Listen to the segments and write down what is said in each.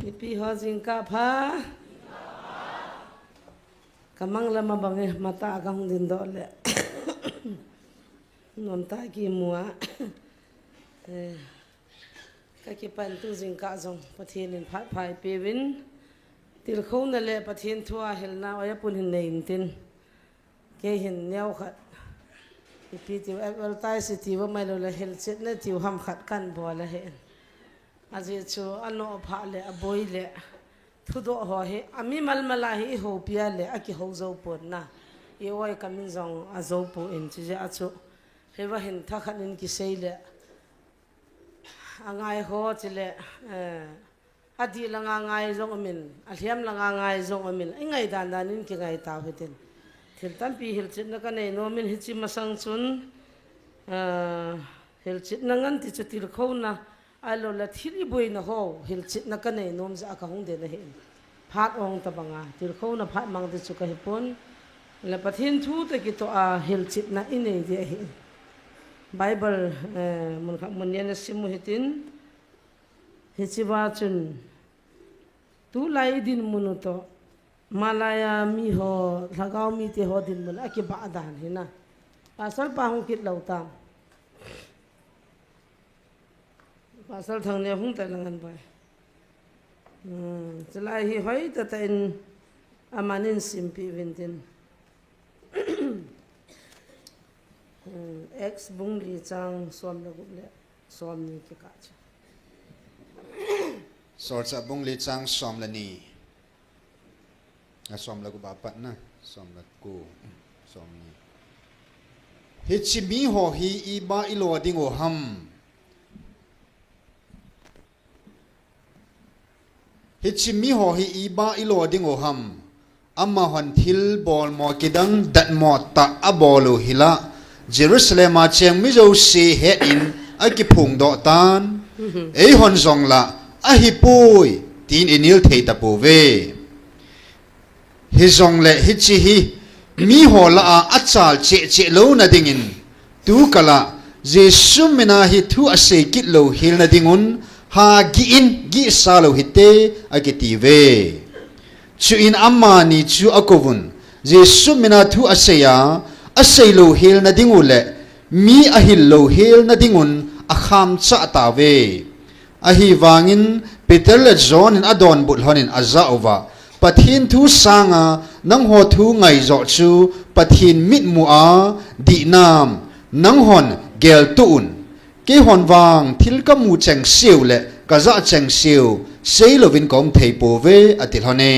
Nipi ho jingka pha kamang lama bange mata kang din do le non ta ki mua ka ki pan tu jingka jong pathin in phat phai pewin til khon na le pathin thua helna oya pun hin nei tin ke hin neu khat ipi ti advertise ti wa mai lo la hel chet na ti ham khat kan bo la he aje chu ano pha le aboi le thudo ho he ami mal mala hi ho pia le aki ho zo pon na e wai kamin zong a zo po in chi ja chu he wa hin tha khan in ki sei le angai ho chi le adi la nga ngai zong amin a hliam la nga ngai zong amin ngai dan dan in ki ngai ta hetin thil tan pi hil chit na ka nei no min hi chi masang chun hil chit na ngan ti chu til kho na alo la thili boi na ho hil chit na ka nei nom za ka hong de na he phat ong ta banga til kho na phat mang de chu ka hipon la pathin thu te ki to a hil chit na in ei de he bible mun kha mun ne simu hitin hi chi wa chun tu lai din mun to malaya mi ho lagao mi te ho din mun aki ba dan hina pasal pa hong kit lau tam pasal thang ne hung ta langan bai chalai hi hoi ta in amanin simpi vintin ex bung li chang som la gup le som ni ki ka cha sorcha bung li chang som la ni som la gu ba pat na som la ku som ni hi chi mi ho hi i ba i lo ding o ham hi chi mi ho hi i ba i lo ding o ham amma han thil bol mo kidang dat mo ta abolo hila Jerusalem a cheng mi zo se he in a ki phung do tan ei hon zong la a hi pui tin inil thei ta po ve hi zong le hi chi hi mi ho la a achal che che lo na dingin tu kala jesu mena hi thu a se kit lo hil na dingun ha gi in gi sa lo hite a ki ti ve chu in amma ni chu akovun jesu mena thu a se ya a se lo hil na dingule mi a hil lo hil na dingun a kham cha ta ve a hi wangin peter le john in adon bul honin aza ova pathin thu sanga nang ho thu ngai zo chu pathin mit mu a di nam nang hon gel tuun ke hon wang thil ka mu cheng siu le ka za cheng siu sei lovin kom thei po ve atil hone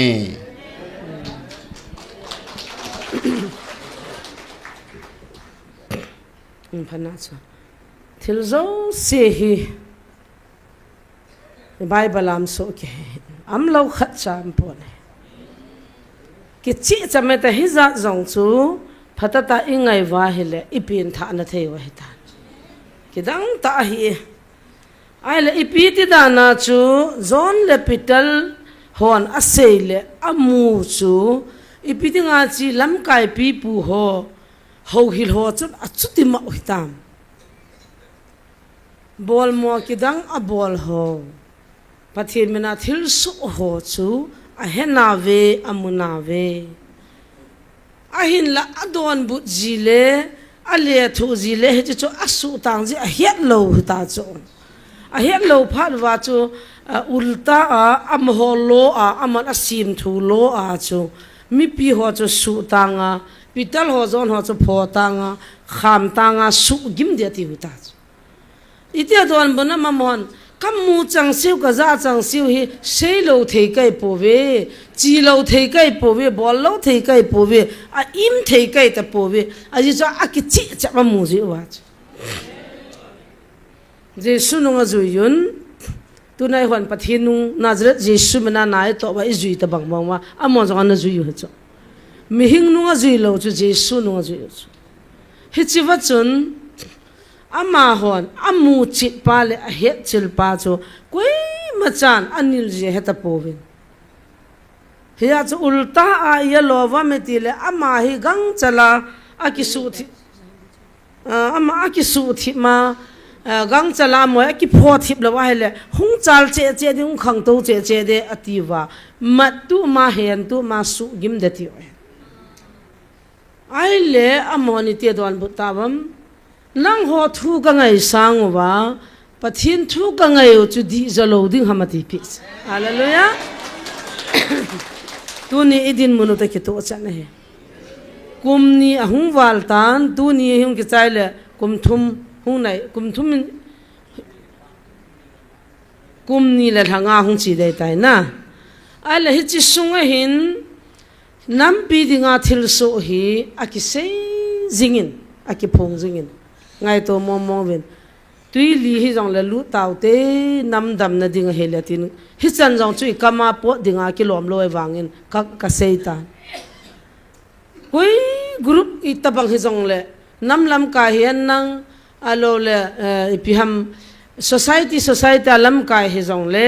phana cha thil zo se hi bible am so ke am lo khat cham pon ki chi chame ta hi za zong chu phatata ingai wa hele ipin tha na thei wa hi ta ki dang ta hi ai le ipi ti da na chu zon le pital hon asele amu chu ipi ti nga chi lam kai pi pu ho ho hil ho chu achuti ma uitam bol mo ki dang a bol ho pathin mena thil su ho chu a hena ve amuna ve ahin la adon bu jile ale thu jile he chu asu tang ji a het lo ta chu a het lo phat wa chu ulta a am ho lo a aman asim thu lo a chu mi pi ho chu su tanga pital ho zon ho chu pho tanga kham tanga su gim de ti ta ite don bana mamon kamu chang siu ka za chang siu hi sei lo thei kai po ve chi lo thei kai po ve bol lo thei kai po ve a im thei kai ta po ve a ji cha a ki chi cha ma mu ji wa jesu no nga zu yun tu nai hon pathin nu nazret jesu mena nai to ba izui ta bang bang wa amo jang na zu yu ha cho mi hing nu nga zui lo chu jesu nu nga zu yu hi chi wa chun ama hon amu chit pa le a het chil pa chu koi machan anil je heta povin hiya chu ulta a ya lova metile ama hi gang chala akisu thi ama akisu thi ma gang chala mo ki pho thip la wa hele hung chal che che ding khang to che che de ativa mat tu ma hen tu ma su gim de ti ai le amoni te don butawam nang ho thu ka ngai sang wa pathin thu ka ngai chu di zalo ding hamati pi hallelujah tu ni idin munu ta ki to chan he kum ni ahung wal tan tu ni hung ki chai le kum thum hung nai kum thum kum ni la thanga hung chi dai tai na ai le hi chi sunga hin nam pi dinga thil so hi aki sei zingin aki phong zingin ngai to mom ven tui li hi jong la lu tau te nam dam na ding helatin hi chan jong chui kama po dinga ki lom loi wangin ka seitan hoi group itabang hi jong le nam lam ka hian nang alo le ipiham society alam ka hi jong le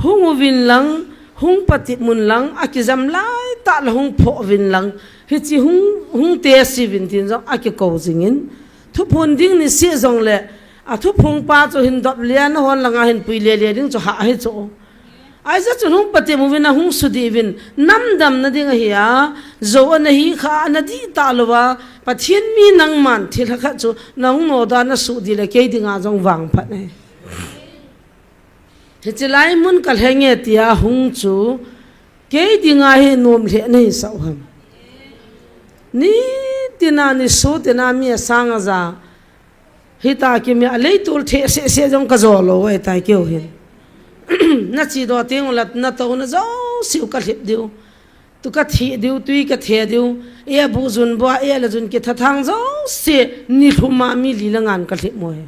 hung win lang hung pati mun lang akizam lai ta la hung pho win lang hi chi hung te si win tin jong aki ko jingin thu phun ding ni si jong le a thu phung pa cho hin dop lian hon langa hin pui le le ding cho ha he cho ai za chu hung pati mu win hung su di win nam dam na ding hiya zo na hi kha na di ta lowa pathian mi nang man thil kha chu nang no da na su di le ke dinga jong wang phat ne Hicilai mun kal henge tia hung chu ke dinga he nom le nei sau ham ni tina ni su tina mi sang za hita ki mi alei tul the se jong ka zo lo wai tai keu hin na chi do ting lat na to na zo siu ka lip diu tu ka thi diu tui ka the diu e bu jun bo e la jun ki thathang zo se ni thuma mi li langan ka lip mo he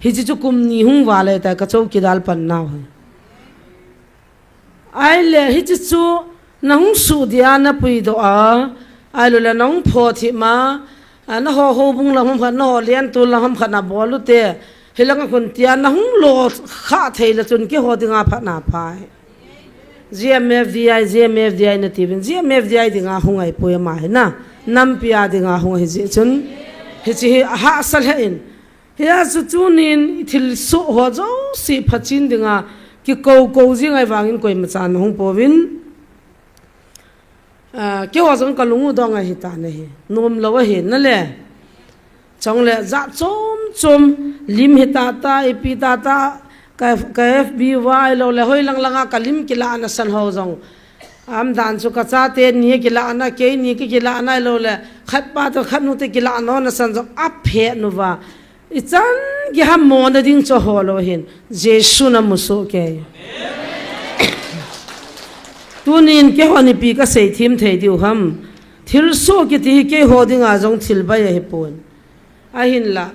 hi chu kum ni hung wale ta ka chau ki dal pan na ho ai le hi chu na hung su dia na pui do a ai lo la nong pho thi ma na ho bung la hum phan no lian tu la hum khana bolu te hilang kun tia na hung lo kha thei la chun ki ho dinga pha na phai GMFDI na tivin GMFDI dinga hung ai poe ma he na nam pia dinga hung hi chun hi chi ha asal he in hiya su chunin thil so ho zo si phachin dinga ki ko jing ai wangin koi ma chan hung povin ke wa jong kalungu dong ai ta ne hi nom lo he na le chong le za chom lim he ta epi ta ka FBY lo le hoi lang langa kalim kila na san ho jong am dan chu ka cha te ni kila na ke ni ki kila na lo le khat pa to khat nu te kila no na san jong a phe nu wa ichan gi ham mo na ding cho holo hin jesu na muso ke tunin ke honi pi ka sei thim thei diu ham thil so ki ti ke ho ding a jong thil ba ye pon a hin la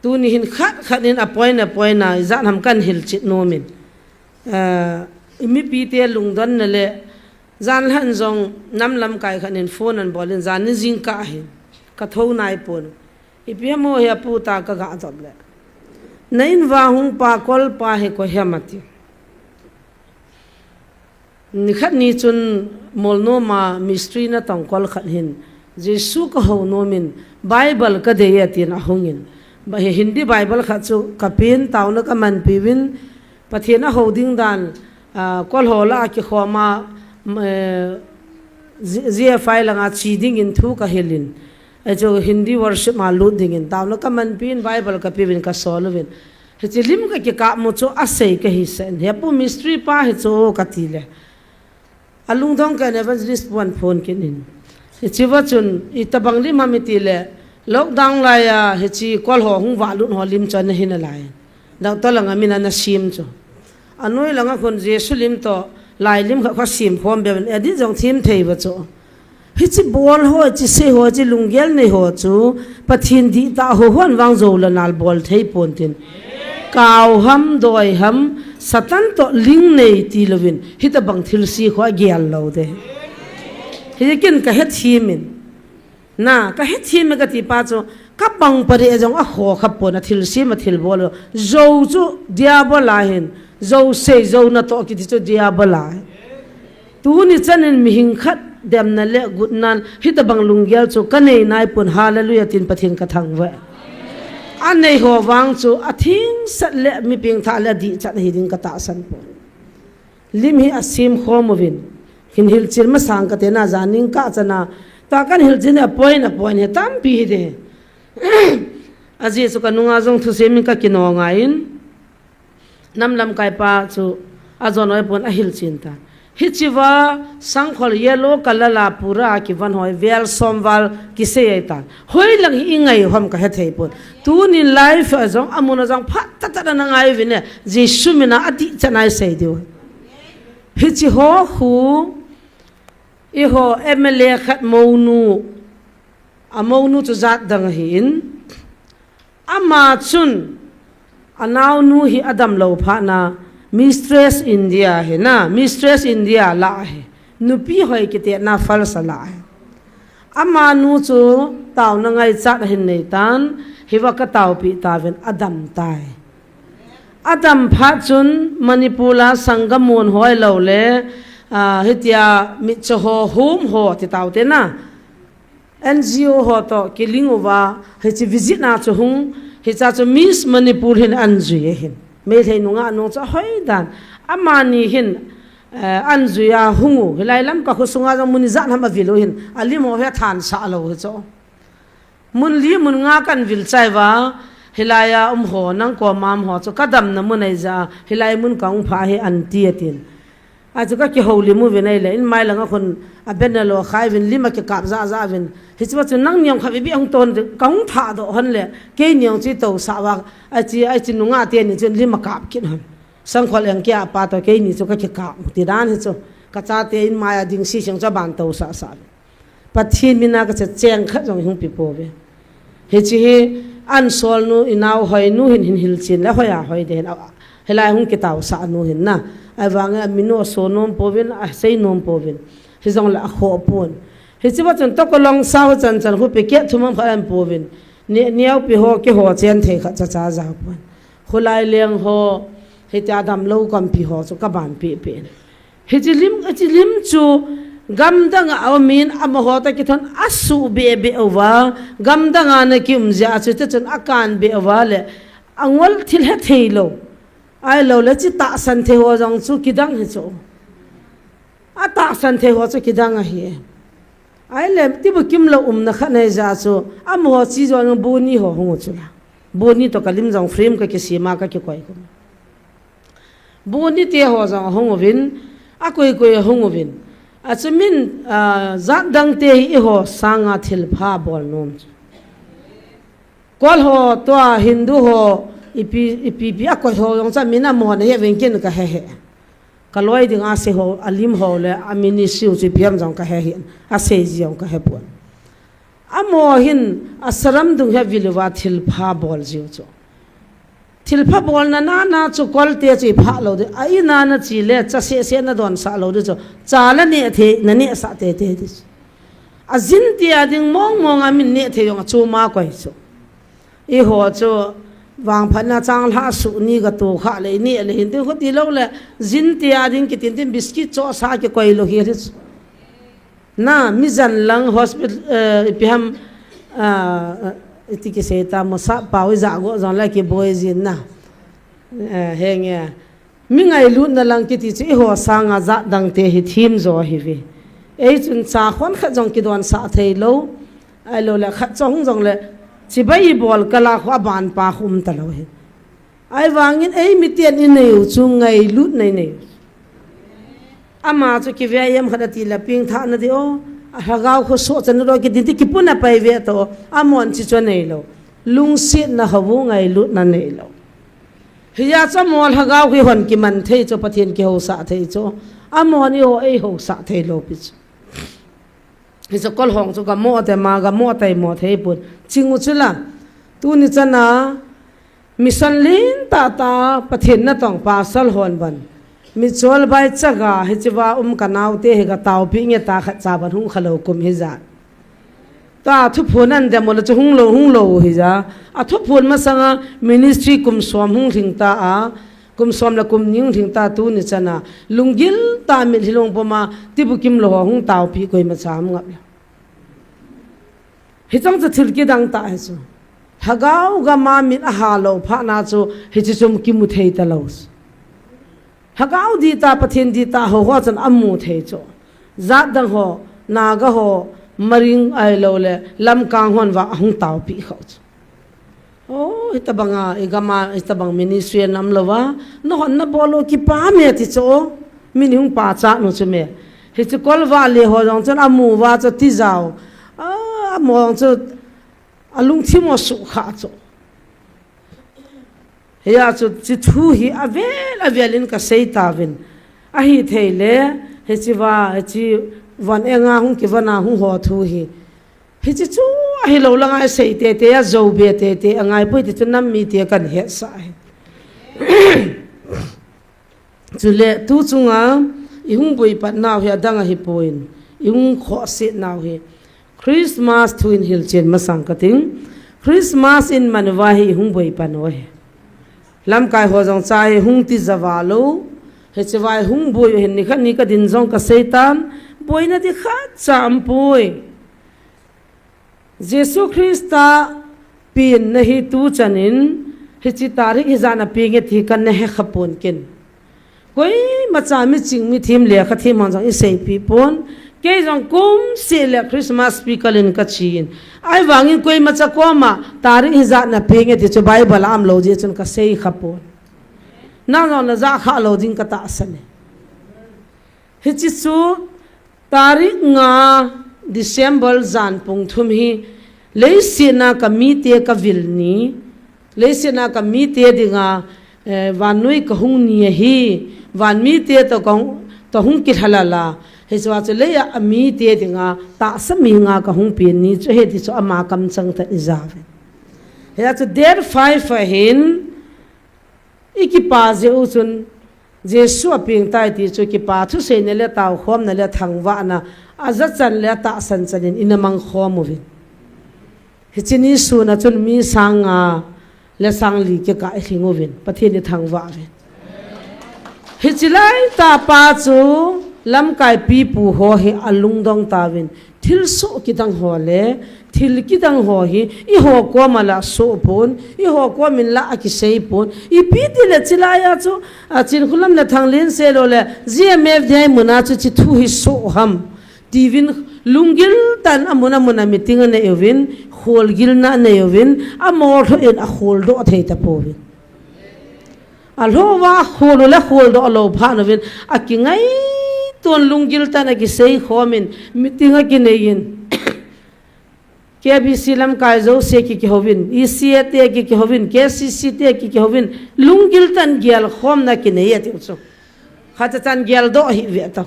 tuni hin khat in apoina zan ham kan hil chit no min imi pi te lungdan na le zan han jong nam lam kai khanin phone an bolin zan ni jing ka hin ka tho nai pon ipiamo he puta ka ga job le nain wa hung pa kol pa he ko hemati ni khat ni chun molno ma mystery na tong kol khat hin jesu ka ho no min bible ka de yatin a hungin ba he hindi bible khat chu kapin tauna ka man piwin pathena holding dan kol hola ki khoma GFI langa chiding in thu ka helin ajo hindi worship ma lu dingin tauna ka man pin bible ka piwin ka solvin hechilim ka ki ka mo chu asei ka hi sen he pu mystery pa he chu ka tile alung thong ka evangelist one phone kinin hechiwa chun itabang lim hamitile lockdown la ya hechi kol ho hung wa lu ho lim chan hin lai daw to langa mina na sim chu anoi langa khon jesu lim to lai lim kha sim phom be edi jong thim thei ba chu hichi bol ho chi se ho chi lunggel nei ho chu pathin di ta ho hon wang zo la nal bol thei pon tin kaw ham doi ham satan to ling nei ti lovin hita bang thil si kho gyal lo de hikin ka het himin na ka het him ka ti pa chu ka bang pare jong a ho kha pon a thil si ma thil bol zo chu diabol la hin zo se zo na to ki ti chu diabol la tu ni chanin mi hing khat dem na le gut nan hita bang lunggel chu ka nei nai pun hallelujah tin pathin ka thang wa anh này hồ vang chú à thính sát lệ mi pieng thả lệ đi chặt hi ding kata san po lim hi asim kho movin hin hil chil ma sang ka te na zaning ka chana ta kan hil chin a point he tam pi de aji su ka nunga jong thu se mi ka kino nga in nam lam kai pa chu azon oi pon a hil chin ta hichiwa sangkhol yellow color la pura ki van hoi vel somwal ki se aitan hoi lang hi ngai hom ka he thei pon tu ni life azong amuna jang phat ta ta na ngai vine jisu mina ati chanai sei dio hichi ho khu i ho emele khat monu amonu chu zat dang hin ama chun anaw nu hi adam lo pha na Mistress India है ना Mistress India ला है नुपी होय किते ना फल सला है अमा नु चो ताव न ngai chat hin nei tan hiwa ka taw pi tawen adam tai adam pha chun manipula sangamon hoy lo le hitia mi cho ho hum ho ti taw te na NGO ho to kilingowa he chi visit na chu hung he cha chu Miss Manipur hin anju hin me thei nunga no cha hoi dan amani hin anzuya hungu hilai lam ka khusunga jang muni zan ham avilo hin ali mo he than sa lo cho mun li mun nga kan vil chai wa hilaya ho nang ko mam ho cho kadam na mun ai za hilai mun kaung pha he an ti atin a chu ka ki holi mu venai le in mai langa khon a benalo khai vin lima ke kap za za vin hichwa chu nang nyong khabi bi ang ton kaung tha do hon le ke nyong chi to sa wa a chi nunga te ni chen lima kap kin han sang khol ang kya pa to ke ni chu ka ki kap ti dan hi chu ka cha te in maya ding si chang cha ban to sa sa pathin mina ka cheng kha jong hung pi po ve he chi he an sol nu inaw hoi nu hin hil chin la hoya hoi de helai hung ki taw sa nu hin na awang amino sonom povin a sei nom povin hi jong la kho pon hi chiwa chon to ko long saw chan chan hu pe ke thumam khalam povin niaw pi ho ke ho chen thei kha cha cha za pon khulai leng ho hi ta dam lo kam pi ho chu ka ban pi pe hi chilim chu gam danga amin am ho ta ki thon asu be be owa gam danga na kim ja chu te chon akan be owa le angol thil he thei lo ai lo le chi ta san the ho jong chu kidang he chu a ta san the ho chu kidang a hi ai le ti bu kim lo na kha nei za chu am ho chi jo ng bu ni ho hu chu la bu ni to kalim jong frame ka ki sima ka ki koi ko bu ni te ho jong hong win a koi koi hong win a chu min za dang te hi ho sanga thil pha bol nom kol ho to hindu ho ipi a ko ho yong cha mina mo na he wen ken ka he kaloi ding a se ho alim ho le amini siu chi piam jong ka he a se jiong ka he pon amo hin asaram dung he vilwa thil pha bol jiu cho thil pha bol na chu kol te chi pha lo de ai na chi le cha se na don sa lo de cho cha la ne the na ne sa te a zin ti a ding mong amin ne the yong chu ma ko cho i ho cho wang phana chang la su ni ga to kha le ni le hin te ko ti lo le zin ti a ding ki tin biscuit cho sa ke koi lo hi na mi zan lang hospital piham iti ki se ta mo sa pa wi za go zon la ki boy zin na henge mi ngai lu na lang ki ti chi ho sa nga za dang te hi thim zo hi vi ei chun cha khon kha jong ki don sa thei lo ai lo la kha chong jong le chi bai bol kala khwa ban pa khum ta lo he ai wangin ei mi tian in nei chu ngai lut nei nei ama chu ki ve yam khada ti la ping tha na di o hagaw kho so chan ro ki din ti ki puna pai ve to amon chi cho nei lo lung sit na hawu ngai lut na nei lo hiya cha mol hagaw ki hon ki man thei cho pathian ki ho sa thei cho amon i ho ei ho sa thei lo pi hi cho kol hong chu ga mo te ma ga mo tai mo thei pun chingu chula tu ni chana mission lin ta pathian na tong pa sal hon ban mi chol bai chaga hi chiwa kanaw te he ga taw pi nge ta kha cha ban hung khalo kum hi za ta thu phunan de mol chu hung lo hi za a thu phun ma sanga ministry kum som hung thing ta a kum som la kum ning thing ta tu ni chana lungil ta mi hilong poma ti bu kim lo hung taw pi koi ma cham ngap hi chang cha thil ki dang ta hi chu hagau gama min ahalo pha na chu hichum kimu thei talos hagau di ta pathin di ta ho ho chan amu thei chu zat dang ho naga ho maring ai lo le lam kang hon wa hung taw pi kho oh itabanga igama itabang ministry nam lawa no hon na bolo ki pa me ti cho min hung pa cha no chu me hi chu kol wa le ho jong chan amu wa cho ti jaw a mo chu alung thi mo su kha cho ya chu chi thu hi avelin ka seita vin a hi theile he chi wa chi van enga hung ki vana hung ho thu hi hi chi chu a hi lo langa sei te te a zo be te te angai pui ti chu nam mi te kan he sa chu le tu chunga i hung bui pat naw he danga hi poin i hung kho se naw he Christmas twin hill chen masang kating Christmas in manwahi hung bui pano he lam kai ho jong chai hung ti zawalo he chawai hung bui hen ni khan ni ka din jong ka seitan boina di kha cham pui Jesus Christa pin nahi tu chanin hi chi tarik hi jana pinge thi kan ne he khapon kin koi macha mi ching mi thim le kha thim jong i sei pi pon ke jong kum se le Christmas pi kalin ka chin ai wangin koi macha ko ma tarik hi jana pinge ti chu Bible am lo je chun ka sei khapon na no na za kha lo ding ka ta asane hi chi chu tarik nga December zan pung thum hi leisina ka mi te ka vilni leisina ka mi te dinga wanui ka hung ni hi wan mi te to hung ki halala he chwa che le ya mi te dinga ta sami nga ka hung pin ni che he ti so ama kam chang ta izave he at der 5 for hin ikipa je uchun Jesu aping tai ti chu ki pa thu se ne le taw khom na le thangwa na aza chan le ta san chanin inamang khom wi hichini su na chun mi sanga le sang li ke ka hingo win pathe ni thangwa wi hichilai ta pa chu lam kai pi pu ho hi alung dong ta win thil so ki dang ho le thil ki dang ho hi I ho ko mala so pon I ho ko min la ki sei pon I pi ti le chilaya chu a chin khulam le thang len se lo le gmf dai muna chu chi thu hi so ham tivin lungil tan amuna muna meeting na evin hol gil na na evin amor tho en a hol do thei ta po vin alho wa hol le hol do lo pha no vin a ki ngai ton lungil tan a ki sei khomin meeting a ki nein KBC lam kai zo se ki hovin ECA te ki hovin KCC te ki hovin lungil tan gyal khom na ki nei ati chu khata tan gyal do hi ve ta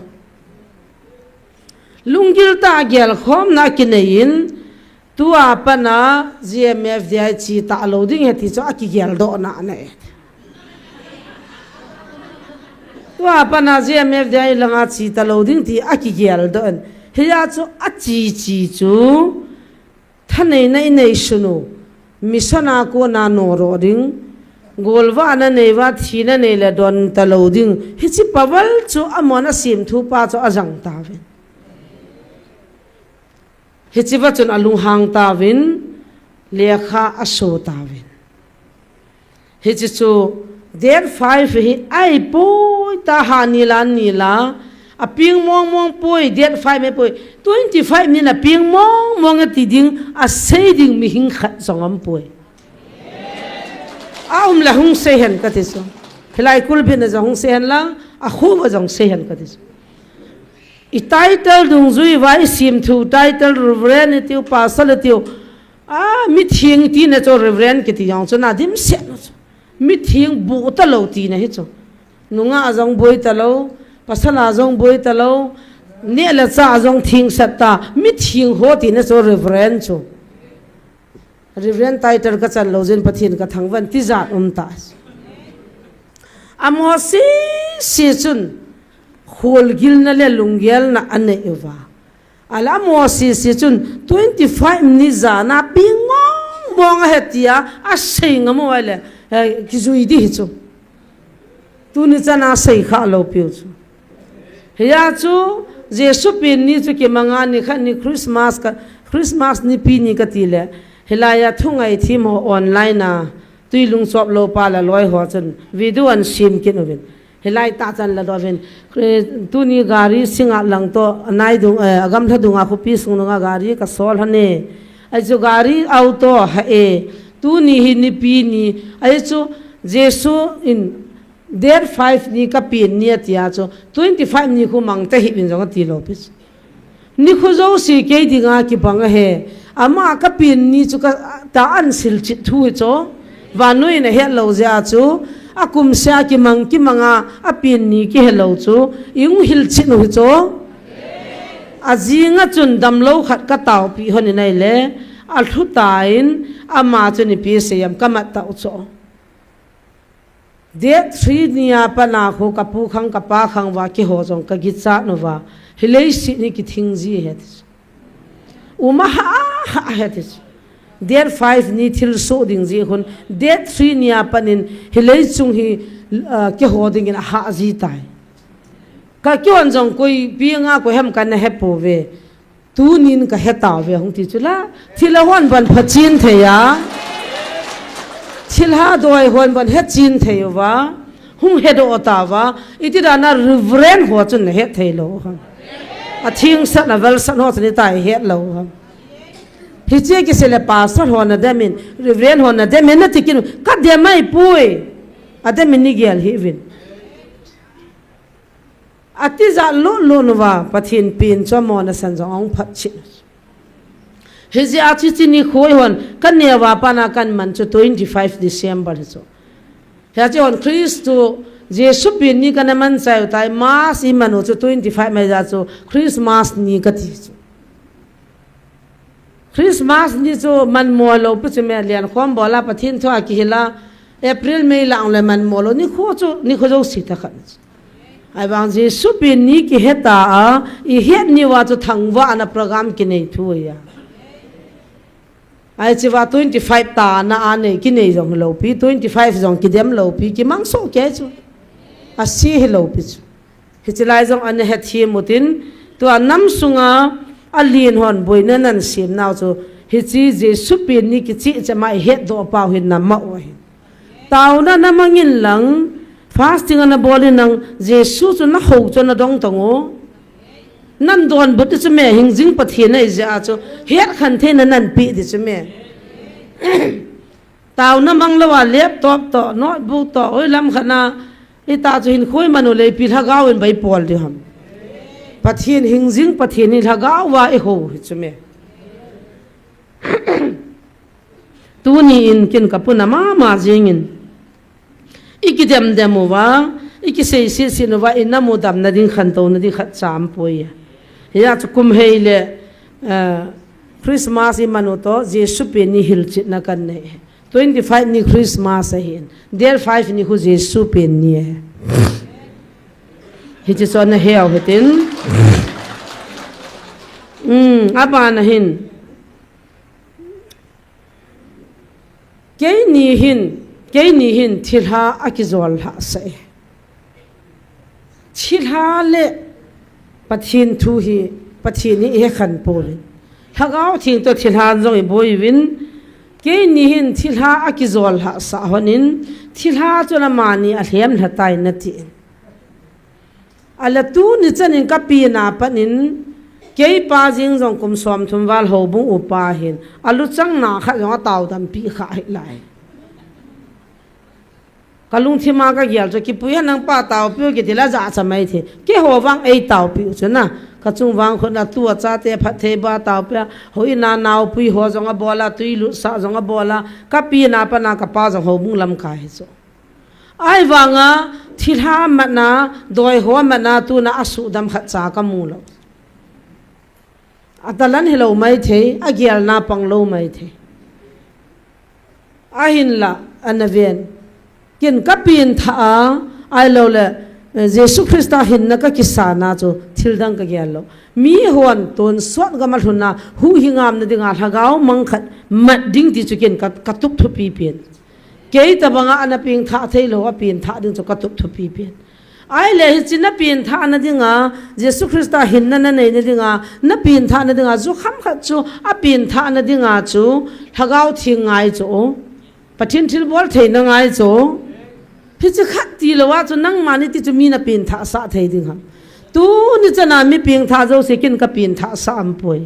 lungil ta gyal khom na ki nein tu apana GMF dai chi ta loading heti chu aki gyal do na ne tu apana GMF dai langa chi ta loading ti aki gyal do an hiya chu achi chi chu thanei nei nei sunu misana ko na no roding golwa na neiwa thina nei la don ta loading hichi pawal chu amona sim thu pa chu ajang ta ven hichi wa chun alung hang ta vin lekha aso ta vin hichi chu der 5 hi ai poi ta hanila a ping mong poi der 5 me poi 25 ni na ping mong ti ding a sei ding mi hing khat songam poi la hung se hen ka tiso khlai kul bin za hung se hen la a khu wa jong se hen ka tiso I title dung zui vai sim thu title reverend tiu pasal tiu mi thing ti na cho reverend ki ti yang cho na dim se no mi thing bu ta lo ti na hi cho nunga azong boi ta lo pasal azong boi ta lo ne la cha azong thing satta mi thing ho ti na cho reverend cho reverend title ka chan lo jen pathin ka thangwan ti za ta amo si chun hol gil na le lungyal na ane eva ala mo si chun 25 ni za na pingong mong hetia a sing mo wale ki zui di chu tu ni chana sei kha lo piu chu ya chu jesu pin ni chu ke manga ni khan ni Christmas ni pi ni ka ti le hilaya thungai thim ho online na tui lung chop lo pa la loi ho chun video an sim kin ovin hilai ta chan la dovin tu ni gari singa lang to anai dung agam tha dunga khu pi sung nga gari ka sol hane ai chu gari auto ha e tu ni hi ni pi ni ai chu jesu in there 5 ni ka pin ni atia chu 25 ni khu mang te hi bin jong ti lo pis ni khu zo si ke dinga ki bang he ama ka pin ni chu ka ta an sil chi thu cho vanui na he lo ja chu akum sia ki manga a pin ni ki hello chu ing hil chi no cho azinga chun dam lo khat ka taw pi hon nei le a thu tain ama chu ni pi se yam kamat taw cho det 3 nia pa na kho ka pu khang ka pa khang wa ki ho jong ka gi cha no wa hilei si ni ki thing ji het uma ha het det 5 ni thil so ding ji khun det 3 nia panin hilei chung hi ki ho ding in ha ji tai ka kyon jong koi pi nga ko hem kan he po ve tu nin ka heta ve hong ti chula thila hon ban phachin the ya thilha doi hon ban he chin the wa hung he do ta wa itira na reverend ho chun he the lo a thing sa na vel sa no ni tai he lo hi che ki se le pastor ho na demin reverend ho na demin na tikin ka de mai pui a demin ni gel hi vin ati za lo lo no wa pathin pin cho mo na san jong ong phat chi hi je a chi chi ni khoi hon kan ne wa pa na kan man chu 25 December so ha che on Christo jesu pin ni kan man sai tai mas I manu chu 25 mai za chu Christmas ni ka ti Christmas ni chu man mo lo pu che me lian khom bola pathin thwa ki hila April May lang le man mo lo ni kho jo si ta khan ai bang jesu pin ni ki heta a I het ni wa chu thangwa ana program ki nei thu ya ai chi wa 25 ta na ane ki nei jong lo pi 25 jong ki dem lo pi ki mang so ke chu a si he lo pi chu hi chilai jong an he thi mutin to anam sunga alien hon boina nan sim naw chu hi chi jesu pin ni ki chi chama het do pa hin na ma oi taw na namangin lang fasting ana bolin nang jesu chu na ho chu na dong tongo nan don but chu me hingjing pathian ai ja chu het khan the na nan pi di chu me taw na mang lawa laptop to notebook to oi lam khana ita chu hin khoi manu le pi thagaw in bai pol di ham pathian hingjing pathian ni thagaw wa e ho chu me tu ni in kin kapuna ma jingin ikidem demowa ikise si no wa inamu dam na din khan to na di khat cham poya ya chu kum heile Christmas I manu to jesu pe ni hil chit na kan ne 25 ni Christmas hin der 5 ni khu jesu pe ni hi chi so na heo hetin apa na hin ke ni hin thilha akizol ha sai thilha le pathin thu hi pathin ni e khan polin thagao thing to thilha jong I boi win ke ni hin thilha akizol ha sa honin thilha chona mani a hlem hnatai na ti ala tu ni chanin ka pi na panin ke pa jing jong kum som thum wal ho bu upa hin alu chang na kha jong taw dam pi kha lai kalung thima ka gyal cho ki puya nang pa taw pyo ki dila za chamai the ke ho wang ei taw pi chuna ka chung wang khona tu cha te pha the ba taw pya hoi na naw pui ho jonga bola tui lu sa jonga bola ka pi na pa na ka pa jong ho bung lam ka he so ai wanga thilha mana doi ho mana tu na asu dam kha cha ka mu lo atalan hello mai the agyal na pang lo mai the ahin la anaven kin kapin tha ai lo le jesu christa hin na ka kisana cho thildang ka gyalo mi hon ton swat ga mal hunna hu hingam na dinga thagao mangkhat mat ding ti chuken ka tuk thu pi pen ke ta banga ana ping tha thei lo a pin tha ding cho ka tuk thu pi pen ai le chi na pin tha na dinga Jesu Christa hin na nei na dinga na pin tha na dinga zu kham khat chu a pin tha na dinga chu thagau thingai chu pathin thil bol thei na ngai chu phi chi khat ti lo wa chu nang mani ti chu mi na pin tha sa thei ding ham tu ni chana mi pin tha zo sekin ka pin tha sa am poi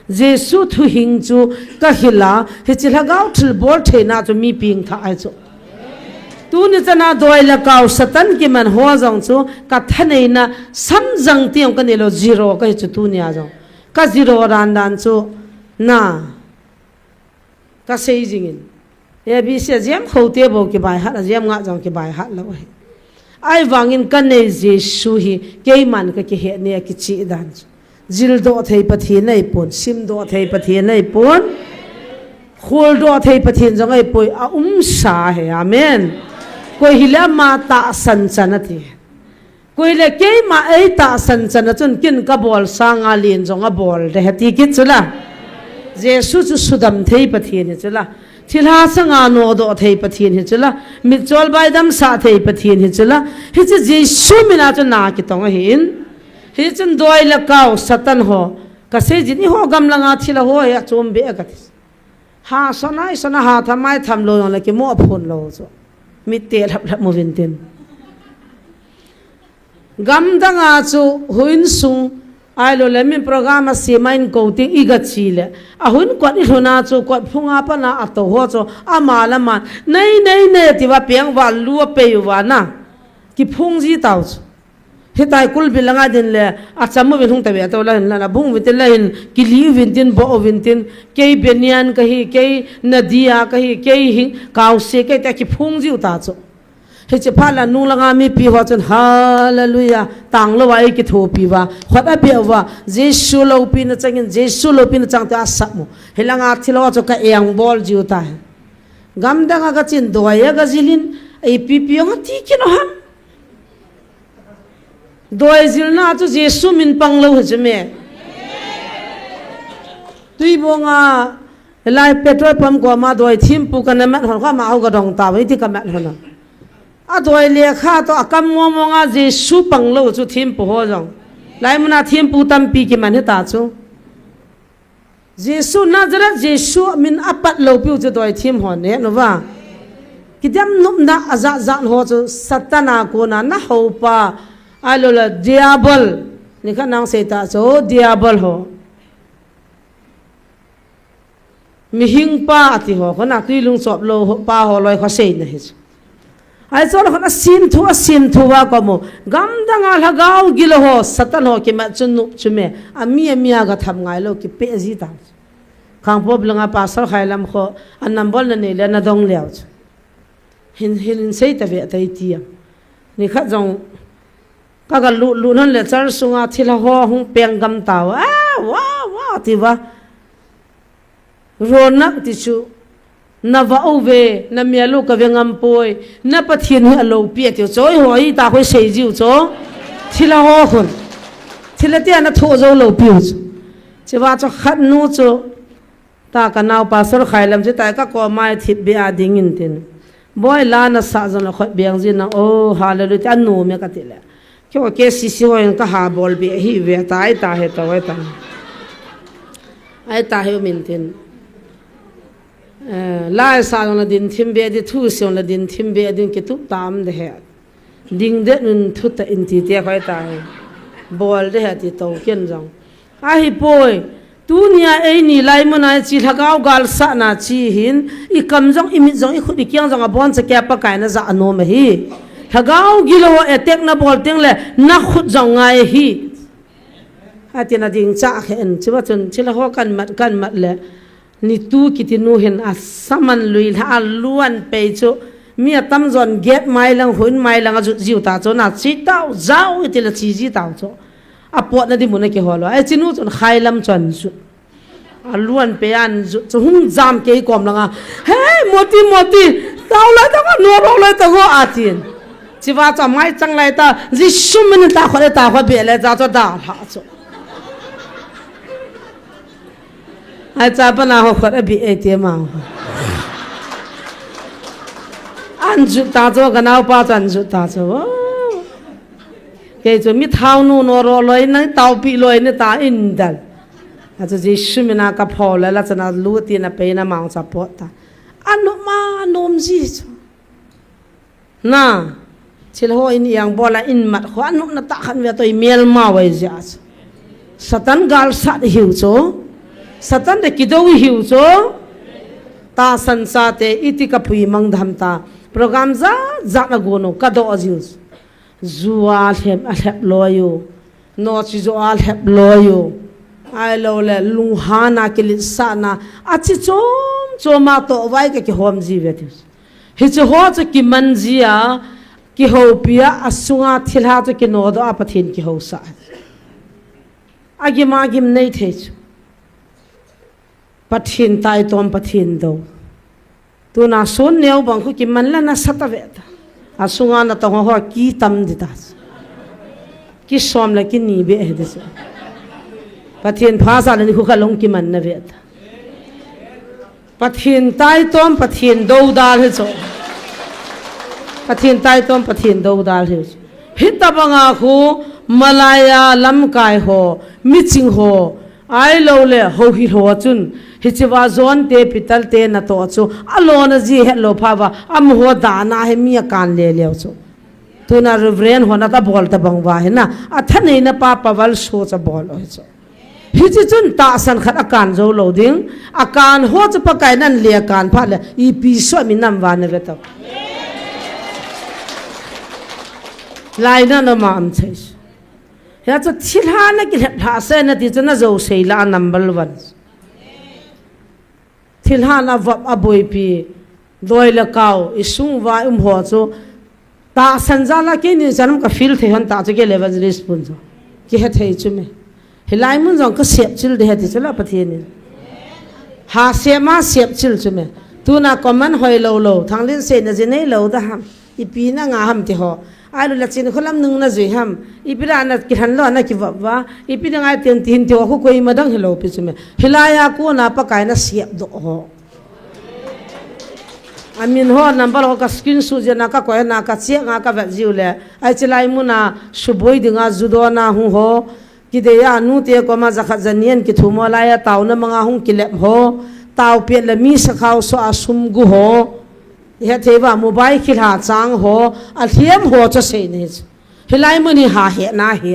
Jesu thu hing chu ka hila hi chi thagau thil bol thei na chu mi pin tha ai chu tu ni chana doi la kau satan ki man ho jong chu ka thanei na sam jang tiang ka ne lo zero ka chu tu ni a jong ka zero ran dan chu na ka sei jingin e bi se jem kho te bo ki bai ha jem nga jong ki bai ha lo ai wangin kan nei Jesu hi ke man ka ki he ne ki chi dan zil do thei pathi nei pon sim do thei pathi nei pon khol do thei pathin jong ai poi a sa he amen koi hila ma ta san chanati koi le ke ma ei ta san chana chun kin ka bol sanga lin jong a bol de hati ki chula Jesu chu sudam thei pathin chula thilha sanga no do thei pathin chula mi chol bai dam sa thei pathin chula hi chu Jesu mina chu na ki tong hin hi chun doi la kau satan ho ka se jini ho gam langa thila ho ya chom be ka ha sonai sona ha thamai tham lo la ki mo phun lo so mi te lap mo vintin gam danga chu huin sung ai lo le min program se main coating iga chile a hun kwat i huna chu kwat phunga pa na ato ho chu amala man nei ti wa peng wa lu pe wa na ki phung ji tau chu hetai kul bilanga din le a chamu bin hung ta be to la na bung wit la hin ki li vintin bo vintin ke benian ka hi ke nadia ka hi ke hi kaw se ke ta ki phung ji uta chu he che phala nu langa mi pi ho chen hallelujah tang lo wai ki tho pi wa khota pi wa Jesu lo pi na changin Jesu lo pi na chang ta samu helanga thilo chu ka yang bol ji uta gam danga ka chin doya ga jilin ai pi pi nga ti ki no ham doi zil na chu Jesu min pang lo he me tui bo nga lai petrol pump ko ma doi thim pu kan ma hon kha ma au ga dong ta wi ti ka ma hon a doi le kha to akam mo mo nga Jesu pang lo chu thim pu ho jong lai muna thim pu tam pi ki man he ta chu Jesu Nazareth Jesu min apat lo pi chu doi thim hon ne no wa kidam num na aza za ho chu satana ko na ho pa alo la diabol ni kha nang se ta so diabol ho mi hing pa ati ho khona tui lung chop lo pa ho loi kha sei na he ai chol khona sin thu wa ko mo gam danga lagau gilo ho satan ho ki ma chunu chume amia ga tham ngai lo ki pe ji ta khang pop langa pa sar khailam kho anam bol na ne le na dong leo hin sei ta be tai ti ni kha jong kaga lu nan le char sunga thila ho hung peng gam taw wa ti wa ronak ti chu na va ove na mialu ka vengam poi na pathin hi alo pi ti choi hoi ta khoi sei jiu cho thila ho khun thila ti ana tho zo lo pi chu chewa cho khat nu chu ta ka naw pasar khailam che ta ka ko mai thip be ading in tin boy la na sa zon khoi beng jin na o hallelujah anu me ka ti le kyo ke si ho ka ha bol be hi ve tai ta he to ta ai ta he min tin la sa na din thim be di thu sion la din thim be din ke tu tam de he ding de nun thu ta in ti te khoi ta bol de he ti to ken jong a hi poi tunia ei ni lai mona chi thagau gal sa na chi hin i kam jong i mi jong i khudi kyang jong a bon cha kya pa kai na za no ma hi thagau gilo etek na bol ting le na khut jong ngai hi atina ding cha khen chiwa chun chila ho kan mat le ni tu kitinu hen a saman lui la luan pe chu mi tam zon get mai lang hun mai lang ju jiu ta chu na chi tau zau ti la chi ji tau chu a pot na di mun ke holo ai chinu chun khai lam chon chu a luan pe an chu hung jam ke kom langa he moti tau la ta no ro la ta go atin chiwa cha mai chang lai ta ji shumin ta kho ta kho be le za cho da ha chu ai cha pa na ho kho bi e te ma an ju ta cho ga nau pa chan ju ta cho cái chỗ mi thao nu nó rồi lối nãy tàu bị lối nãy ta in đal à chỗ gì xí mình à cái phò lại là cho nó lúa tiền là pe na mang support ta anh nó mà nom gì na chỉ là hồi in yang bỏ lại in mặt khó anh nó ta khăn về tôi miel mau vậy chứ Satan gal sát hiểu chỗ Satan để kêu hiểu chỗ ta sanh sa te iti ka pui mang dham ta program za na gono ka do azius zual hep loyo no chi zo al hep loyo ai lo le lunghana ke li sana achi choma to vai ke hom ji vetus hi chu ho chu ki manjia ki ho pia asunga thilha chu ki no do apathin ki ho sa agim agim nei the pathin tai tom pathin do tu na son neo bang khu ki man la na sataveta asunga na to ho ki tam ditas ki som la ki ni be he des pathin phasa la ni khu khalong ki man na vet pathin tai tom pathin do dal he so pathin tai tom pathin do dal he hitabanga khu malaya lam kai ho miching ho ai lo le ho hi ho chun hichiwa zon te pital te na to chu alona ji hello phawa am ho dana he mi kan le leo chu tuna reverend hona ta bol ta bangwa he na athane na pa pawal so cha bol oi chu hichi chun ta san khat akan zo lo ding akan ho chu pa kai nan le kan pha le I pi so mi nam wa ne veto lai na no ma am chai ya chu thilha na ki ha se na ti chana zo sei la number 1 thilha na vap aboi pi doi la kau isung wa ho chu ta sanja la ke ni janam ka feel the han ta che ke level response ki he thei chu me hilai mun jong ka sep chil de he ti chala pathe ni ha se ma sep chil chu me tu na common hoi lo lo thanglin se na je nei lo da ham I pi na nga ham ti ho ai la chin kholam nung na zui ham ipira na ki han lo na ki wa ipira ngai ten tin ti ho ko I madang hello pi chume hilaya ko na pa kai na siap do ho amin ho number ho ka screen su je na ka ko na ka che nga ka va jiu le ai chlai mu na suboi dinga judo na hu ho ki de ya nu te ko ma zakha janien ki thumo la ya taw na manga hung ki lep ho taw pe la mi sakhaw so asum gu ho ya theba mobile khil ha chang ho a thiam ho cha se ni hilai mani ha he na he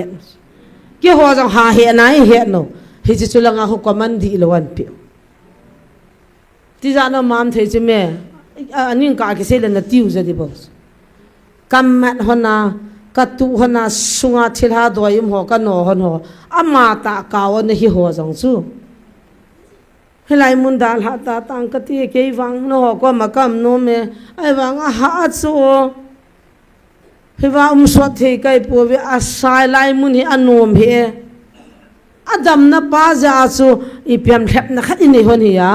ki ho jang ha he na he no hi chi chulanga ho command di lowan pi ti jana mam thei che me aning ka ki se le na tiu je di bos kam mat hona ka tu hona sunga thilha doim ho ka no hon ho ama ta ka on hi ho jang chu hilai mun dal ha ta tang ka ti ke wang no ko ma kam no me ai wang a ha chu hi wa so the kai po we a sai lai mun hi anom he adam na pa ja chu I piam thep na khat ni hon hi ya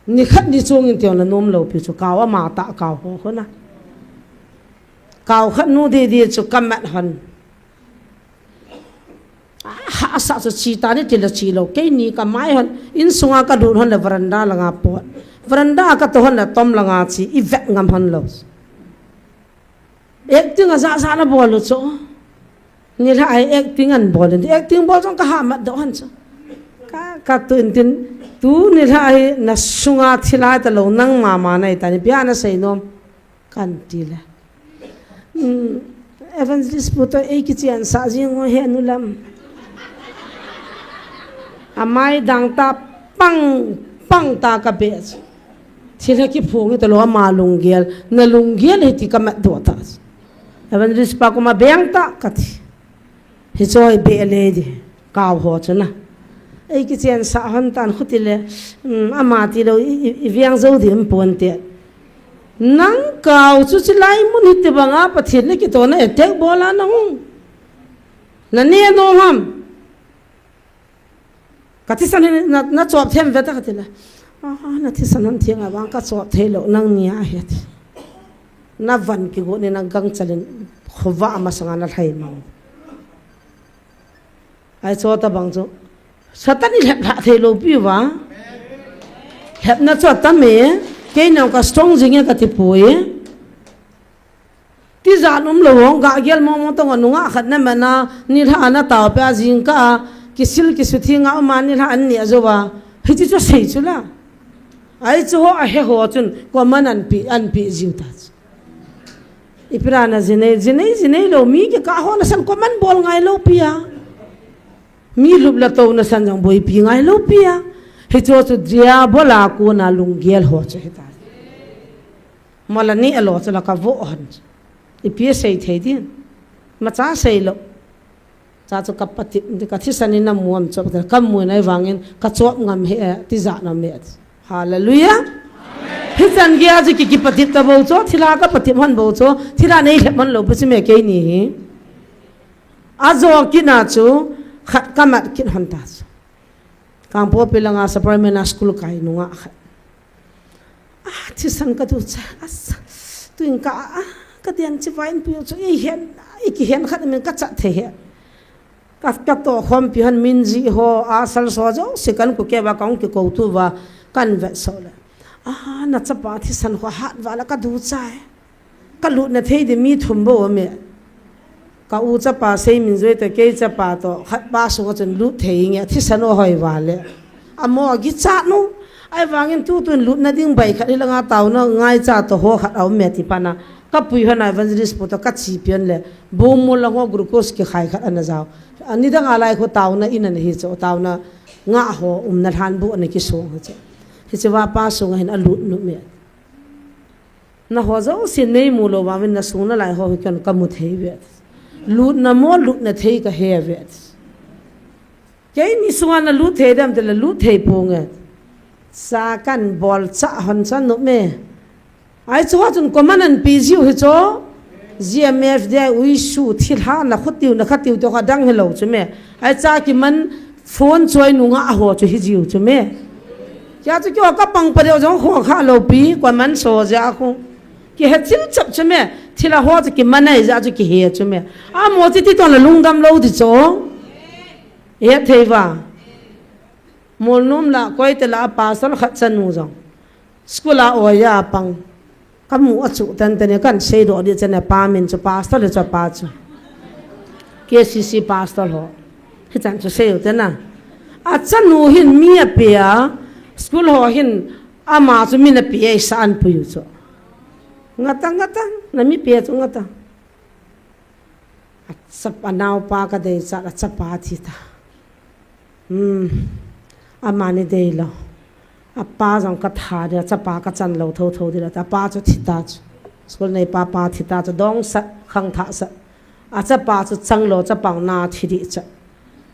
ni khat ni chung in tiang la nom lo pi chu kaw ma ta kaw ho na kaw khat nu de de chu kam mat hon ha sa so chi ta ni til chi lo ke ni ka mai hon in sunga ka dur hon le veranda langa pot veranda ka to hon la tom langa chi I vet ngam hon lo acting za za na bol lo cho ni la ai acting an bol ni acting bol jong ka ha mat do hon cho ka tu tin tu ni la ai na sunga thila ta lo nang ma ma nai ta ni pya na sei nom kan ti la evangelist puto e ki chian sa jing ho he nu lam amai dang ta pang ta ka be thila ki phung to lo ma lunggel na lunggel he ti ka ma do ta evangelist pa ko ma beng ta ka thi he choi be le di ka ho chuna ei ki chen sa han tan khutile ama ti lo I viang zo dim pon te nang kaw chu chi lai mun hi te banga pathin ne ki to na attack bola na hung na ne no ham katisan na chop them veta katila na thisan han thianga bang ka chop thelo nang nia het na van ki go ne na gang chalin khowa ma sanga na thai ma ai chota bang chu satani lep la thelo pi wa lep na chota me ke na ka strong jinge ka ti poe ti za lo hong ga gel mo tong anunga khat na mana ni tha na taw pa jing ka kisil kisuthi nga ma ni tha an ni azowa hi chi cho sei chula ai chu ho a he ho chun ko man an pi jiu ta ipirana zinei lo mi ke ka ho na san ko man bol ngai lo pia mi lup la to na san jang boi pi ngai lo pia hi cho chu dia bola ko na lung gel ho che ta mala ni alo cha la ka vo han ipi sei thei din ma cha sei lo cha chu kapati ka thi sanin na muam chok ta kam mu nai wangin ka chok ngam he ti za na me hallelujah hi chan gya ji ki pati ta bo cho thila ka pati man bo cho thila nei le man lo bu me ke ni azo ki na chu khat kamat kin han ta kang po pilanga sa primary school kai nunga thi san ka tu cha as tuin ka tian chi vain pi chu ei hen iki hen khat men ka cha the he ka to khom pi han min ji ho asal so jo sekan ku ke ba kaung ki ko tu wa kan ve so la na cha pa thi san ho hat wala ka du chai ka lu na thei de mi thum bo me ka u cha pa sei min zoi te ke cha pa to khat ba so chen lu thei nge thi san ho hoi wa le amo gi cha nu ai wangin tu lu na ding bai khat langa taw na ngai cha to ho khat au me ti pana ka pui hana evangelist poto ka chi pian le bo mo la ngo glucose ki khai khat ana jaw ani dang alai kho taw na in an hi cho taw na nga ho na than bu an ki so ha che hi che wa pa so ngain alu nu me na ho zo sin nei mu lo wa wen na su na lai ho kan ka mu thei ve lu na mo lu na thei ka he ve ke ni su na lu thei dam te lu thei po nge sa kan bol cha hon san no me ai chu chun komanan pi jiu hi cho gmf de ui su thil ha na khotiu na khatiu to ka dang hello chu me ai cha ki man phone choi nu nga ho chu hi jiu chu me ya chu ko ka pang pa de jong ho kha lo pi kwa man so ja khu ki he chil chap chu me thila ho chu ki man ai ja chu ki he chu me a mo chi ti to la lung dam lo di cho ye thei wa mol nom la koi te la pasal khat chan nu jong skula o ya pang kamu achu tan tan kan sei do di chen pa min chu pastor le chu pa chu KCC pastor ho hi chan chu sei te na a chan nu hin mi a pia school ho hin ama chu min a pia san pu yu chu ngata na mi pia chu ngata a sap anau pa ka de cha la cha pa thi ta amani de lo apa jong ka tha de cha pa ka chan lo tho de ta pa chu thita chu skol nei pa thita chu dong sa khang tha sa a cha pa chu chang lo cha pang na thi ri cha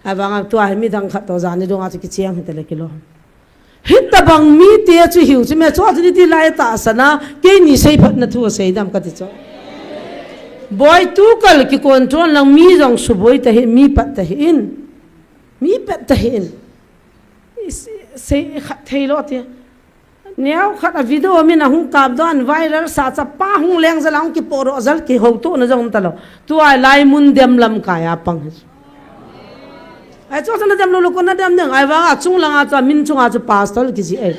awang tu a mi dang kha to jani dong a chu ki chiang hite le kilo hit ta bang mi te chu hiu chu me chu chu ti lai ta sana ke ni sei phat na thu sei dam ka ti chu boy tu kal ki control lang mi jong su boy ta hi mi pat ta hi in mi pat ta hi in sei thei lo ti neo khat a video mi na hung kap don viral sa cha pa hung leng za lang ki poro zal ki ho to na jong ta lo tu ai lai mun dem lam ka ya pang ai cho na dem lo ko na dem nang ai wa chung lang a cha min chung a cha pastor ki ji ai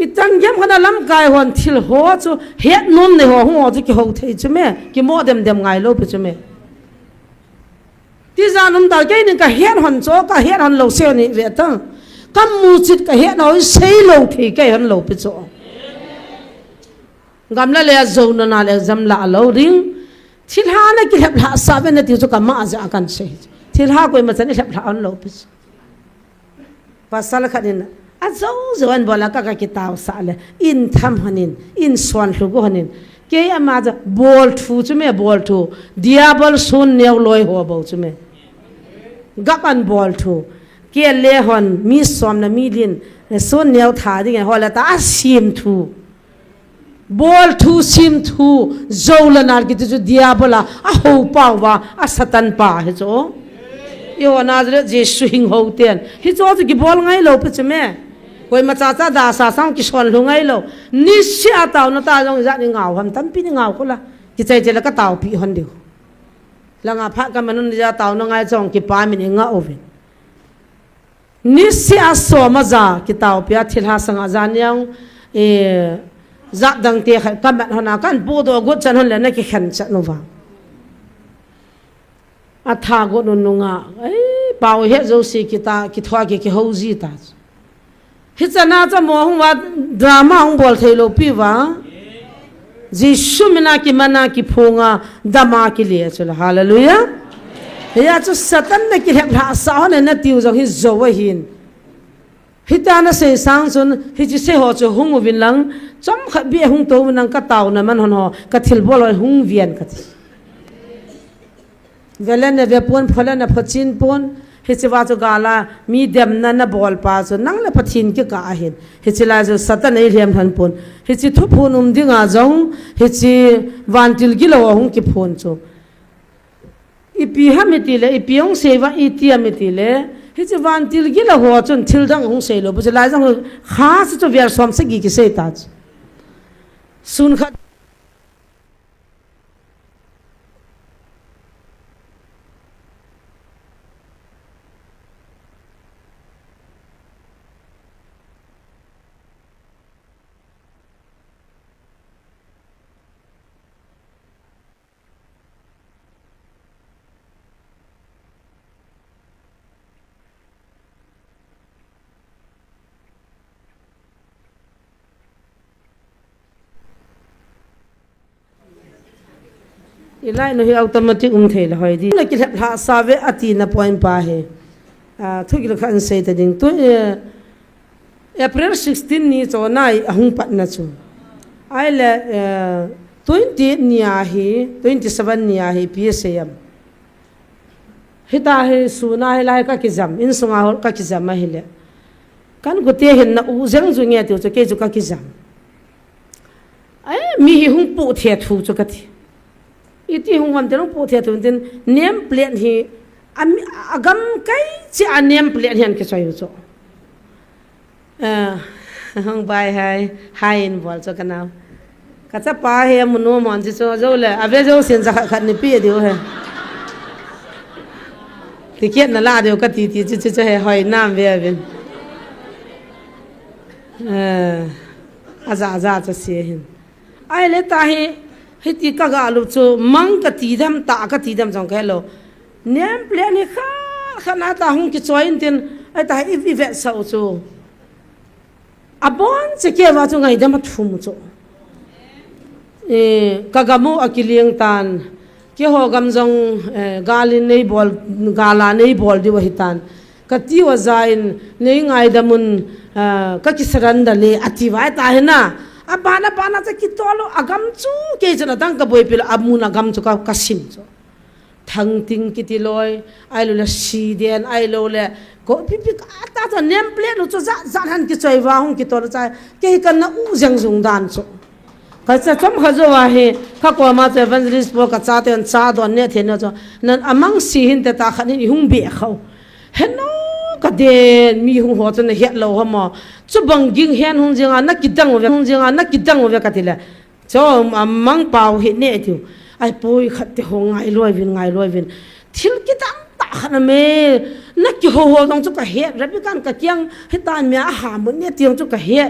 itan gem khana lam kai hon thil ho chu het nom ne ho ho chu ki ho thei chu me ki mo dem ngai lo pe chu me ti za num da ke ni ka het hon cho ka het hon lo se ni ve ta kam mu chit ka het no sei lo thei ke hon lo pe cho gam la le zo na le zam la lo ring thil ha na ki lep la sa ve na ti chu ka ma za kan sei thil ha koi ma chan lep la on lo pe pasal khanin a zo an bola ka ki taw sa le in tham hanin in swan lu go hanin ke ama ja bol thu chu me bol thu diabol sun neu loi ho bo chu me gapan bol thu ke le hon mi som na mi lin sun neu tha ding ho la ta sim thu bol thu sim thu zo la nar ki chu diabola a ho pa wa a satan pa he cho yo nazare jesu hing ho ten hi cho ki bol ngai lo pe chu me koi ma cha cha da sa sang ki son lu ngai lo ni sia taw na ta jong za ni ngau ham tam pi ni ngau ko la ki chai chela ka taw pi hon diu la nga pha ka manun ja taw na ngai chong ki pa mi ni nga ovin ni sia so ma za ki taw pia thil ha sang a jan yang dạ đằng tiệt khai căn bạn hòn nào căn bố đồ gốt chân hòn là nó cái khẩn chân nó vào à thà gốt nó ngà ấy bảo hết rồi xí kita thoa cái hậu gì ta hết chân nào cho mua không vào drama không bỏ thấy lâu pi vào Jisu mina ki mana ki phunga dama ki le chula hallelujah ya chu satan ne ki hep ha sa ne na tiu jong hi zo wa hin hitana se sang chun hi chi se ho chu hung vin lang chom kha bi hung to nang ka taw na man hon ho ka thil bol hung vian ka ti velen ne ve pon phola na phachin pon hi chi wa chu gala mi dem na na bol pa chu nang la phathin ki ka hin hi chi la chu satan ei riam than pon hi chi thu phun dinga jong hi chi vantil gi lo hung ki phun chu ipi hamitile ipiong seva itia mitile hi chi vantil gi lo ho chun thil dang hung sei lo bu la jang khas chu ver som se gi ki sei ta sun kha ilai no hi automatic thei la hoi di la ki ha save ati na point pa he thu ki khan sei ta ding to April 16 ni cho nai hung pat na chu ai le 20 nia hi 27 nia hi PSM hita he suna he lai ka ki jam in sunga hol ka ki jam hi le kan gote hin na u jang ju nge tu cho ke ju ka ki jam ai mi hi hung pu the thu cho ka thi iti hung wan terong po thia tu tin name plate hi agam kai chi a name plate hian ke choi cho hung bai hai in bol cho kana ka cha pa he muno mon chi cho zo le ave zo sin za khat ni pi dio he tiket na la dio ka ti chi he hoi nam ve vin aza cha se hin ai le ta hi hiti ka ga lu chu mang ka ti dam ta ka ti dam jong khelo nem ple ni kha khana ta hung ki choin tin ai ta i ve sa chu abon che ke wa chu ngai dam thum chu ka ga mu akiliang tan ke ho gam jong galin nei bol gala nei bol di wa hitan ka ti wa zain nei ngai damun ka ki saran da le ati wa ta he na abana bana cha kitolo agam chu ke jana dang ka boy pil amuna gam chu ka kasim chu thang ting kitiloi ai lo la si den ai lo le ko pi ta ta nem plate lu chu za han ki choi wa hung kitolo cha ke kan na u jang jung dan chu ka cha chom khajo wa he kha ko ma cha evangelist bo ka cha ten cha don ne the na chu nan amang si hin te ta khanin hung be khau heno ka den mi hung ho chen he lo ha ma chu bang ging hen hung jinga na kidang we hung jinga na kidang we ka tila cho mang pau he ne tu ai poi khat te ho ngai loi vin thil kidang ta khana me na ki ho dong chu ka he rabi kan ka kyang he ta mya ha mun ne tiang chu ka he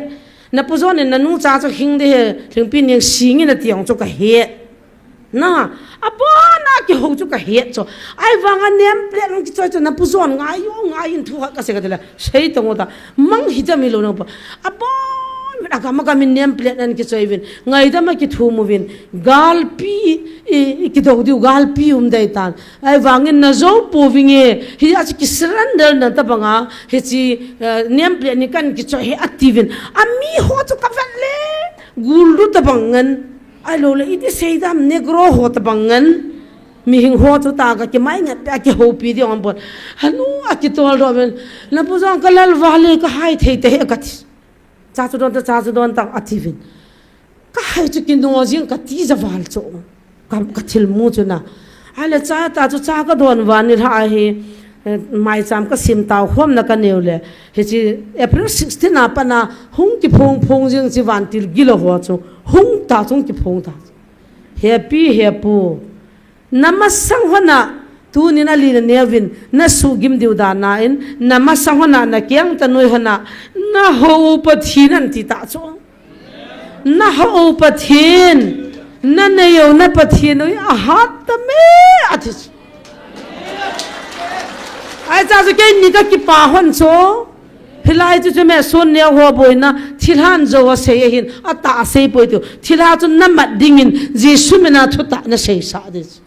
na pu zo ne na nu cha chu hing de thing pin ning sing ne tiang chu ka he na abona ki ho chu ka he cho ai wanga nem plate ng ki cho na pu zon ngai yo ngai in thu ka se ka tela sei tong da mang hi ja mi lo no pa abon mi ka ma ka min nem plate an ki choi vin ngai da ma ki thu mu vin gal pi ki do du gal pi dai tan ai wangin na zo po vinge hi a ki surrender na ta banga hi chi nem plate ni kan ki choi he active ami ho chu ka van le gul du ta bangan ai lo le iti seidam negro hot bangan mi hing ho chu ta ka ki mai ngat pa ki ho pi di on bon hanu a ki tol ro ben na pu jong ka lal wale ka hai thei te ka ti cha chu don ta ativin ka hai chu kin no jing ka ti za wal chu ka thil mu chu na ala cha ta chu cha ka don wan ni ha he mai cham ka sim taw khom na ka neule he chi April 16 na pa na hung ki phong jing chi wan til gilo ho chu hung ta chung ki phong ta happy happy namasang hona tu ni na li na nevin na su gim diu da na in namasang hona na kyang ta noi hona na ho pa thinan ti ta chu na ho pathin na ne yo na pathin oi a hat ta me athis ai cha su ke ni ka ki pa hon cho hilai chu me son ne ho boina thilhan zo se hin ata se poi tu thila chu namat dingin jisu mena thu ta na sei sa dis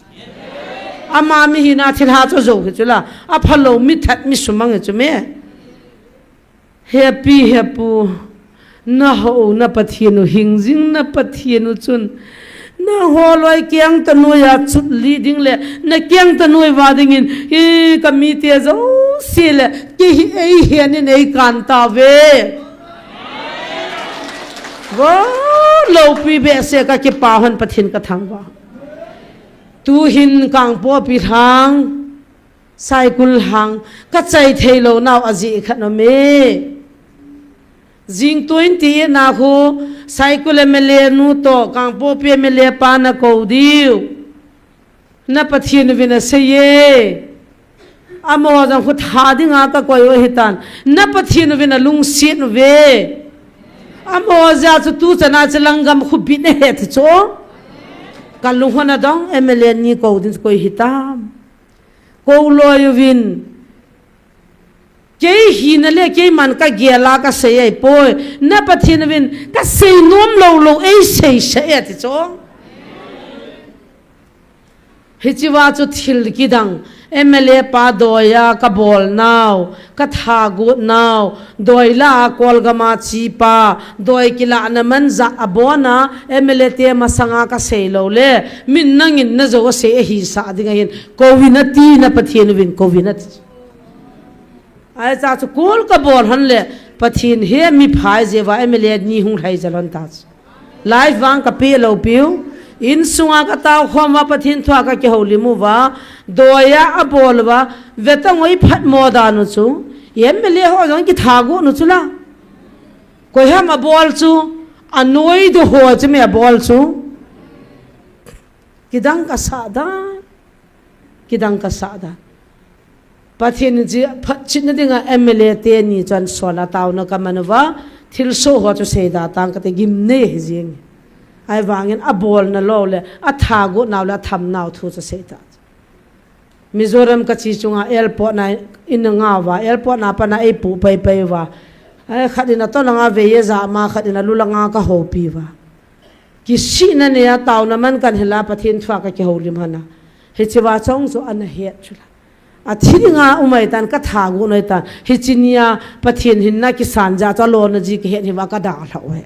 ama mi hina thila chu zo chu la a phalo mi that mi sumang chu me happy happy na ho na pathianu hingjing na pathianu chun na ho loi kyang tanu ya chut leading le na kyang tanu wa dingin hi committee zo sile ki ei hian ni nei kan ta ve wo lo pi be se ka ki pa hon pathin ka thang wa tu hin kang po pi thang cycle hang ka chai theilo naw aji khano me Jing 20 na khu cycle mele nu to kang po pe mele pa na ko diu na pathin vina se ye amo jang khu tha dinga ka koi o hitan na pathin vina lung sin ve amo ja chu tu chana chalangam khu bi ne het cho kalung hona dong mle ni ko din koi hitam ko loy vin ke hin le ke man ka gela ka se ai poi na pathin vin ka se nom lo lo ei se se ati cho hichiwa chu thil ki dang mla pa doya ka bol naw ka tha gu naw doila kolgama chi pa doi kila na man za abona mla te masanga ka se lo le min nangin na zo se hi sa dinga hin covinati na pathin vin covinati ai cha chu kul ka bol han le pathin he mi phai je wa mle ni hung thai jalon ta live wang ka pe lo piu in sunga ka taw khom wa pathin thwa ka ke holi mu wa doya a bol wa vetang oi phat mo da nu chu mle ho jong ki thagu nu chula ko ha ma bol chu anoi do ho che me bol chu kidang ka sada pathin ji phachin dinga mla te ni chan sola taw na kamanwa thil so ho chu se da tang ka te gim ne jing ai wangin a bol na lo le a thagu naw la tham naw thu chu se ta mizoram ka chi chunga airport na in nga wa airport na pa na e pu pai pai wa ai khadina to nga ve ye za ma khadina lu la nga ka ho pi wa ki si na ne ya taw na man kan hela pathin thwa ka ke ho lim hana he chiwa chong zo an he chula a thiringa umai tan ka thagu noi ta hichinia pathin hinna ki sanja cha lo na ji ki he wa ka da la we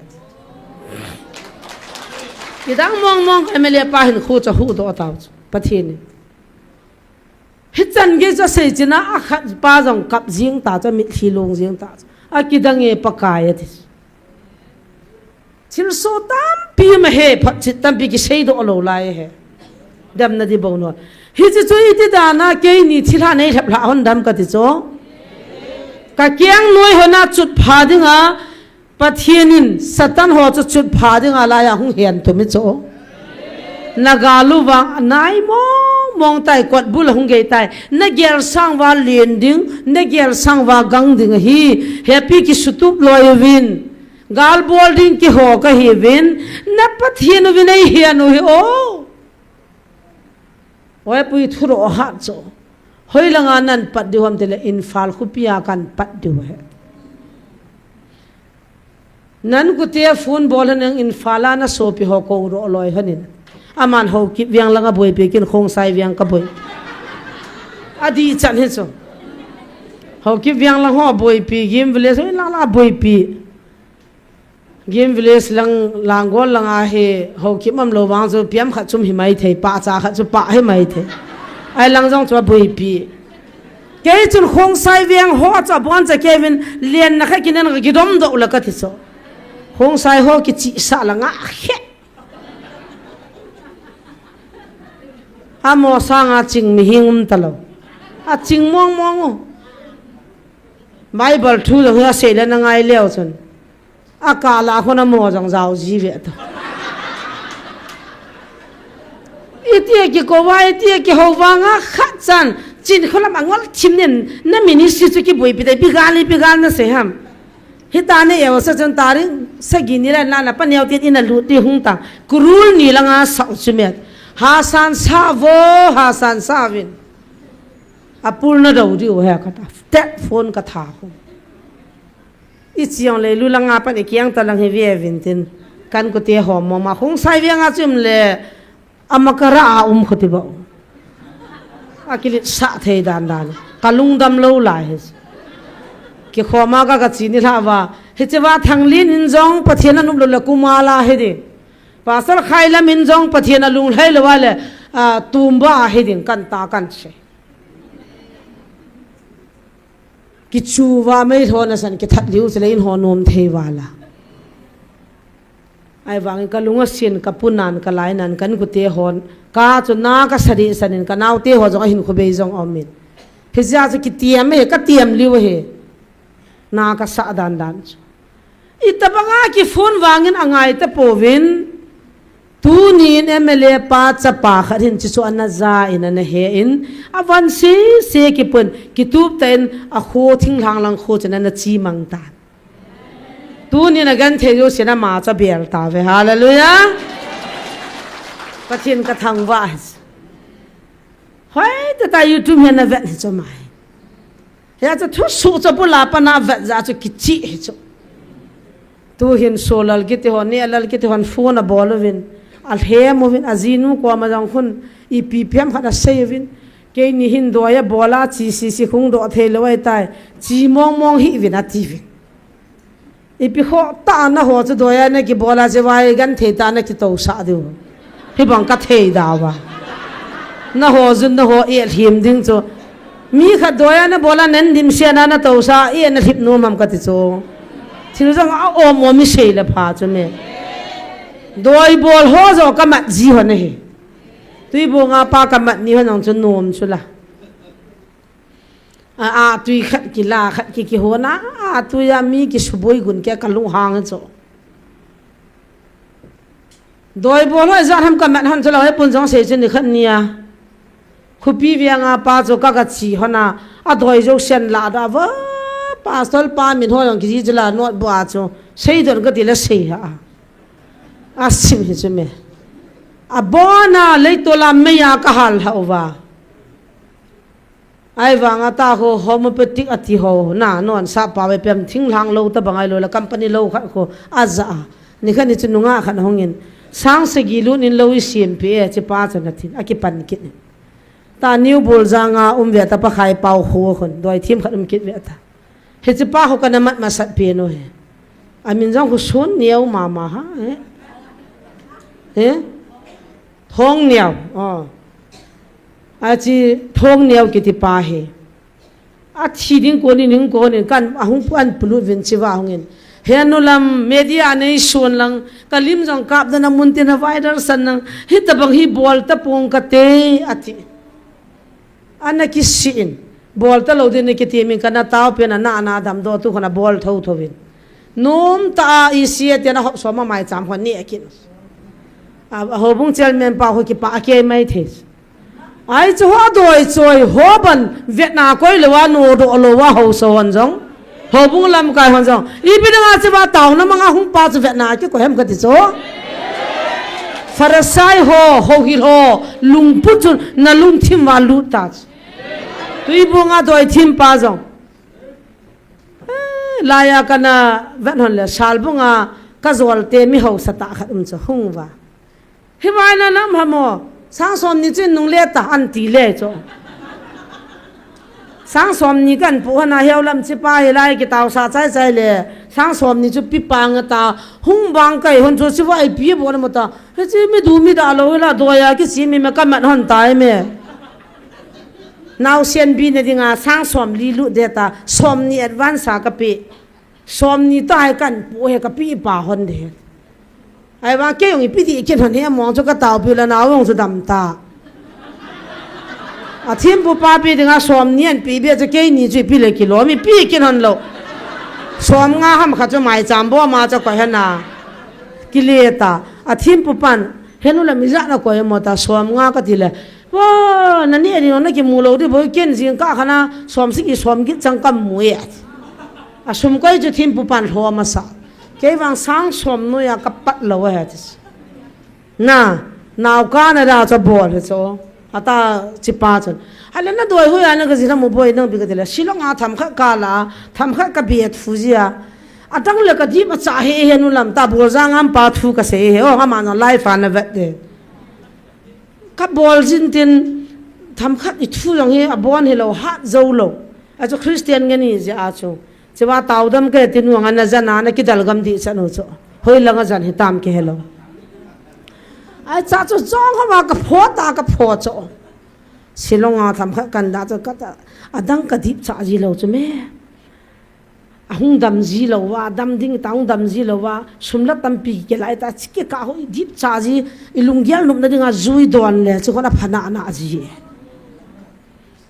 kidang mong mla pa hin khu cha hu do ta pathin hichan ge cha se china a khat pa jong kap jing ta cha mi thilong jing ta a kidang e pakaya thi chil so tam pi ma he phat chit tam pi ki sei do lo lai he dam na di bo no hi chi chu iti da na ke ni thila nei thap la hon dam ka ti cho ka kyang noi hona chut pha dinga pathianin satan ho chu chut pha dinga la ya hung hian to mi cho nagalu wa nai mong tai kot bul hung ge tai na gel sang wa len ding na gel sang wa gang ding hi happy ki sutup loi win gal bolding ki ho ka hi win na pathian win ai hian hi o oi pui thuro ha cho hoi langa nan pat di hom tele infal khupia kan pat di he nan ku te phone bol han infala na so pi ho ko ro loi hanin aman ho ki wiang langa boi pe kin khong sai wiang ka boi adi chan he so ho ki wiang lang ho boi pi gim village lang la boi pi gim village lang gol lang a he ho ki mam lo wang so piam kha chum hi mai thei pa cha kha chu pa he mai the ai lang jong chwa boi pi ke chun khong sai wiang ho cha bon cha kevin lien na kha kinan ga gidom do la ka thi so khong sai ho ki chi sa la nga he amo sanga ching mi hingum talo a ching mong bible thu lo ha se la na ngai leo chun akala khona mo jang zao ji ve to itie ki ko wa itie ki ho wa nga khat chan chin khola mangol chimnen na ministry chu ki boi bi dai bi gal na se ham hitane ewa sa chon taring sa ginira na panew tin ina luti hungtang kurul ni langa sa chumet hasan savin apul na daw di oha kata phone ka tha ko ichiang le lu langa pa ni kyang talang he ve vintin kan ko te hom ma khong sai ve nga chum le amakara khotiba akili sa thei dan kalung dam lo la he ki khoma ka chini lawa hechewa thanglin injong pathian anum lo kumala he de pasal khaila minjong pathian alung lai lawale tumba he din kan ta kan che ki chuwa mai thona san ki that liu chlein honom theiwala ai wang ka lunga sin ka punan ka lainan kan gute hon ka chu na ka sari sanin ka naute ho jong hin khube jong amin hizya chu ki tiam me ka tiam liu he na ka sa dan itabanga ki phone wangin angai ta povin tunin MLA pa chapa kharin chi chu anaza in an he in avan se ki pun kitub ten a kho thing lang kho chana na chi mang ta tunin agan the yo sena ma cha bel ta ve hallelujah pathin ka thang wa hoi ta YouTube hen na vet cho mai ya cha thu su cha pula pa na vet za chu ki chi he cho tu hin solal ki te hon ne alal ki te hon phone a bolovin al he movin azinu ko ma jang khun ppm khana sevin ke ni hin doya bola chi si khung do theloi tai chi mong hi vin ati ipi kho ta na ho chu doya ne ki bola je wai gan the ta na ki to sa du hi bang ka thei da wa na ho zun na ho e him ding chu mi kha doya na bola nen dim se na to sa e na hip no mam ka ti chu thil jang a o mo mi sei la pha chu me doi bol ho zo kamat ji ho ne he tui bo nga pa kamat ni ho nang chu nom chu la a tui khat ki la khat ki ho na a tu ya mi ki suboi gun ke ka lu hang cho doi bol ho za ham kamat han chu la he pun jong se chu ni khat nia khupi wi nga pa cho ka ka chi ho na a doi jo sen la da wa pa sol pa min ho yang ki ji la not ba cho sei don ka ti la sei ha asim hi chume abona leitola meya ka hal hawa ai wanga ta ho homeopathic ati ho na non sa pa we pem thing lang lo ta bangai lo la company lo kha ko aza ni khani chununga khan hongin sang se gilu nin lo sim pe che pa cha na thin aki pan kit ta new bol zanga ve ta pa khai pau ho khon doi thim khatum kit ve ta he che pa ho kana mat masat pe no he amin jang ko sun niau mama ha thong niao achi thong niao ki ti pa he a thi ding ko ni ning ko ni kan ahung pan pulu vin chiwa hongin he no lam media nei sun lang kalim jong kap da na mun tin na virus san nang hit bang hi bol ta pong ka te ati ana ki sin bol ta lo din ki ti min kana taw pe na na dam do tu khana bol thau thovin nom ta i sia te na ho so ma mai cham hon ni akin ho bung chel men pa ho ki pa ke mai thes ai chu ho doi choi ho ban vietnam koi lewa no do lo wa ho so hon jong ho bung lam kai hon jong i bi nga che ba taw na manga hung pa chu vietnam ki ko hem ka ti cho farasai ho hi ho lung pu chu na lung thim wa lu ta tui bu nga doi thim pa jong laya kana vet hon le sal bunga ka zol te mi ho sata khat cho hung wa himai na nam hamo sang som ni chin nung le ta an ti le cho sang som ni kan pu na heu lam chi pa hi lai ki taw sa chai chai le sang som ni chu pi pang ta hung bang kai hon cho chi wai pi bo na ma ta he chi mi du mi da lo la do ya ki si mi ma ka man hon tai me now sen bi ne dinga sang som li lu de ta som ni advance ka pi som ni tai kan pu he ka pi pa hon de ai ba ke yong pi ti ken hon he mo cho ka taw pi la na wong chu dam ta a thim pu pa pi dinga som nian pi be che ke ni chu pi le ki lo mi pi ken hon lo som nga ham kha chu mai cham bo ma cho ko he na ki le ta a thim pu pan henu la mi za na ko mo ta som nga ka ti le wa na ni ri no na ki mu lo di bo ken jing ka khana som si ki som ki chang kam mu ya asum kai chu thim pu pan ho ma sa ke wang sang som no ya ka pat lo ha na nào ca này ra cho bò rồi cho ta chỉ ba chân hay là nó đuổi hồi anh cái gì nó mua bò nó bị cái gì là xí long à thầm khát cả là thầm khát cái biệt phu gì à đang lấy cái gì mà trả hết nó làm ta bò ra ngắm ba thu cái gì oh ngắm anh live fan là vậy đấy cái bò chín tiền thầm khát ít thu rằng he bò này là hát dâu lâu à cho Christian cái này gì à cho ba tàu đâm cái tiền hoàng anh ra nã cái dal gam đi sao nó cho hồi là cái gì tam cái hello ai cha cho zong ha ka pho ta ka pho cho silonga tham kha kan da cho ka adang ka dip cha ji lo chu me ahung dam ji lo wa dam ding tang dam ji lo wa sumla tam pi ke lai ta chike ka ho dip cha ji ilung gyal num na dinga zui don le chu khona phana na ji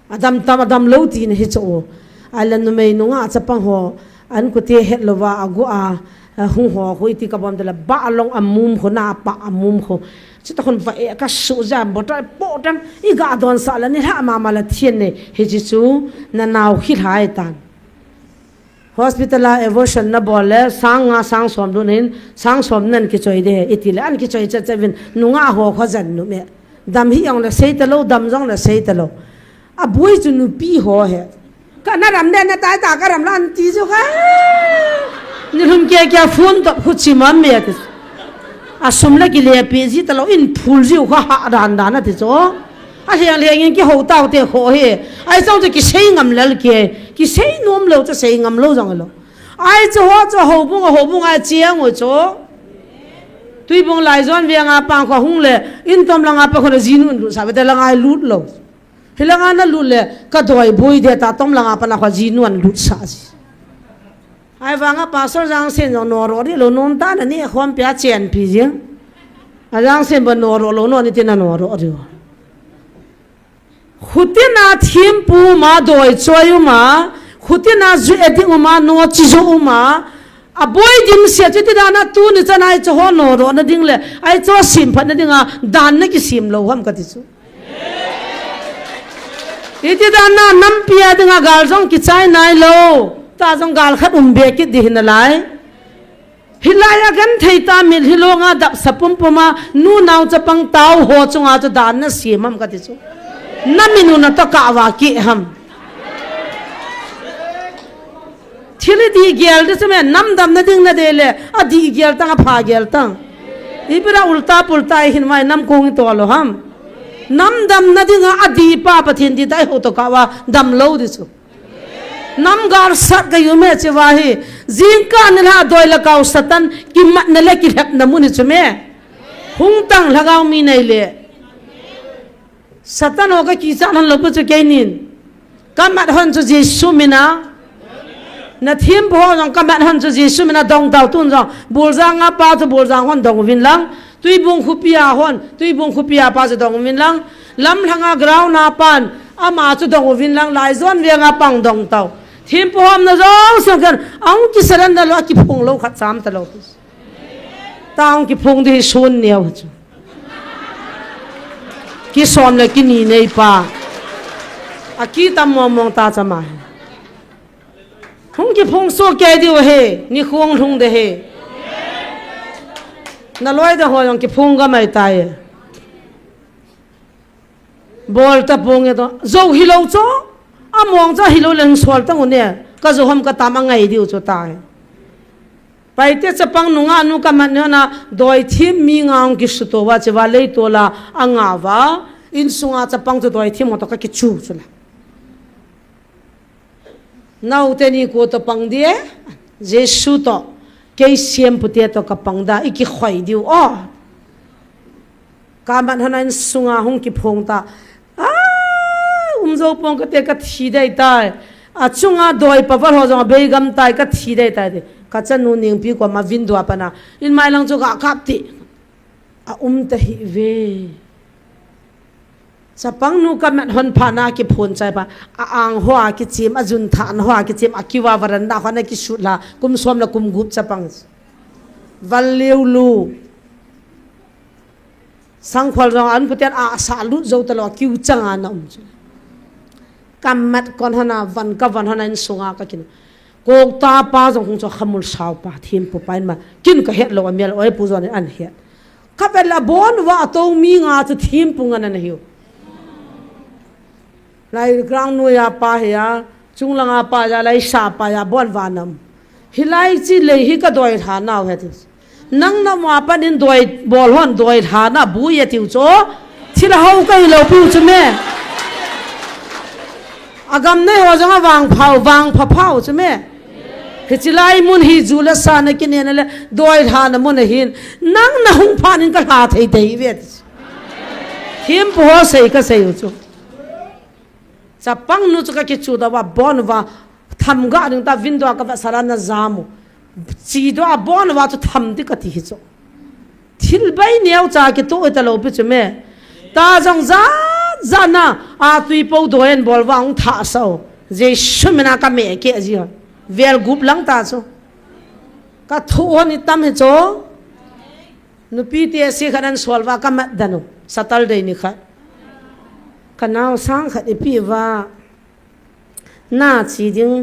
adam lo ti ne hi cho alan no me no nga chapang ho an ku te het lo wa agu a hung ho hoi ti ka bom de la ba long amum kho na pa amum kho chỉ ta kon vai ka su jam bot po dang I ga don sa la ni ha ma la thien ne he ji chu na naw khit hai tan hospital a evolution na bole sang som do nin sang som nan ki choi de itil an ki choi cha chavin nunga ho kho jan nu me dam hi ong la sei ta lo dam jong la sei ta lo a bui chu nu pi ho he ka na ram ne na ta ta ka ram lan ti chu ka ni hum ke phun to khu chi ma me ti asum la ki le pe ji ta lo in phul ji kha ha dan dan na ti cho a hiang le ngin ki ho tao te ho he ai chong ki sei ngam lal ki sei nom lo cha sei ngam lo jong lo ai cho ho bung ai chiang o cho tui bung lai zon ve nga pa ko hung le in tom la nga pa ko jinun lu sa be la nga lut lo hilanga na lut le ka doi boi de ta tom la nga pa na ko jinun lut sa ji ai vanga pastor jang sen no ro ri lo non ta na ni khom pya chen pi jing a jang sen ba no ro lo no ni tin na no ro ri khutina thim pu ma doi choyu ma khutina zu eding ma no chi zo ma a boy dim se ti da na tu ni chanai cho ho no ro na ding le ai cho sim phat na dinga dan na ki sim lo ham ka ti chu iti da na nam pia dinga gal jong ki chai nai lo ta jong gal khat be ki di hin lai hilaya gan thei ta mil hilonga dap sapum puma nu naw chapang taw ho chunga cho dan na simam ka ti chu naminu na to ka wa ki ham thili di gel de sem nam dam na ding na de le a di gel tang a pha gel tang ibra ulta pulta hin mai nam kong to lo ham nam dam na ding a di pa pathin di dai ho to ka wa dam lo di chu nam gar sat ga yume che wa hi jingka na la doi la kau satan ki mat na le ki hap na mu ni chu me hung tang lagaw mi nei le satan ho ka ki san han lo pu chu ke nin kamat hon chu jesu mina na thim pho jong kamat hon chu jesu mina dong dau tun jong bulzang a pa chu bulzang hon dong win lang tui bung khupia pa chu dong win lang lam langa grau na pan ama chu dong win lang lai zon we nga pang dong tau thim pho am na jong sang kan ang ki saran da lo ki phung lo khat sam ta lo tang ki phung di sun neo chu ki som le ki ni nei pa a ki tam mong ta chama hung ki phung so ke di he ni khong thung de he na loi da ho yong ki phung ga mai tai bol ta phung e to zo hi lo cho a mong cha hi lo leng sol ta ngun ne ka zo ham ka tam ngai di cho tai pai te chapang nunga nu ka man na doi thim mi ngang ki su to wa che wa lei to la anga wa in sunga chapang to doi thim to ka ki chu chula nau te ni ko to pang die jesu to ke siam putia to ka pang da iki khoi diu o ka man hanan sunga hung ki phong ta zo pong ka te ka thi dai tai a chunga doi pa war ho jong be gam tai ka thi dai tai de ka chanu ning pi ko ma vin do pa na in mai lang chu ka kap ti a ta hi ve sapang nu ka mat hon pha na ki phon chai pa a ang ho a ki chim a jun than ho a ki chim a ki wa waran da khana ki su la kum som la kum gup chapang val leu lu sang khol rong an putian a sa lu zo ta lo ki u changa na kamat kon hana van ka van hana in sunga ka kin cô ta pa giống không cho khăm sao pa thêm phụ pai mà kinh cái hết lo miel oi pu zo ne an hết các bạn là bốn và tô mi ngà cho thêm pu ngân này hiểu lại grang nuôi pa ya chung langa pa ya lại sa pa ya bon vanam hilai chi le hi ka doi tha nào hết nang na ma pa din doi bol hon doi tha na bu ye tiu cho thila hau kai lo pu chu me agam nei ho janga wang phau chu me he chilai mun hi jula sa na kin ne le doi tha na mun hin nang na hung phan in ka ha thei thei vet him po sei ka sei chu sa pang nu chu ka ki chu da wa bon wa tham ga ning ta vin do ka ba sarana zamu chi do a bon wa chu tham ti ka ti hi chu thil bai neu cha ki to ta lo pi chu me ta jong za na a tui po doen bol wang tha so je shumina ka me ke ji ver gup lang ta chu ka thu ni tam he cho nu pi te si khanan solwa ka ma danu satal dei ni kha kanao sang khat e pi wa na chi ding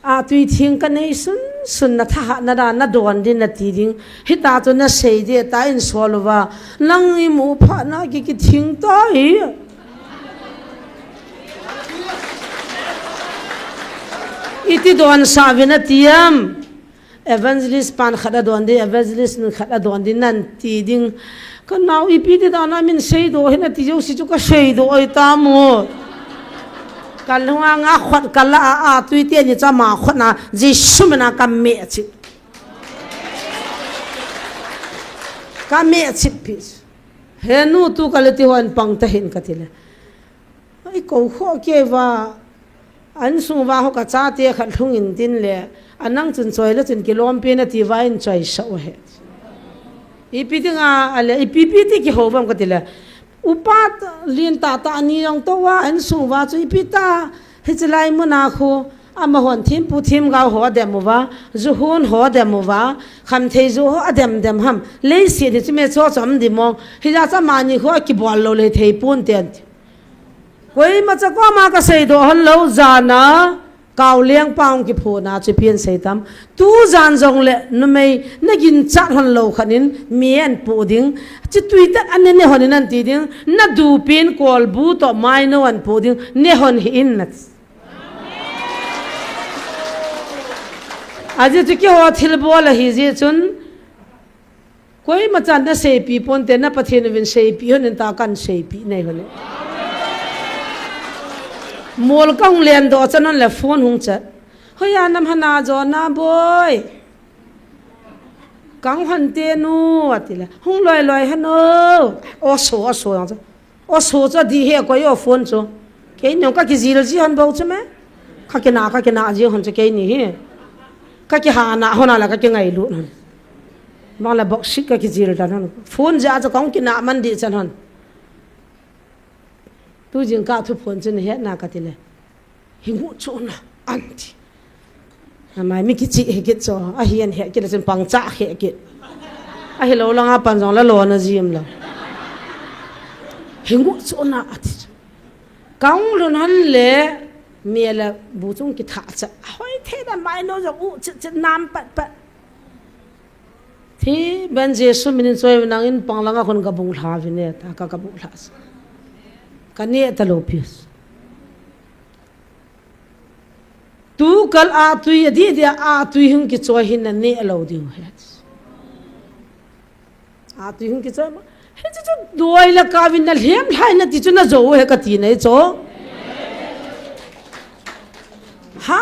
a tui thing ka nei sun na tha na da na don din na ti ding hita to na sei de ta in solwa lang i mu pha na ki thing ta hi iti don sa vina tiam evangelist pan khada don di evangelist nu khada don di nan ti ding kanao ipi ti da na min sei do hina ti jo si chu ka sei do oi ta mo kalwa nga khot kala a tui te ni cha ma khot na ji sumna ka me chi pis he nu tu kalati hon pang ta hin ka tile ai ko kho ke wa an sung wa ho ka cha te khat thung in tin le anang chun choi la chun kilom pe na ti wa in choi so he ipi ti nga ale ipi ti ki ho bam ka tile upat lin ta ni yong to wa an sung wa chu ipi ta he chlai mu na kho ama hon thim pu thim ga ho dem wa zu hun ho dem wa kham thei zu ho adem dem ham le si de me cho cham di mo hi ja cha ma ni kho ki bol lo le thei pun ten koi ma cha ko ma ka sei do hon lo zana kaw liang paung ki phu na chu pian sei tam tu zan jong le nu mei na gin chat hon lo khanin mien pu ding chi twitter an ne hon nan ti ding na du pin kol bu to mai no an pu ding ne hon hi in na aje tu ki ho thil bol hi ji chun koi ma chan na sei pi pon te na pathin win sei pi hon ta kan sei pi nei hon mol ka hung len do chanon le phone hung chat hoya nam hana jo na boy kang han te nu atila hung loi loi hano o so cha di he ko yo phone cho ke no ka ki zil ji han bo chme ka ke na ji hon che ke ni he ka ki ha na hona la ka ke ngai lu non ma la box ka ki zil da non phone ja cha kong ki na man di chan hon tu jing ka thu phone chen he na ka tile hingu chu na anti mai mi ki chi he ki cho a hian he ki chen pang cha he ki a hi lo la nga pan jong la lo na jim la hingu chu na ati kaung lun han le me la bu chung ki tha cha hoi the da mai no jo u ch nam pat thi ban jesu min choi nang in pang la nga khon ka bung tha vi ne ta ka bung tha kane talopius tu kal a tui di dia a tui hung ki choi hin na ne alo diu he a tui hung ki choi he chu doi la ka win na lhem lai na ti chu na zo he ka ti nei cho ha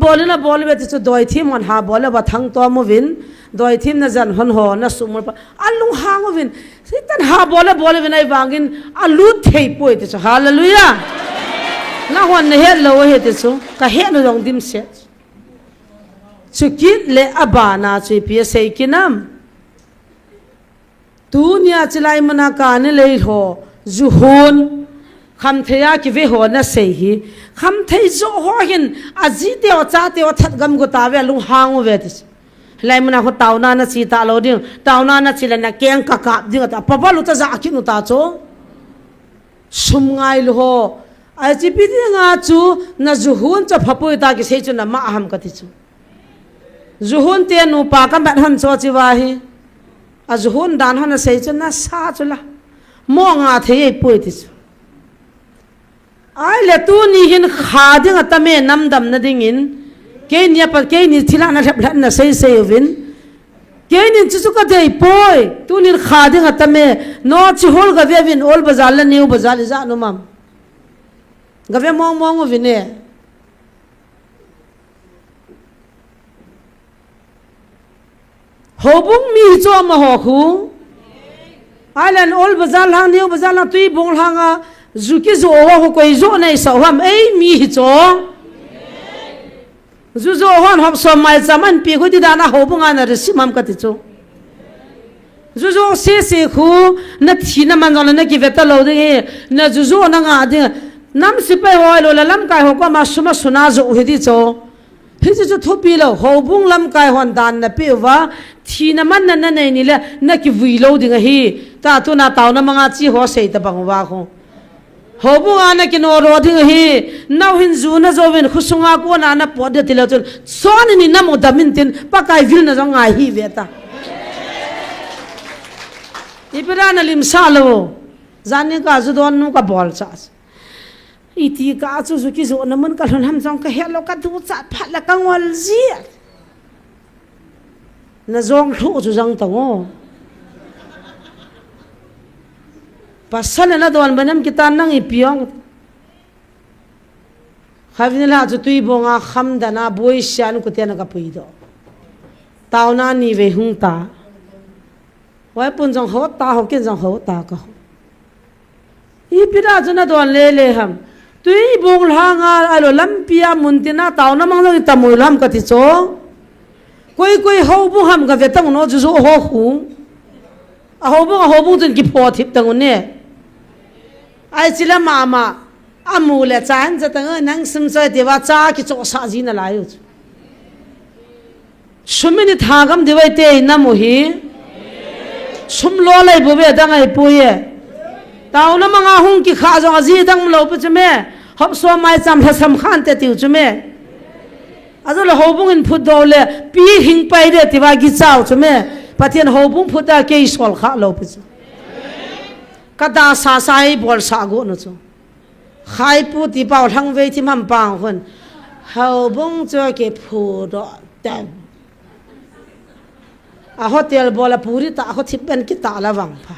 bol na bol be chu doi thi mon ha bol ba thang to mo win doi thim na jan hon ho na sumur pa alung hang win sitan ha bol win ai wangin alu thei poi te hallelujah na hon ne he lo he te chu ka he no jong dim se chukit le abana chi pi sei kinam dunia chlai mana ka ne le ho zuhun kham theya ki ve ho na sei hi kham thei zo ho hin aji te o cha te o that gam go ta ve lung hang ve te lai mana ho taw na chi ta lo ding taw na chi la na keng ka ka ding ta pa ba lu ta za ki nu ta cho sum ngai lo ho ai chi pi nga chu na zuhun cha phapoi ta ki sei chu na ma ham ka ti chu zuhun te nu pa ka bat han cho chi wa hi a zuhun dan han sei chu na sa chu la mo nga the ei poi ti ai le tu ni hin kha ding atame nam dam na ding in ke ni pa ke ni thila na thap na sei sei win ke ni chu ka dei poi tu ni kha ding atame no chi hol ga ve win ol bazar la new bazar za no mam ga ve mong mong win ne hobung mi cho ma ho khu ailan ol bazar lang new bazar la tui bong hanga zuki zo ho koi zo nei sa ham ei mi cho zu zo hon hop so mai zaman pi khu ti da na hobung ana re simam ka ti cho zu zo se khu na thi na man na ki veta lo de na zu zo na nga de nam si pe ho lo la lam kai ho ko ma suma suna zo hi di cho hi chu thu pi lo hobung lam kai hon dan na pi wa thi na man na nei ni le na ki vui lo ding hi ta tu na taw na manga chi ho sei ta bang wa kho hobung ana ki no ro ding hi nau hin zu na zo wen khusunga ko na na pod de tilo chun son ni na mo damin tin pa kai vil na zo ngai hi ve ta ibran lim sa lo zani ka zu don nu ka bol cha iti ka chu zu ki zo na man ka lon ham jong ka helo ka du cha phat la ka ngol ji na zong thu chu jang ta ngo pasal na don banam kitan nang ipiong khavin la chu tui bonga kham dana boi shan ku te na ka pui do tauna ni ve hung ta wai pun jong ho ta ho ken jong ho ta ka i pira chu na don le ham tui bong hanga alo lampia muntina tauna mang jong ta moi lam ka ti cho koi ho bu ham ka ve tang no chu zo ho khu a ho bu tin ki pho thip tang ne ai chila mama amule chan za tang nang sim choi dewa cha ki cho sa ji na layo shumini thagam dewai te na mo hi sum lo lai bo be dang ai puye taw na manga hung ki kha zo ji dang lo pu chme hop so mai cham la sam khan te tiu chme azol hobung in phut do le pi hing pai de tiwa gi chau chme pathian hobung phut da ke sol kha lo pu kada sa sai bol sa go no chu khai pu ti pau thang ve ti mam pang hon hobung cho ke phu do tam a hotel bola puri ta ho thip ben ki ta la wang pha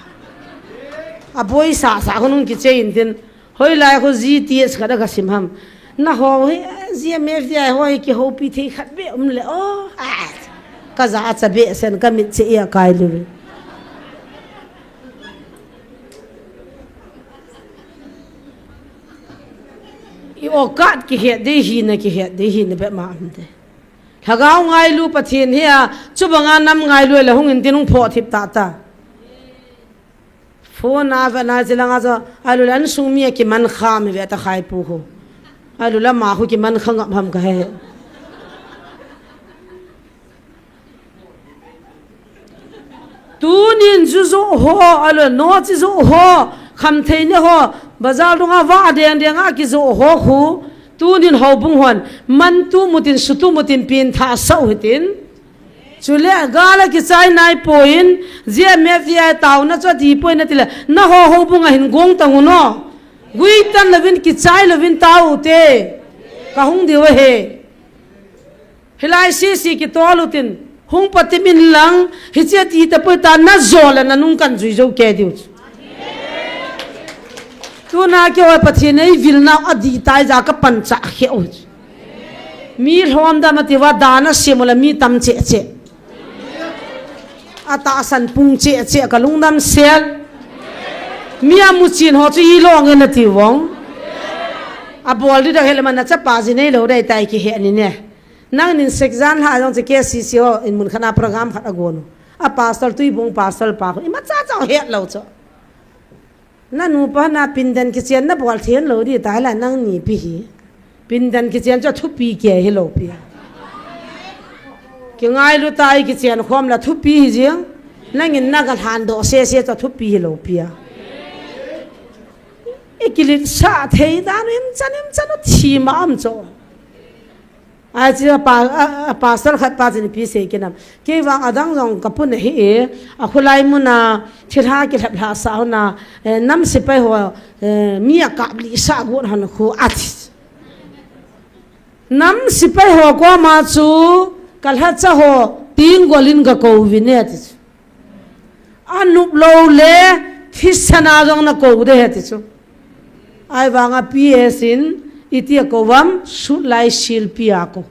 a boi sa hunun ki che in tin hoi lai ho ji ti es kada ga sim ham na ho ji mf dia ho ki ho pi thi khat be le o ka za cha be sen ka mit che ya kai lu i o kat ki he de hi na ki he de hi ne be ma am de thagao ngai lu pathin hia chubanga nam ngai lu le hung in tinung pho thip ta ta phone na va na chilanga zo alu lan sumi ki man kha me ve ta khai pu ho alu la ma hu ki man khang ham ka he tu nin zu zo ho alu no chi zo ho kham thei ne ho bazar runga wa deng deng a ki zo ho khu tu nin ho bung hon man tu mutin sutu mutin pin tha sau hitin chule gala ki chai nai poin je me fia taw na cho di poin na tile na ho bunga hin gong tang no gui tan lovin ki chai lovin taw te ka hung diwa he hilai si ki tolutin hung patimin lang hiche ti ta po ta na zola na nung kan zui zo ke diu tu na ke wa pathin ei vilna adi tai ja ka pancha he o mi hlom da mati wa dana simula mi tam che che ata san pung che che ka lungnam sel mia muchin ho chi long na ti wong a bol ri da helman na cha pa ji nei lo dai tai ki he ni ne nang nin sekzan ha jong che ke si si ho in mun khana program khat agon a pastor tui bong pastor pa i ma cha cha he lo cho na nu pa na pindan ki chen na bol thien lo ri ta la nang ni pi hi pindan ki chen cho thu pi ke he lo pi ki ngai lu tai ki chen khom la thu pi hi jing nang in na ga han do se cho thu pi lo pi a ikilit sa thei dan in chanim chanu thi ma am cho ai chỉ pastor khat pa chini pi se kenam ke wang adang jong kapun hi e a khulai muna thira ki thap la sa na nam se pai ho mi ka li sa gon han khu ati nam se pai ho ko ma chu kal ha cha ho ting golin ga ko vine ati anup lo le thisana jong na ko de ati chu ai wanga ps in itia kowam sulai silpia ko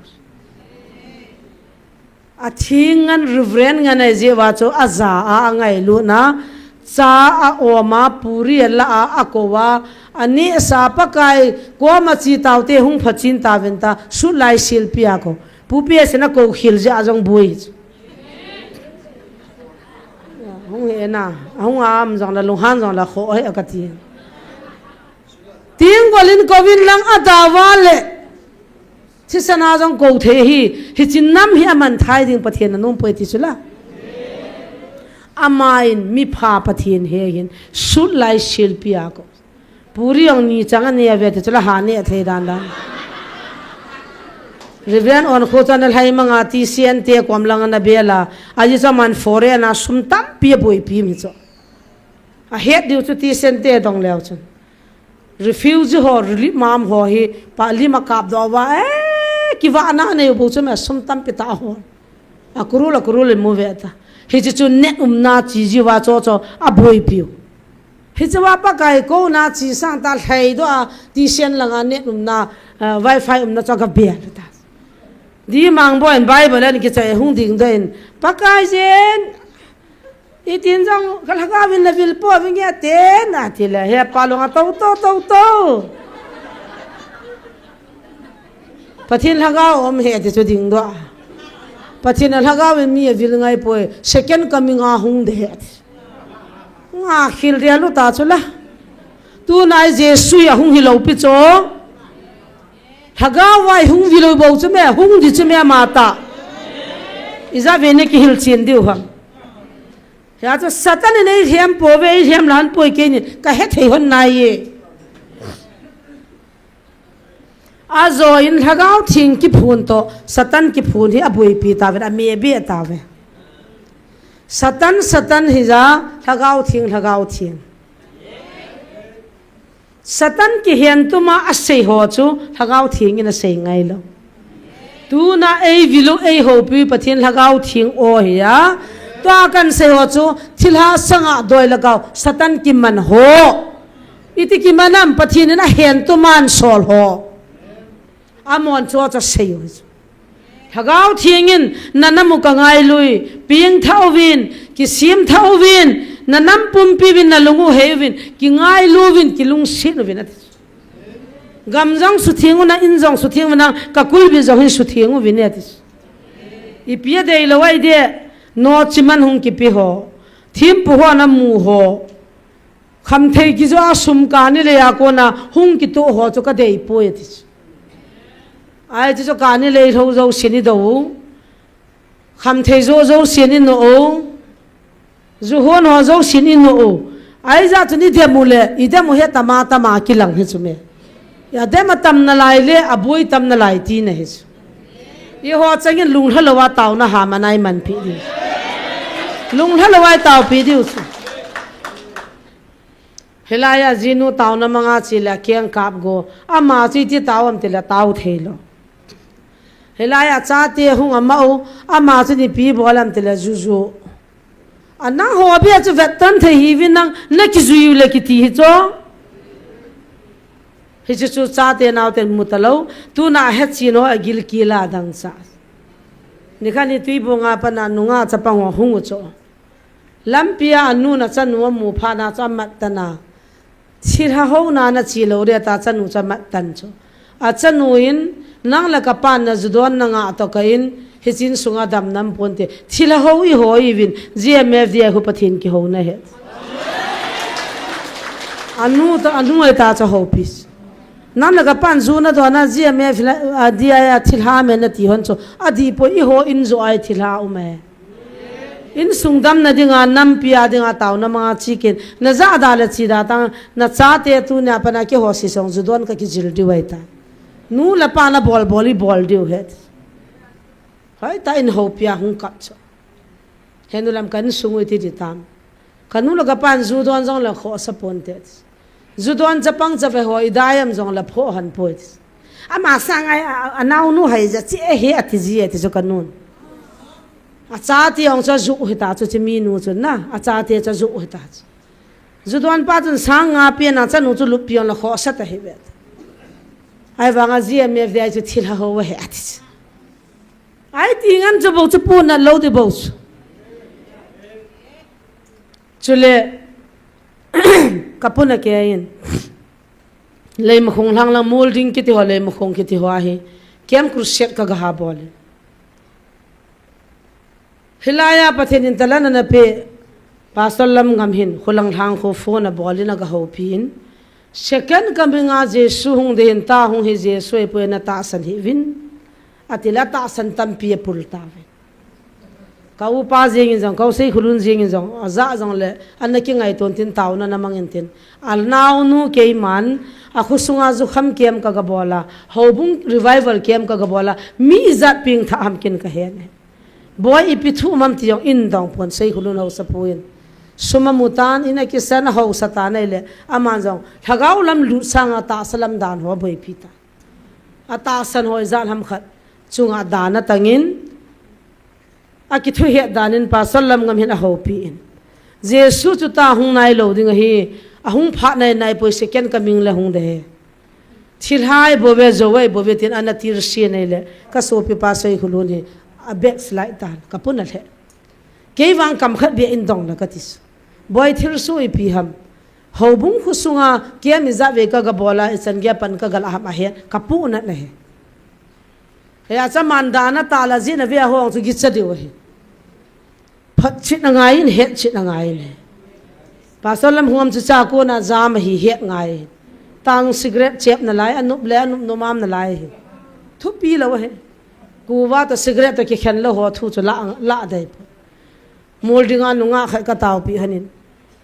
athingan reverend ngana je wacho aza a ngai lu na cha a oma puri la a akowa ani sa pakai ko ma chi taute hung phachin ta venta sulai silpia ko pupia sena ko khil ja jong bui hung ena hung am jong la luhan jong la kho ai akati tiếng golin kovin lang adawale chisana jong ko the hi chin nam hi aman thai ding pathian anum poi ti chula amain mi pha pathian he hin sul lai silpia ko puri ong ni chang ani ave te chula ha ne the dan dan reverend on kho channel hai manga ti sian te kwam lang na bela aji chaman fore na sum tam pi boi pi mi cho a het diu chu ti sen te dong leo chun refuse ho relief mam ho hi pa lima kap do wa ki wa na ne bu chme sum tam pita ho akurul mu ve ta hi chu ne na chi ji wa cho cho a boi piu hi chawa pa kai ko na chi sang ta thai do a ti sen langa ne na wifi na cha ga be ta di mang bo en bible an ki chai hung ding den pa kai jen itin jang kalhaga win la vil po wing ya te na tila he palonga to pathin haga om he te chu ding do pathin haga win mi vil ngai po second coming a hung de nga khil ria lu ta chula tu nai jesu ya hung hi lo pi cho haga wai hung vi lo bo chu me hung di chu me mata iza vene ki hil chin diu ha ya to satan nei hem po ve hem lan po ke ni ka he thei hon nai ye azo in hagao thing ki phun to satan ki phun hi abui pi ta ve me be ta ve satan hi ja hagao thing satan ki hen tu ma asei ho chu hagao thing in a sei ngai lo tu na ei vilu ei ho pi pathin hagao thing o ya to kan se ho chu thilha sanga doi lagaw satan ki man ho iti ki manam pathin na hen tu man sol ho amon cho cha sei ho hagaw thingin nanamu ka ngai lui ping thawin ki sim thawin nanam pumpi win na lungu hewin ki ngai luwin ki lung sin win at gamjang su thingu na injong su thingu na ka kulbi jong su thingu win at ipia dei lawai de no chiman hung ki pi ho thim pu ho na mu ho kham thei ki jo sum ka ni le ya ko na hung ki to ho chu ka dei po ye thi ai chu ka ni le tho zo sini do kham thei zo sini no o zu hon ho zo sini no o ai za tu ni de mu le I de mu he tama ki lang he chu me ya de ma tam na lai le abui tam na lai ti na he chu ye ho changin lung halawa taw na ha manai man phi di lung halawa taw phi di chu helaya jinu taw na manga chila kyang kap go ama chi ti taw am tela taw thelo helaya cha te hung ama o ama chi ni pi bolam tela juju ana ho bia chu vetan the hi win nang na ki zuyu le ki ti hi cho hi chu cha te naw te mutalo tu na he chi no agil ki la dang sa ni khani tui bonga pana nunga chapang hungu cho lampia anu na chanu mu pha na chamat tana chira ho na na chi lo re ta chanu chamat tan cho a chanu in nang la ka pan na judon na nga to kain hichin sunga dam nam ponte thila ho I ho I win gmf dia hu pathin ki ho na he anu ta cha ho pis nam la ka pan zu na do na gmf dia ya thilha me na ti hon cho adi po I ho in zo ai thilha ume in sungdam na dinga nam pia dinga taw na mga chicken na za dala chi da ta na cha te tu na pana ki ho si song judon ka ki jil di wai ta nu la pa na bol volleyball diu het hai ta in ho pia hung kat cho henulam kan sungui ti ditam kanu la gapan zu don jong la kho sapon te zu don japang jave ho idayam jong la pho han poit ama sangai anau nu hai ja che he ati ji ati jo kanun acha ti ong cha zu hita chu chimi nu chu na acha te cha zu hita zu don pa chun sang nga pe na cha nu chu lup pion la kho sa ta he bet ai wanga ji me ve chu thil ha ho he ati ai ti ngan chu bo chu pu na lo de bo chule kapuna ke in lei mkhong lang lang molding kiti ho lei mkhong kiti ho hi kem cruset ka ga bol hilaya pathin in talana na pe pasallam ngam hin khulang hang kho phone bolina ga ho pin second kaminga je su hung de hin ta hung hi je soi pe na ta san hi win atila ta san tam pi pulta kau pa jeng jong kau sei khulun jeng jong aza jong le anaki ngai ton tin taw na namang tin al naw nu ke man a khusunga zu kham kem ka ga bola hobung revival kem ka ga bola mi zat ping tha ham kin ka he ne boy ipithu mam ti jong in dong pon sei khulun ho sapuin suma mutan ina ki san ho satane le aman jong thagau lam lu sanga ta salam dan ho boi pita ata san ho zal ham khat chunga dana tangin akithu he danin pa sallam ngam hin a ho pi in jesu chu ta hung nai lo ding hi a hung pha nai nai poi second coming le hung de thil hai bo be zo wei bo be tin ana tir si nei le ka so pi pa sei khulu ni a back slide tan ka pun a the ke wang kam khat be in dong la ka tis boy thil su i pi ham ho bung khu sunga ke mi za ve ka ga bola isan ge pan ka gal ham a he ka pu na le he ya cha man da na ta la ji na ve ho chu gi cha de wo he phat chit na ngai in het chit na ngai ne pasalam huam chu cha ko na jam hi het ngai tang cigarette chep na lai anup le anup no mam na lai thu pi lo he ku wa ta cigarette ke khen lo ho thu chu la dai molding anu nga kha ka taw pi hanin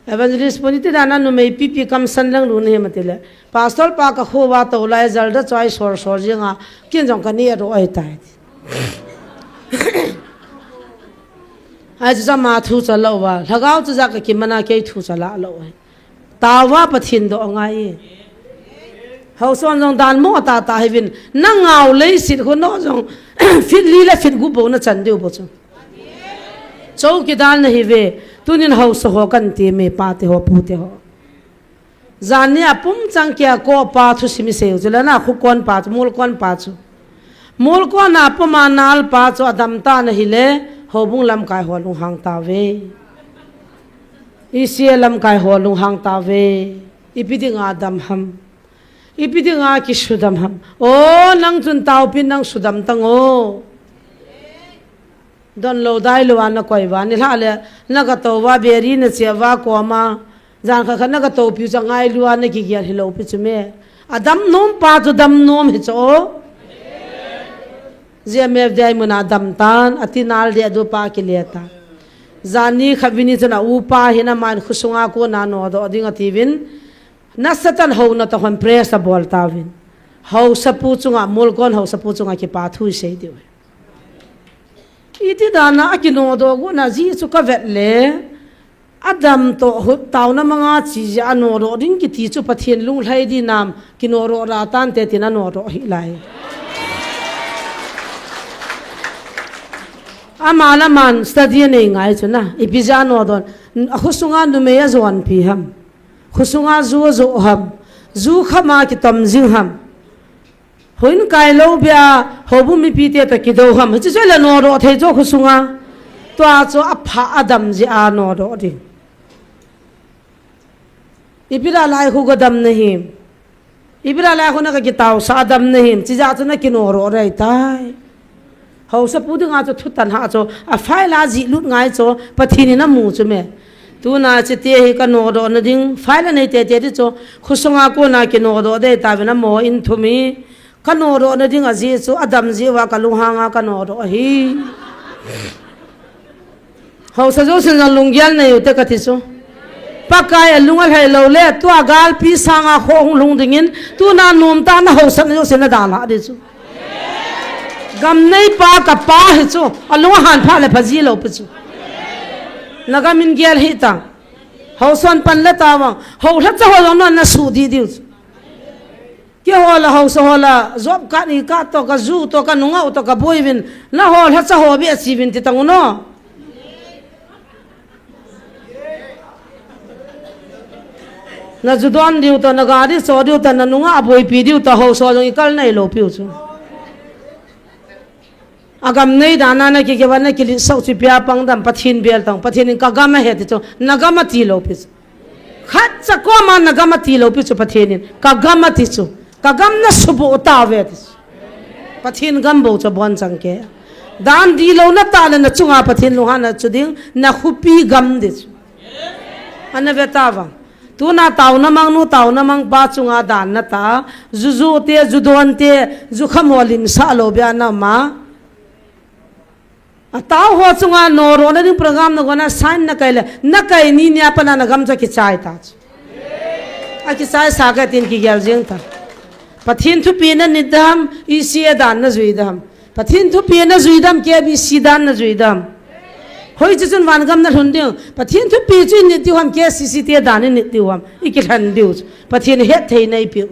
evangelist poniti dana no mei pi kam san lang lu ne matile pastor pa ka kho wa to lai zal da choi sor sor jinga kin jong ka ni ro ai tai ai cha ma thu cha lo wa lagao cha ka ki mana ke thu cha la lo ai ta wa pathin do ngai hau son jong dan mo ta ta hevin na ngau lei sit ko no jong fit li la fit gu bo na chan deu bo chu chau ki dan na hi ve tunin hau so ho kan ti me pa te ho pu te ho zani apum chang kya ko pa thu simi se jula na khu kon pa mul kon pa chu mul kon na pama nal pa chu adam ta na hi le hobung lam kai ho lung hang ta ve isi lam kai ho lung hang ta ve ipidi nga dam ham ipidi nga ki sudam ham o nang chun taw pin nang sudam tang o don lo dai lo an koi wa ni la le na ga to wa beri na che wa ko ma jan kha na ga to pi changai lu an ki gyal hilo pi chume adam nom pa chu dam nom he cho je me dai mun adam tan atinal de do pa ki leta zani khabini chana upa hina man khusunga ko na no do dinga tivin na satan ho na to han press a bol tavin ho sapu chunga mol kon ho sapu chunga ki pa thu sei de iti dana akino do go na ji chu ka vet le adam to taw na manga chi ja no ro ding ki ti chu pathian lung hlai di nam kino ro ra tan te tin no ro hi lai amala man study nei ngai chu na ipija no don khusunga nu me ya zon pi ham khusunga zu zo ham zu khama ki tam jing ham hoin kai lo bia hobu mi pi te ta ki do ham chi la no ro thei jo khusunga to a cho a pha adam ji a no ro di ibira lai hu gadam nahi ibira lai hu na ka ki taw sa adam nahi chi ja chu na ki no ro rai tai hau sa pu dinga cho thutan ha cho a phai la ji lut ngai cho pathini na mu chu me tu na che te hi ka no ro na ding phai la nei te te cho khusunga ko na ki no ro de ta na mo in thumi ka no ro na ding a ji chu adam ji wa ka lu hanga ka no ro hi hau sa jo sin lung gyal nei te ka ti chu pakai lungal hai lo le tu agal pi sanga khong lung dingin tu na nom ta na hau sa jo sin da la de chu gam nei pa ka pa hi chu alung han pha le phaji lo pu chu naga min gel hi ta ho son pan la ta wang ho la cha ho no na su di diu ke ho la ho so ho la job ka ni ka to ka zu to ka nunga to ka boi vin la ho la cha ho be chi vin ti tang no na ju don diu to na ga di so diu ta na nunga boi pi diu ta ho so jong kal nei lo piu chu agam nei dana na ke wana ke lin sau chi pia pang dam pathin bel tang pathin ka gama he ti chu na gama ti lo pi khat cha ko ma na gama ti lo pi chu pathin ka gama ti chu ka gam na subu ta ve ti pathin gam bo cha bon chang ke dan di lo na ta na chunga pathin lo hana chu ding na khupi gam di chu ana ve ta wa tu na taw na mang nu taw na mang ba chunga dan na ta zu te zu don te zu khamolim sa lo bya na ma tao ho chunga no ro na ding program na gona sign na kai ni nya pa na gam cha ki chai ta a ki sai sa ka tin ki gyal jeng ta pathin thu pi na nidam i si dan na zui dam pathin thu pi na zui dam ke bi si dan na zui dam hoi chu chun wan gam na hun ding pathin thu pi chu ni ti ham ke si si te dan ni ti ham i ki than diu pathin het thei nei pi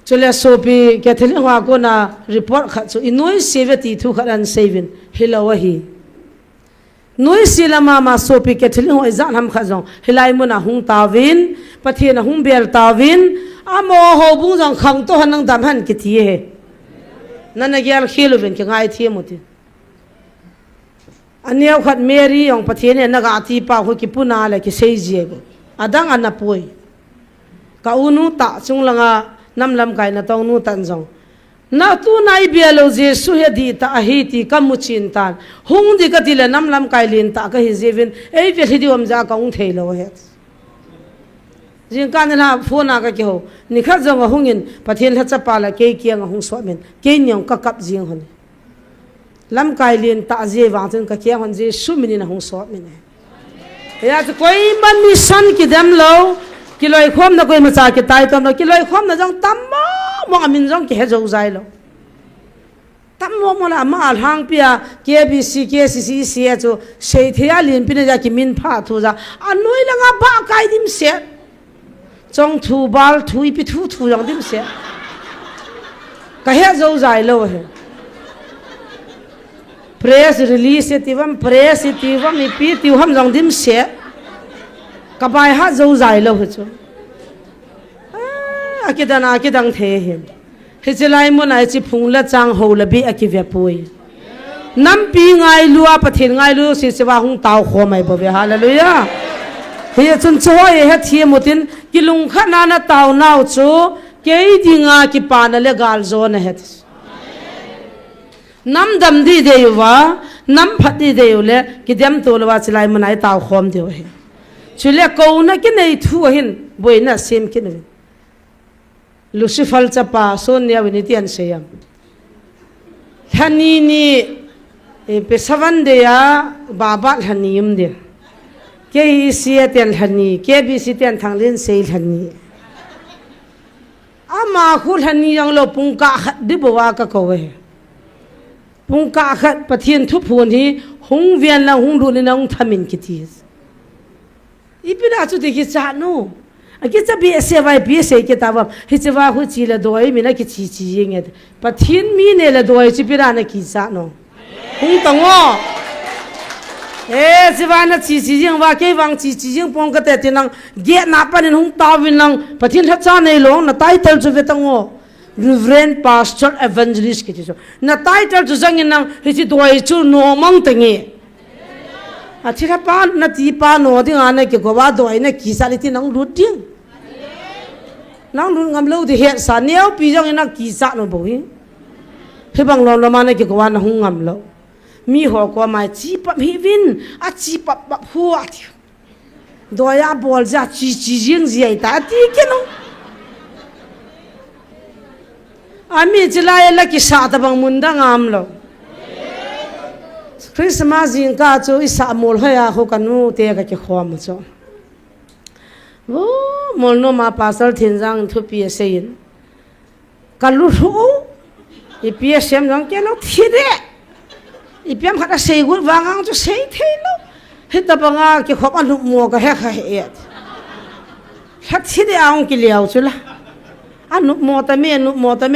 chule sopi Catholic wa ko na report kha chu inoi seveti thu kharan sevin hilawa hi noi silama ma sopi Catholic ho izan ham kha jong hilai muna hung tawin pathina hung bel tawin amo ho bung jong khang to hanang dam han ki thi he nana gyal khilovin ki ngai thi muti aniaw khat Mary yong pathine na ga ti pa ho ki puna le ki seiji go adang anapoi ka unu ta chung langa nam lam kai na tong nu tan jong na tu nai bialo je su he di ta hi ti kam chin tan hung di ka dile nam lam kai lin ta ka hi jevin ei ve hi diom ja ka ung thei lo he jin kan na phona ka ki ho ni kha jong hungin pathin ha cha pa la ke kiang hung so men ke nyong ka kap jing hon lam kai lin ta je wa chen ka kiang hon je su min na hung so men ya to koi man mi san ki dam lo kiloi khom na koi macha ke tai tom no kiloi khom na jong tam mo amin jong ke he zo zai lo tam mo la ma al hang pia KBC KCC se chu sei thia lin pin ja ki min pha thu ja anoi la nga ba kai dim se chong thu bal thui pi thu thu jong dim se ka he zo zai lo he press release tivam mi pi ti ham jong dim se kabai ha zo zai lo chu akidang the hem hichelai mo nai chi phungla chang ho la bi akive poi nam pi ngai lua pathin ngai lu si sewa hung taw kho mai bo be hallelujah he chun choi he thie mutin kilung khana na taw naw chu ke dinga ki pana le gal zo na het nam dam di de wa nam phati de le ki dem to wa chilai mo nai taw khom de he chule ko na ki nei thu hin boina sem ki ne Lucifer chapa sonia winitian seyam hani ni pesavan de ya baba hanium de ke isiatel hani ke bisitian thanglin seil hani ama khul hani yang lo pungka khat di bawa ka ko we pungka khat pathian thu phun hi hung vian la hung du ni nang thamin ki ti ipina chu de ki cha no aki cha bi se vai bi se ke ta wa hi che wa hu chi la doi mi na ki chi chi yeng et pathin mi ne la doi chi pira na ki sa no hung tong o che wa na chi chi yeng wa ke wang chi chi yeng pong ka te tin nang ge na pa nin hung ta win nang pathin tha cha nei lo na title chu ve tang o reverend pastor evangelist ke chu na title chu jang nang hi chi doi chu no mang tengi athira pa na ti pa no ding ana ke go wa doi na ki sa li ti nang lu ding nang lu ngam lo de he sa neo pi jong na ki sa no bo hi he bang lo lo ma na ke go wa na hung ngam lo mi ho ko ma chi pa hi win a chi pa pa hu a ti do ya bol ja chi chi jing ji ai ta ti ke no ami chila la ki sa ta bang mun da ngam lo Christmas in ka chu isa mol haya ho kanu te ka ki khom chu wo mol no ma pasal thinjang thu pi sein kalu hu อีเปียเสียมน้องแกน้องทีเดอีเปียมขัดเสียกุดวางางจะเสียเทลูเฮ็ดตะบังอาเกี่ยวกับอนุมัวก็แฮกเฮ็ดขัดทีเดียวกิเลียวจุละอนุมัวแต่ไม่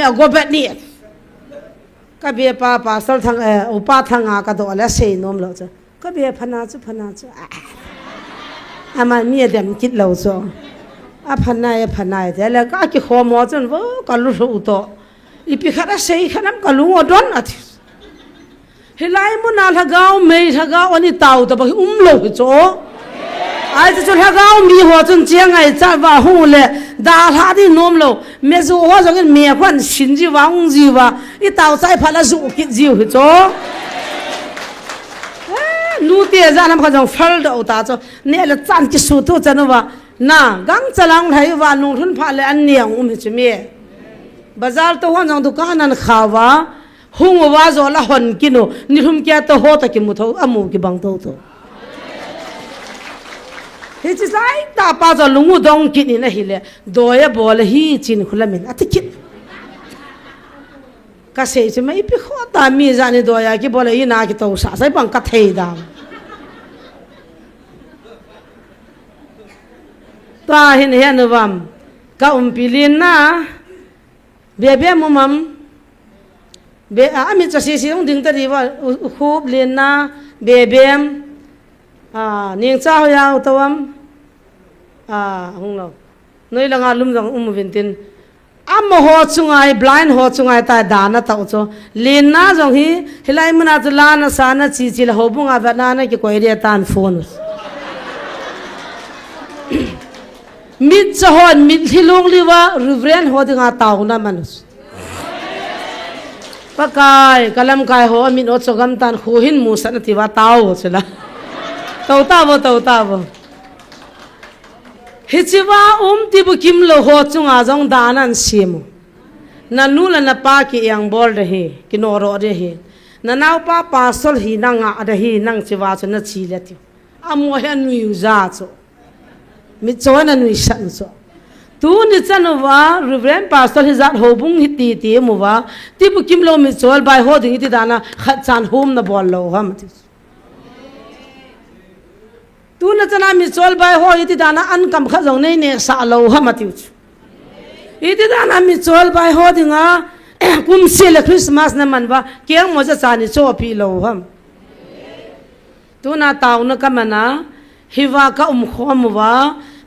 เอากบนี่ก็เบียป้าสลทางอุปาทางอากาตัวแล้วเสียนมเราจ้ะก็เบียพนาจุอามันมีเดียมคิดเราจ้ะพนายแต่แล้วก็กี่ข้อมอจนว่าก็รู้สึกตัวอีพิขาดเสียขนาดก็รู้ว่าโดนอะไรเฮลัยมุนาทักเอาไม่ทักเอาอันนี้เต่าแต่บางทีโลกจ้ะไอ้จะทักเอามีหัวจนเจียงไอ้จ้าว่าหูเลยดาท่าที่นมเราเมื่อจู่ว่าจะกินเมียควันชินจีว่าจีว่าอีเต่าใจพัดละจู่กินจีวจ้ะนูเตียจานำข้าจงฟัลด์เอาตาจ้ะเนี่ยละจานกิสุตุจันว่าน่ะกังจะลังไทยว่านุ่งทุนผ้าเลยอันเนียงจะมีบาซาร์ตัววันจงตุกานันข่าวว่าหุงว่าจะละหันกินนี่ทุ่มแก่ตัวหัวตะกิมุทอามูกิบังตัวเฮ้ยจะใส่ตาป้าจะลุงอุดงกินนี่นะฮิเลโดยบอลฮีจินคุลามินอัติกินก็เสียใช่ไหมอีพิขวตามีจานี่โดยกี่บอลฮีนาคิตัวสาใส่บังกัดเฮดามตาเห็นนวัมก็พิลินนะเบียมุมัมเบียอามิจะเสียงดึงตะดีว่าคูบลินนะเบียมนิ่งเจ้ายาวตัวมหงเราหน่วยละงานลุ่มจังวินตินมหัวจุงไอ blind หัวจุงไอตายดานะตัวจ้ะลินนะจังฮีเฮลัยมันอาจลานะสานะจีละหัวบุงอาแบบนั้นกี่กว่าเรียตานโฟนมิดจะหอนมิดที่ลงลีว่ารูเรียนหัวดึงอาตาวนะมนุษย์ปะกายกะลำกายหัวมิดอดสกัมตันหูหินมูสันติว่าตาวใช่ละตาวฮิจิว่าติบุกิมโลหัวจุงอาจงดานันซิมนันนูลนับปากิยังบอลเรฮีกินอรอเรฮีนันเอาป้าสลฮีนังอาเรฮีนังจิว่าจนนัดชีเลติอามัวเห็นวิวจ้าจ้ะมิจวนนันวิสันจ้ะตูนิจันว่ารูเรนป้าสลฮิจัดหัวบุ้งฮิตีตีมัวติบุกิมโลมิจวนไปหัวดึงฮิติดานะขัดจานโฮมนับบอลโลฮะมิตูน่าจะน่ามีโจลไปหัวอีที่ด้านอันกำขัดตรงนี้เนี่ยสาโลฮะมาติวอีที่ด้านมีโจลไปหัวถึงกุมสิเลคริสต์มาสนั่นมันว่าเกี่ยงมันจะสานิโจพีโลฮะตูน่าตาวนักมันนะฮิวาก็ขวมว่า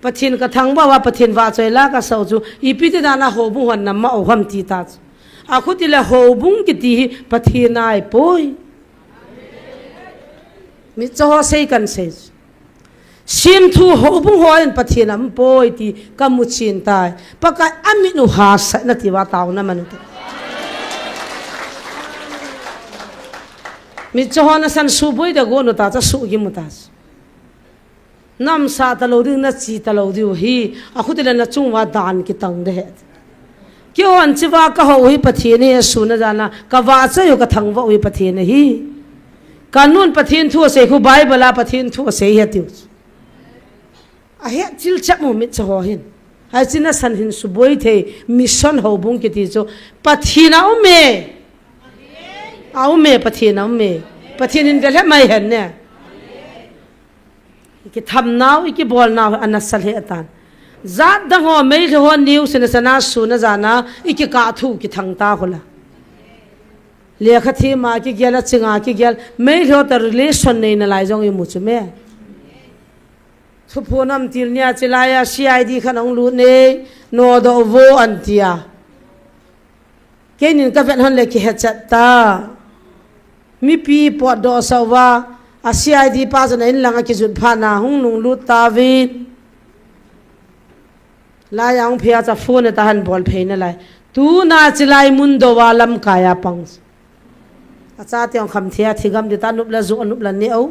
ปะทินกระทั่งว่าปะทินว่าใจละก็สาวจูอีพิที่ด้านหัวบุ้งหันน้ำมาเอาความตีตาอาคุติละหัวบุ้งกิตีปะทินนายป่วยมิจะหัวเสียกันเสียชิมทูหัวบุ้งหัวอินปะทินน้ำป่วยที่กำมุชินตายปะกายอามินุหาสนัติว่าตาวน้ำมันตุมิจะหัวนั่นสันสูบวยเด็กโกนุตาจะสูกิมุตาน้ำสาตะโลดินัดจีตะโลดิวฮีอาคุติเลนัดจุงว่าดานกิตังเดห์เกี่ยวอันจิว่าก็หัวฮีปะทินเนี่ยสุนจานะก็ว่าจะอยู่กับทางว่าฮีปะทินฮีการนู่นปะทินทั่วเสกุไบเบลาปะทินทั่วเสียติวอาเฮจิลจับมุมิจะหัวหินไอ้จิน่าสันหินสุบวยเทมิชชั่นหัวบุ้งกิติโจปะทินเอาเมปะทินเอาเมปะทินอินเดียไม่เห็นเนี่ยอีกทำน้าวอีกบอลน้าวอันนั้นสัลเหตุนั้นจัดดังหัวไม่หัวนิวสินสนาสุนจานะอีกกาทูกิทั้งตาคนละเลี้ยขทีมากิเกลจิงากิเกลไม่หัวแต่ relation ในนั่นหลายจงอยู่มุจเม่ทุกพนัมทีนี้จิลายา CID ขนมรูนี่โนดโวอันเดียแค่นี้ก็เป็นหันเล็กเหตุจัตตามีปีปวดดอสาวาอาเซียดีป้าจะไหนหลังกิจุดผ่านหุ่งนุ่งลุตาวิดลายองเพียจะฟูนตาหันบอลเพย์นั่นเลยตูน่าจะไล่มุนโดวาลัมกายปังอาจารย์ที่องคำเทียที่กำดิตานุบละจุนุบละเนี่ยเอา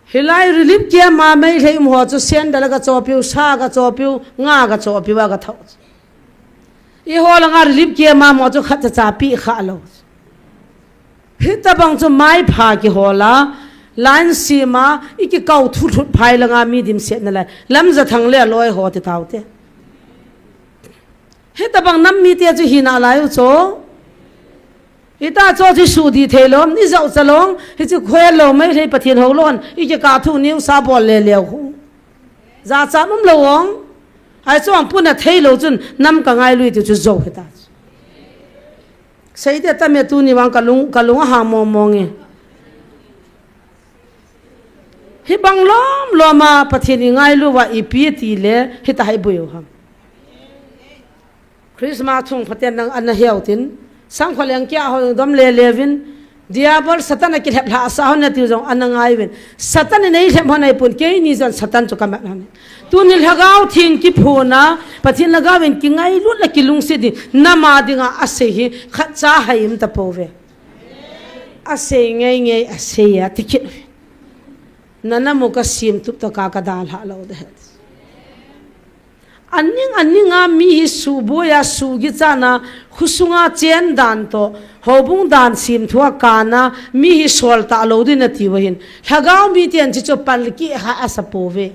เฮลัยรีลิฟเกียมาไม่ใช่หัวจะเสียนแต่ละก็จอพิวชาก็จอพิวง่าก็จอพิวก็เท่าอีหัวละงารีลิฟเกียมาหมอจะขัดจะจ่าปีขาโลฮิตาบังจะไม่พากิหัวละล้านสีมาอีกเก่าทุบภายละงามีดิมเสียนั่นแหละลำจะทั้งเลี้ยลอยหัวที่เท้าเตะฮิตาบังน้ำมีเตียจะหินาลายอุโจ ita cho chi su di thelom ni zau chalong hi chu khwe lo mai thei pathian ho lon I ke ka thu niu sa bol le leo hu za cha mum lo ong ai chuang puna thei lo chun nam ka ngai lui tu chu zo heta sei de ta me tu ni wang kalung ha mo nge hi bang lom loma pathian ngai lu wa ipi ti le hi ta hai buyo ham Christmas thung pathian nang an hiautin sang kholeng kya ho dom le levin diabol satan ki hep la sa hon ti jong anangai wen satan nei hem honai pun ke ni jon satan chu kamat han tu ni lhagau thing ki phona pathin lagawin ki ngai lut la ki lung se di nama dinga ase hi khacha haim ta pove ase ngai ase ya tikit nana mo ka sim tup to ka dal ha lo de anninga mi hi subo ya sugi chana khusunga chen dan to hobung dan sim thua kana mi hi sol ta lo din ati wahin hagau mi tian chi cho pal ki ha asapove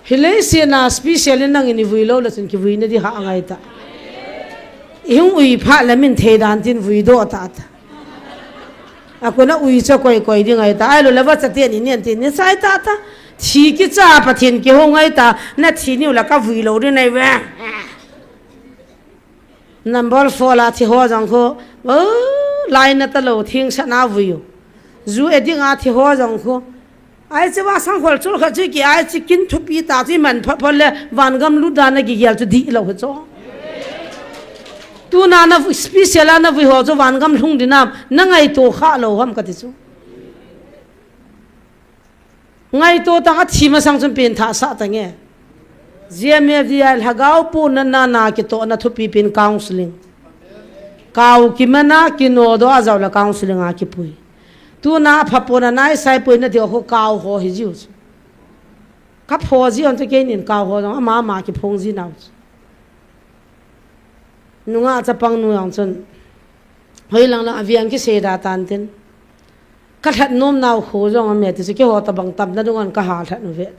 hilei sena special nang ini vui lo la chen ki vui na di ha angai ta ihung ui pha lamin the dan tin vui do ta ta akuna ui cho koi di ngai ta ai lo la wa cha te ni nen tin ni sai ta ta thi ki cha pathin ki ho ngai ta na thi ni la ka vui lo ri nei we number 4 la thi ho jang kho line ta lo thing sa na vui zu eding a thi ho jang kho ai che wa sang khol chul kha chi ki ai chi kin thu pi ta chi man phol le wan gam lu da na gi gyal chu di lo cho tu na na special na vi ho zo wan gam lung dinam na ngai to kha lo ham ka ti chu ngai to ta thi ma sang chum pin tha sa ta nge GMFDL hagau pu na ki to na thu pi pin counseling kau ki mana ki no do azaw la counseling a ki pui tu na phapona nai sai pui na de ho kau ho hi jiu ka pho ji on te ke nin kau ho ma ki phong ji naw nunga cha pang nu yang chun hoi lang la avian ki se da tan tin ka that nom naw kho jong me ti se ki ho ta bang tam na dungan ka ha that nu vet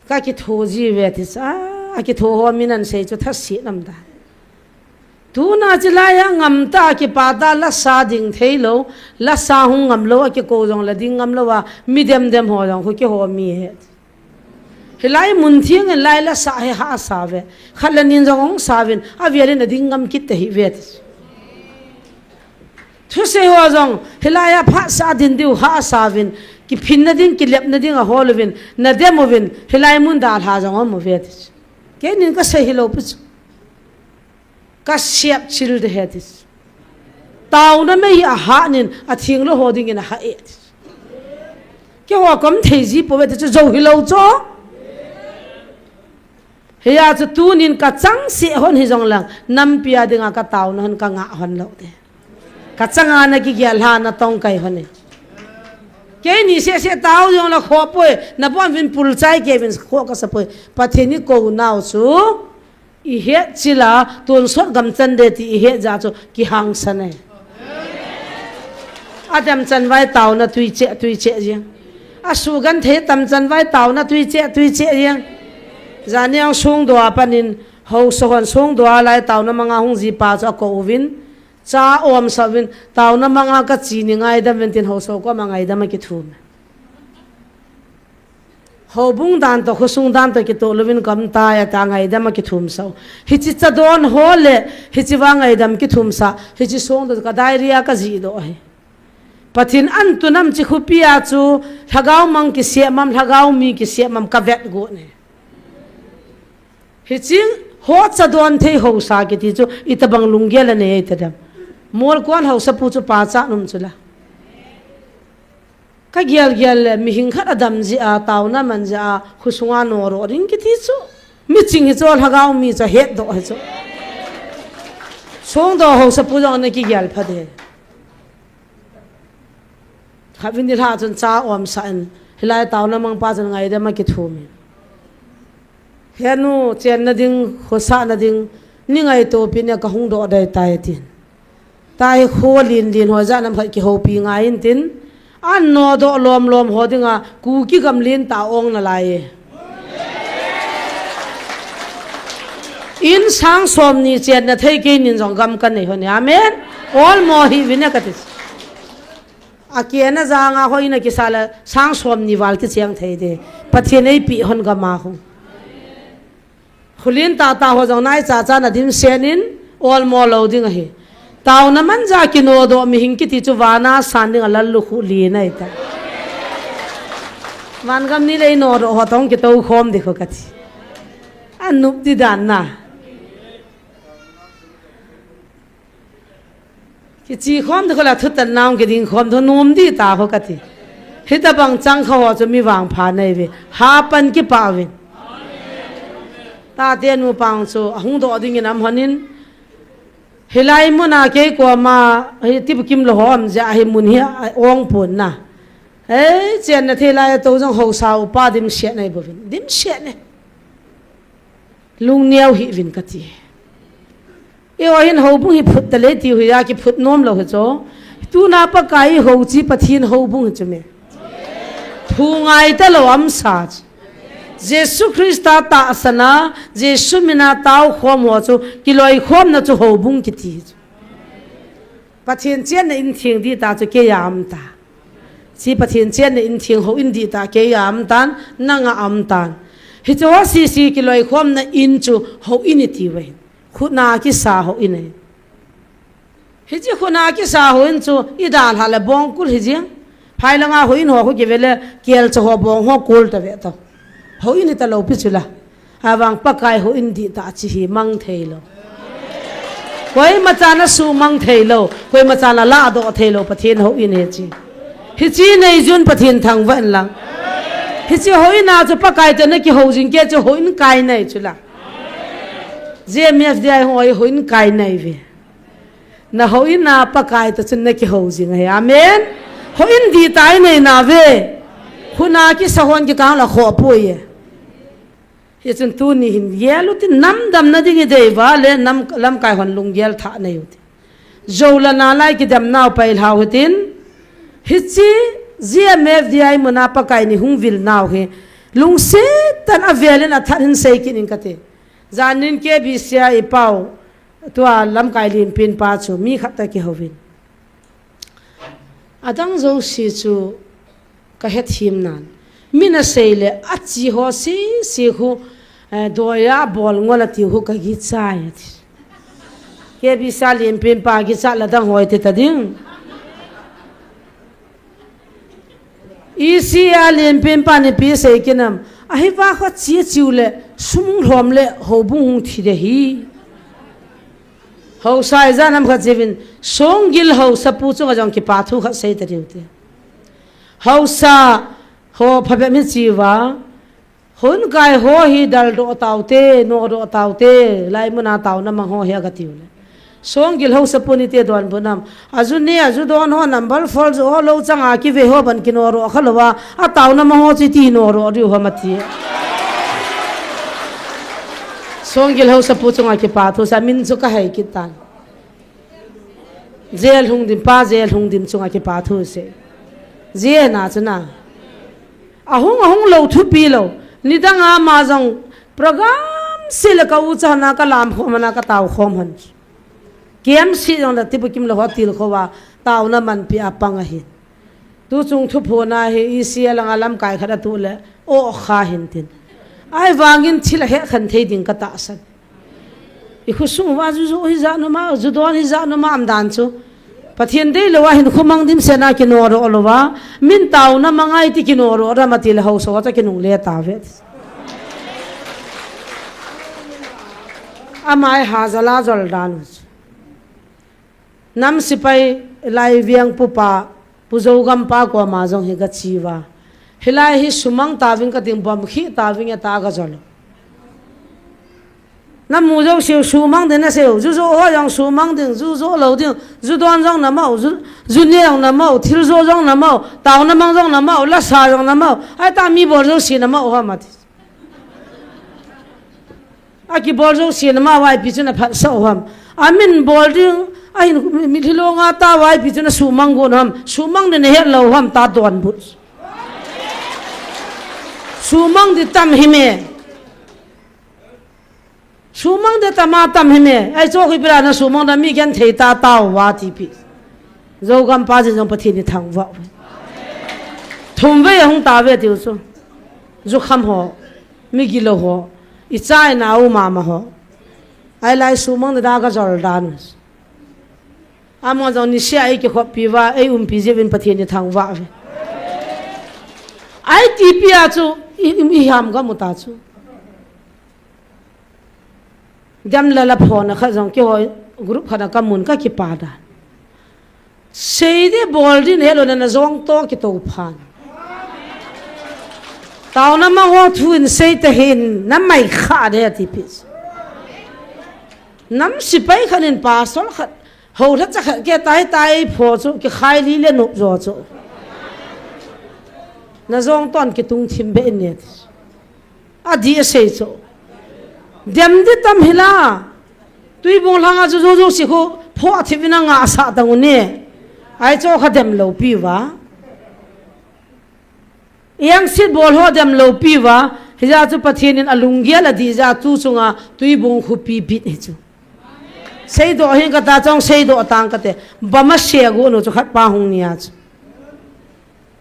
ka ki tho ji ve ti sa a ki tho ho minan se chu tha si nam da tu na chi la ya ngam ta ki pa da la sa ding thei lo la sa hung ngam lo a ki ko jong la ding ngam lo wa mi dem ho jong ko ki ho mi he hilai mun thiang lai la sa he ha sa ve khalanin jong sa vin a vialin na ding ngam kit te hi ve thu se ho jong hilaya pha sa din diu ha sa vin ki phin na din ki lep na din a holovin na demovin hilai mun dal ha jong mo ve ke nin ka se hilo pu ka siap chil de hetis taw na me a ha nin a thing lo hoding in a ha e ke ho kam thei ji po ve te zo hilo cho heya chu tu nin ka chang se hon hi jong lang nam pia dinga ka taw na han ka nga hon lo de ka changa na ki gyal ha na tong kai hone ke ni se taw jong la kho poe na bon vin pul chai ke vin kho ka sa poe patheni ko naw chu I he chila tun sot gam chan de ti I he ja chu ki hang sane adam chan vai taw na tui che je a su gan the tam chan vai taw na tui che je zaniang sung do panin ho sohon sung do lai taw na manga hung ji pa cha ko win cha om savin taw na manga ka chi ni ngai da mentin ho so ko mangai da ma ki thum ho bung dan to khosung dan to ki to lovin kam ta ya ta ngai da ma ki thum so hi chi cha don ho le hi chi wa ngai dam ki thum sa hi chi song do ka diarrhea ka ji do he pathin an tu nam chi khupia chu thagau mang ki se mam thagau mi ki se mam ka vet go ne hi ching ho cha don thei ho sa ki ti chu itabang lunggel ne ei tadam mol kwan ho sa pu chu pa cha num chula ka gyal mi hing khat adam ji a taw na man ja khusunga no ro ring ki ti chu mi ching hi chol hagau mi cha het do ha chu song do ho sa pu jong na ki gyal pha de khavin ni ha chun cha om sa an hilai taw na mang pa chan ngai da ma ki thumi henu chen na ding khosa na ding ni ngai to pi ne ka hung do dai tai tin tai kho lin ho ja nam phai ki ho pi ngai in tin an no do lom ho dinga ku ki gam lin ta ong na lai in sang som ni chen na thei ke nin jong gam kan nei hone amen all mo hi vina ka ti akiana zanga hoina ki sala sang som ni wal ki chang thei de pathian ei pi hon ga ma hu khulin ta ho jong nai cha cha na dim senin all mo lo ding hi taw na man ja ki no do mi hing ki ti chu wana san ding alal lu khu li nai ta man gam ni le no ro ho tong ki to khom dekho ka ti anup di dan na ki chi khom de ko la thut tan naung ki ding khom tho nom di ta ho ka ti hita bang chang khaw chu mi wang pha nei ve ha pan ki pa win ta ten mu pang chu hung do ding nam hanin hilai muna ke ko ma hi tip kim lo hom ja hi mun hi ong pun na chen na thela to jong ho sa pa dim she nei bo vin dim she ne lung niao hi vin ka ti e o hin ho bu hi phut le ti hu ya ki phut nom lo cho tu na pa kai ho chi pathin ho bu chu me thu ngai ta lo am sa jesu christa ta asana jesu mina tau khom ho chu kiloi khom na chu ho bung ki ti pathin chen na in thing di ta chu ke yam ta si pathin chen na in thing ho in di ta ke yam tan nanga am tan hi cho si kiloi khom na in chu ho in ti we khuna ki sa ho in hi ji khuna ki sa ho in chu i dal hala bong kul hi jing phai langa ho in ho ko ke vele kel cho ho bong ho kul ta ve ta ho in ta lo pi chula awang pakai ho in di ta chi hi mang thei lo koi ma cha na su mang thei lo koi ma cha na la do thei lo pathin ho in he chi hi chi nei jun pathin thang van lang hi chi ho in na chu pakai ta na ki ho jing ke chu ho in kai nei chula je mef dai ho in kai nei ve na ho in na pakai ta chun na ki ho jing he amen ho in di tai nei na ve khuna ki sahon ki kang la kho po ye he chun tu ni hin yelu ti nam dam na ding de wa le nam lam kai hon lung yel tha nei ut zo la na lai ki dam naw pai hau hitin hichi zia mev di ai muna pa kai ni hung vil naw he lung se tan avelen a than sei kin in kate zanin ke bi sia I pau to lam kai lin pin pa chu mi khata ki hovin adang zo si chu ka het him nan mina seile achi ho si khu doya bol ngola ti hu ka gi chai ke bi salim pin pa gi cha la dang hoi te ta ding isi alim pin pa ni pi se kinam a hi wa kho chi chiule sum hlom le ho bung thi de hi ho sai za nam kha jevin songil ho sapu chu ga jong ki pa thu kha sei ta diute hausa ho phabe mi chiwa hun kai ho hi dal do taute no do taute lai muna taw na ma ho he ga tiule songil ho sapuni te don bunam aju ne aju don ho number 4 zo lo changa ki ve ho ban ki no ro khalwa a taw na ma ho chi ti no ro ri ho mati songil ho sapu changa ki pa thu sa min chu ka hai ki tan zel hung dim pa zel hung dim changa ki pa thu se je na chuna ahung lo thu pi lo nidanga ma jong program sil ka u chana ka lam khomana ka taw khom han kiam si jong la tipu kim lo hotil khowa taw na man pi apang a hi tu chung thu phona he isi alang alam kai khada tu le o kha hin tin ai wangin thil he khan thei ding ka ta san I khusung wa ju hi za no ma ju don hi za no ma am dan chu pathian dei lo wa hin khumang dim sena ki no ro lo wa min taw na mangai ti ki no ro ra matil ho so ta ki nung le ta ve amai hazala jol dan nam sipai lai viang pupa puzo gam pa ko ma jong he ga chiwa hilai hi sumang ta wing ka ding bom khi ta wing ta ga jol nam mu jo siu sumang de na siu ju zo ho yang sumang ding ju zo lo ding ju don jong na mau ju ne yang na mau thil zo jong na mau taw na mang jong na mau la sa jong na mau ai ta mi bor jo si na mau ha ma ti a ki bor jo si na ma wai pi chu na phat so ham amin bol ding ai mi thilo nga ta wai pi chu na sumang go nam sumang de ne he lo ham ta don bu sumang di tam hi me sumang de tama tam hime ai cho khi bra na sumang da mi gen thei ta taw wa ti pi zo gam pa je jong pathin ni thang wa thum ve hong ta ve tiu so zo kham ho mi gi lo ho I chai na u ma ma ho ai lai sumang da ga zor dan amo jong ni sia ai ki kho pi wa ai pi je vin pathin ni thang wa ve ai ti pi a chu I ham ga mu ta chu jam la la phone kha jong ki hoi group khana kamun ka ki pa da sei de bol din helo na zong to ki to phan tao na ma ho thu in sei te hin na mai kha de ti pis nam si pai khan in pa sol khat ho tha cha khat ke tai pho chu ki khai li le no zo chu na zong ton ki tung thim be ne a di sei chu dem de tam hila tui bong langa zo zo si ko pho thivina nga sa tang ne ai cho kha dem lo pi wa yang sit bol ho dem lo pi wa hija chu pathin in alungia la di ja chu chunga tui bong khu pi bit he chu sei do hin ka ta chong sei do tang ka te bama se go no chu khat pa hung nia chu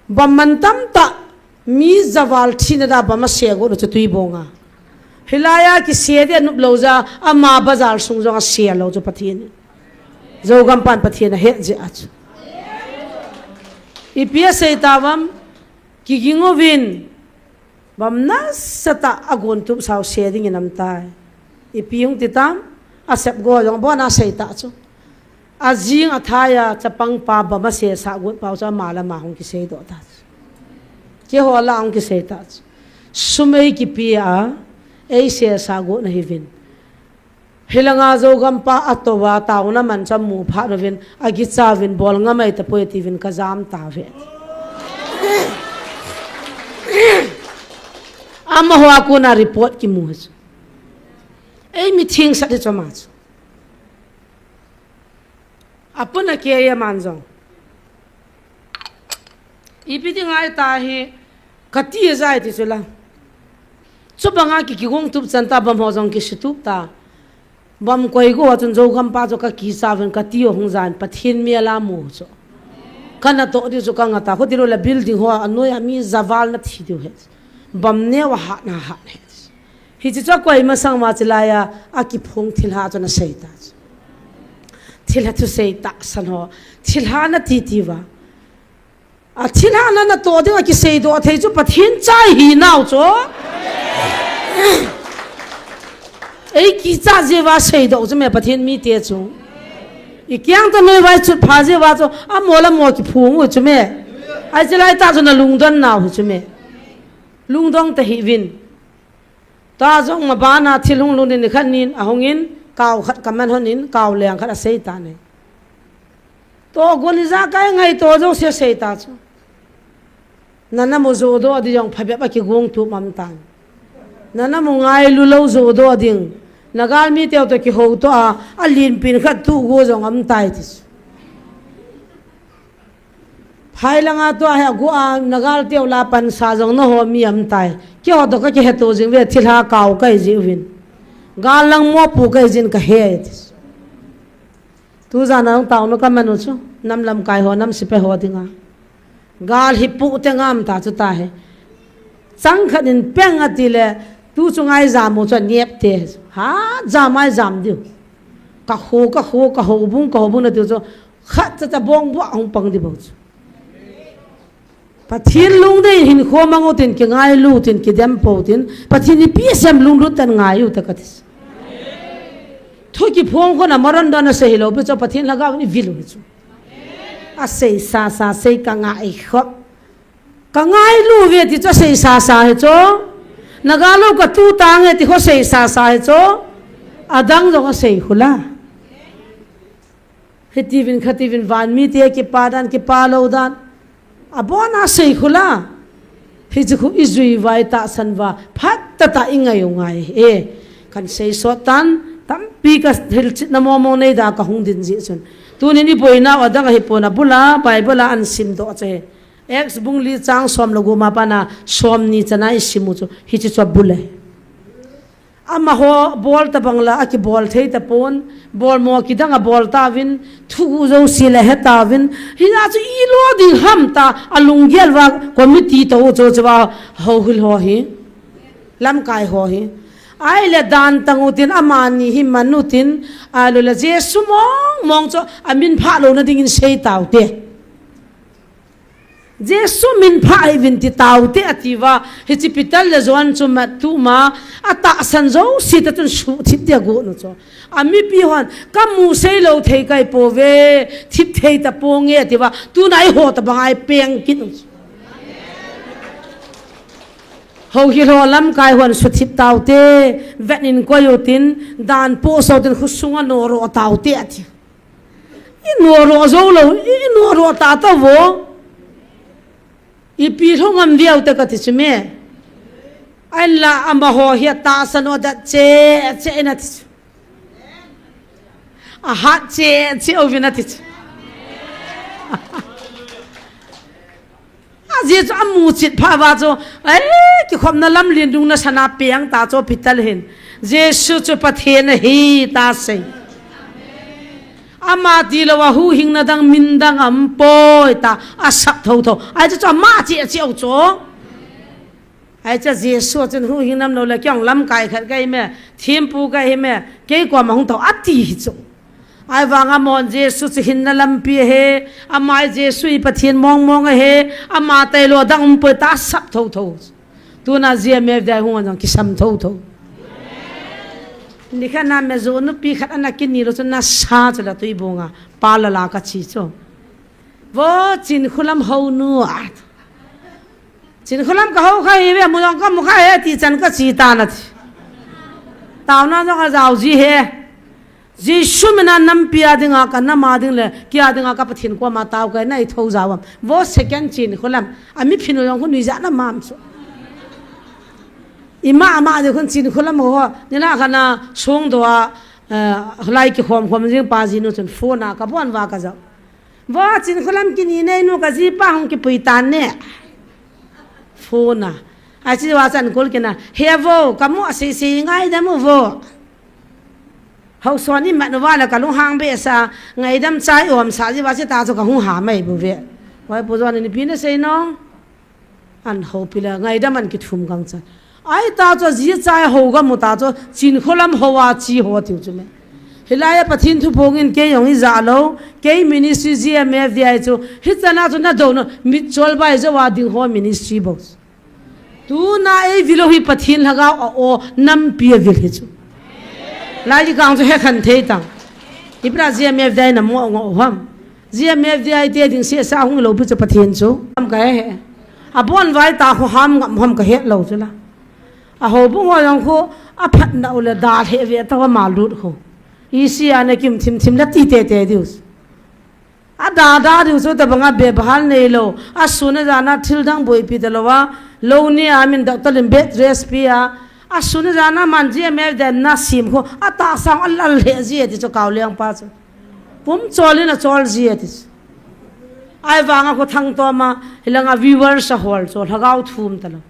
bam tam ta mi zawal thina da bama se go no chu tui bonga hilaya ki se de nup lo za ama bazar sung zo se lo chu pathin zo gam pan pathin he je ach ipia sei tawam ki gingo win bam na sata agon tu saw se ding nam tai ipiung titam asep go jong bona sei ta chu azing athaya chapang pa bama se sa gon pau cha mala ma hong ki sei do ta ke ho la hong ki sei ta sumei ki pia ei se sa go na hivin hilanga zo gam pa atowa tauna man cha mu pha rovin agi chawin bol nga mai ta poetivin ka jam ta ve amma ho aku na report ki mu ei meeting sa de chama apuna ke ya manjong ipiti ngai ta hi khati zai ti chula chubanga ki gong tup chanta bam ho jong ki situp ta bam koi go chun zo gam pa jo ka ki saven ka tio hong jan pathin me la mu cho kana to di zo ka ngata ho dilo la building ho anoya mi zawal na thi du he bam ne wa ha na ha he hi chi cho koi ma sang ma chilaya a ki phong thil ha cho na sei ta thil ha tu sei ta san ho thil ha na ti ti wa a thil ha na to de ki sei do thei chu pathin chai hi nau cho ei ki cha je wa sei do chu me pathin mi te chu I kyang ta me wai chu pha je wa chu a mola mo ki phung chu me ai chalai ta chu na lungdon na hu chu me lungdong ta hi win ta jong ma ba na thilung lu ni khan nin a hongin kaw khat kaman honin kaw leng khat a sei ta ne to goli za kai ngai to jo se sei ta chu nana mo zo do adi jong phabe ba ki gong tu mam tan nana mo ngai lu lo zo do ding nagal mi teo to ki ho to a lin pin khat tu go jong am tai ti phai langa to ha go a nagal teo la pan sa jong no ho mi am tai ki ho to ka ki he to jing ve thilha kaw kai ji win gal lang mo pu kai jin ka he tu za na taw no ka manu chu nam lam kai ho nam sipe ho dinga gal hi pu te ngam ta chu ta he chang khat in peng atile tu chungai jam mo cha niep te ha jamai jam diu ka ho bung na tu cho khat cha bong bo ong pang di bo chu pathin lung de hin kho mango tin ki ngai lu tin ki dem po tin pathin ni pi sem lung lu tan ngai u ta ka tis thu ki phong ko na maran da na se hilo pe cho pathin laga ni vilu chu a sei sa sei ka ngai kho ka ngai lu ve ti cho sei sa he cho nagalo ka tu tang he ti kho sei sa he cho adang jo ka sei khula hetivin khativin van mi te ki padan ki palo dan abona sei khula hi chu izui vai ta sanwa phat ta ingai ngai e kan sei so tan tam pi ka thil chit na mo nei da ka hung din ji chun tu ni poina adang hi pona bula bible an sim do che ex bungli chang som logo ma pa na som ni chana isimu chu hi chi cho bule ama ho bol ta bangla aki bol thei ta pon bol mo ki danga bol ta win thu zo sila he ta win hina chu I lo ding ham ta alung gel wa committee to cho chwa ho hil ho hi lam kai ho hi ai le dan tangutin amani hi manutin alu la jesu mong cho amin pha lo na ding in sei taw te jesu min pha ai vin ti taw te ativa hospital le zon chu ma tu ma ata san zo si ta tun su thip te go no cho ami pi hon kamu sei lo thei kai po ve thip thei ta po nge ativa tu nai ho ta bangai peng kin ho hi lo lam kai hon su thip taw te venin ko yo tin dan po so tin khusunga no ro taw te ati I no ro zo lo I no ro ta ta vo I pi thong am viau ta ka ti chme alla amba ho hi ta sano da che na ti a ha che ovina ti je cho amu chit pha wa cho ki khom na lam lin dung na sana piang ta cho pital hin jesu cho pathen hi ta sei ama ti lo wa hu hing na dang min dang am poi ta asak tho ai cho ma che au cho ai cha jesu chen hu hing nam lo la kyang lam kai khat kai me thim pu kai me ke ko ma hung tho ati hi cho ai wanga mon jesu chi hin na lam pi he amai jesu I pathian mong he ama tai lo dang poi ta sak tho tu na zia me dai hu ngang ki sam tho ni khana me zo nu pi khat ana kin ni ro na sa chala tu ibonga pala la ka chi cho wo chin khulam ho nu a chin khulam ka ho khai ve mu jong ka mu khai he ti chan ka chi ta na thi taw na jo ka jaw ji he jesu mena nam pia dinga ka na ma ding le kya dinga ka pathin ko ma taw ka nai tho jawam wo second chin khulam ami phinu jong khu ni ja na mam so ima ama de khon chin khulam ho ni na khana song do a hlai ki khom jing pa ji no chun phone a ka bon wa ka ja wa chin khulam ki ni nei no ka ji pa hong ki pui tan ne phone a chi wa chan kol ki na he vo kamu si ngai da mu vo hau so ni ma no wa la ka lu hang be sa ngai dam chai om sa ji wa chi ta cho ka hu ha mai bu ve wai pu zo ni pi na sei no an ho pila ngai dam an ki thum gang chan ai ta cho ji chai ho ga mu ta cho chin kholam ho wa chi ho tiu chu me hilaya pathin thu pongin ke yong I za lo ke ministry GMF dia chu hitana chu na do no mi chol bai zo wa ding ho ministry box tu na e vilo hi pathin laga o nam pi vil hi chu lai ji gang chu he khan thei tang ibra GMF dai na mo ngo ham GMF dai te ding se sa hung lo bu chu pathin chu am ka he a bon vai ta ho ham ka he lo chu la a ho bu ngo yong khu a phat na ula da he ve ta ma lut khu isi ane kim thim la ti te dius a da dius so ta banga be bahal nei lo a suna jana thil dang boi pi de lowa lo ni amin doctor lim bed recipe a suna jana man ji me de na sim kho a ta sang allal he ji ti cho kaw leng pa cho pum choli na chol ji ti ai wanga ko thang to ma hilanga viewers a hol cho lagaw thum ta lo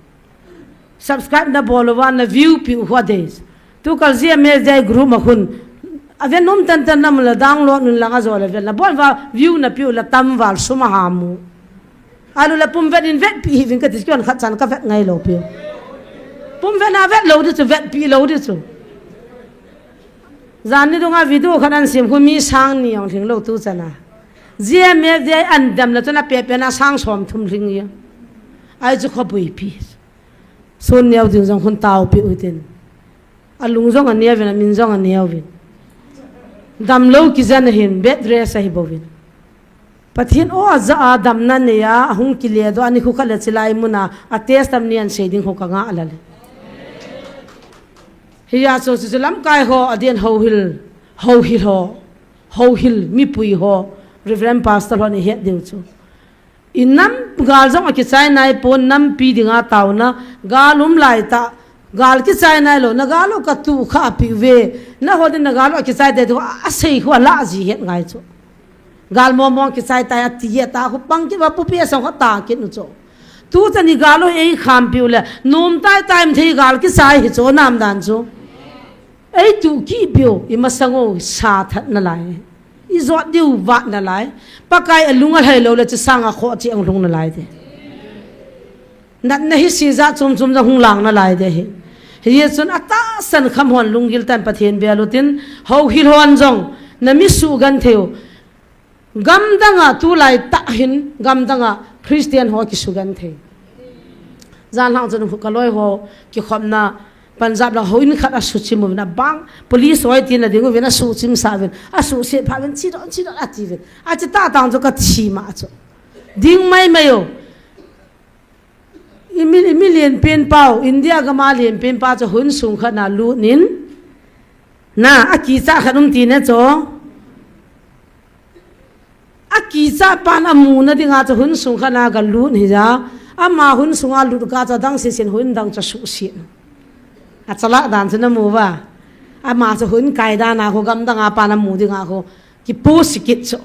subscribe na bolwa na view pi ho days tu kal ji me de group ma khun aven nom tan nam la dang lo nun langa zo la vel na bon va view na piu la tam wal suma hamu alu la pum vet in vet pi vin ka tiskon khat chan ka vet ngai lo pi pum vet na vet lo de chu vet pi lo de chu zan ni donga video khanan sim khu mi sang ni yong thing lo tu chana gmf de an dam la chana pe na sang som thum ring ya ai chu kho pui pi son nyaw ding jong khun taw pi uten alung jong an ya min jong an yaw vin dam lo ki zan hin bed dress hi bovin pathin o za dam na ne ya hung ki le do ani khu khala chilai muna a test am nian shading ho ka nga alale hiya so lam kai ho adien ho hil mi pui ho reverend pastor ho ni het deu chu inam gal jong ki chai nai pon nam pi dinga tauna galum lai ta gal ki chai nai lo na galo ka tu kha pi ve na hodin na galo ki chai de do asei ho la ji het ngai chu gal mo ki chai ta ya ti ta khu pang ki ba pu pe sa ho ta ki nu chu tu chani galo ei kham pi le nom tai time thei gal ki chai hi chu nam dan chu ấy tu ki biểu ima sango sa that na lai izot diu va na lai pakai alunga hello le sanga kho chi ang lung na lai de nat na hi si za chum chum za hung lang na lai de hi chun ata san kham hon lungil tan pathian bealutin ho hil hon jong na mi su gan theo gam danga tu lai ta hin gam danga Christian ho ki su gan the zan hang chun ka loi ho ki khomna Punjab la hoin khat a su chim na bang police hoi tin na dingu vena su chim sa ven a su se pha ven chi don a ti ven a chi ta tang jo ka chi ma cho ding mai mai yo million pen pau India ga ma lian pen pa cho hun sung kha na lu nin na a ki cha khanum ti na cho a ki cha pa na mu na dinga cho hun sung kha na ga lu ni ja a ma hun sung a lu ka cha dang se sen hun dang cha su si a chala dan chana mu ba a ma cho hun kai da na ko gam dang a pa na mu dinga ko ki pu sikit cho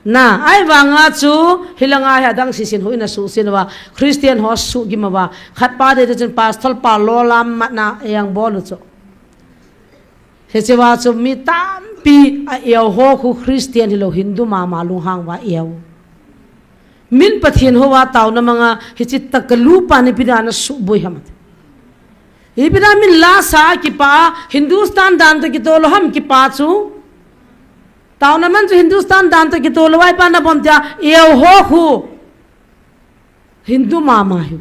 na ai wanga chu hilanga ha dang si sin hoina su sin wa Christian ho su gi ma wa khat pa de chen pastor pa lo lam ma na yang bol cho he che wa chu mi tam pi a eo ho khu Christian hilo Hindu ma ma lu hang wa eo min pathian ho wa taw na manga hi chi takalu pa ni pidana su boi ham ibina min la sa ki pa Hindustan dan to ki to lo ham ki pa chu tao na man Hindustan dan to ki to lawai pa na bom tia eo ho khu Hindu mama hu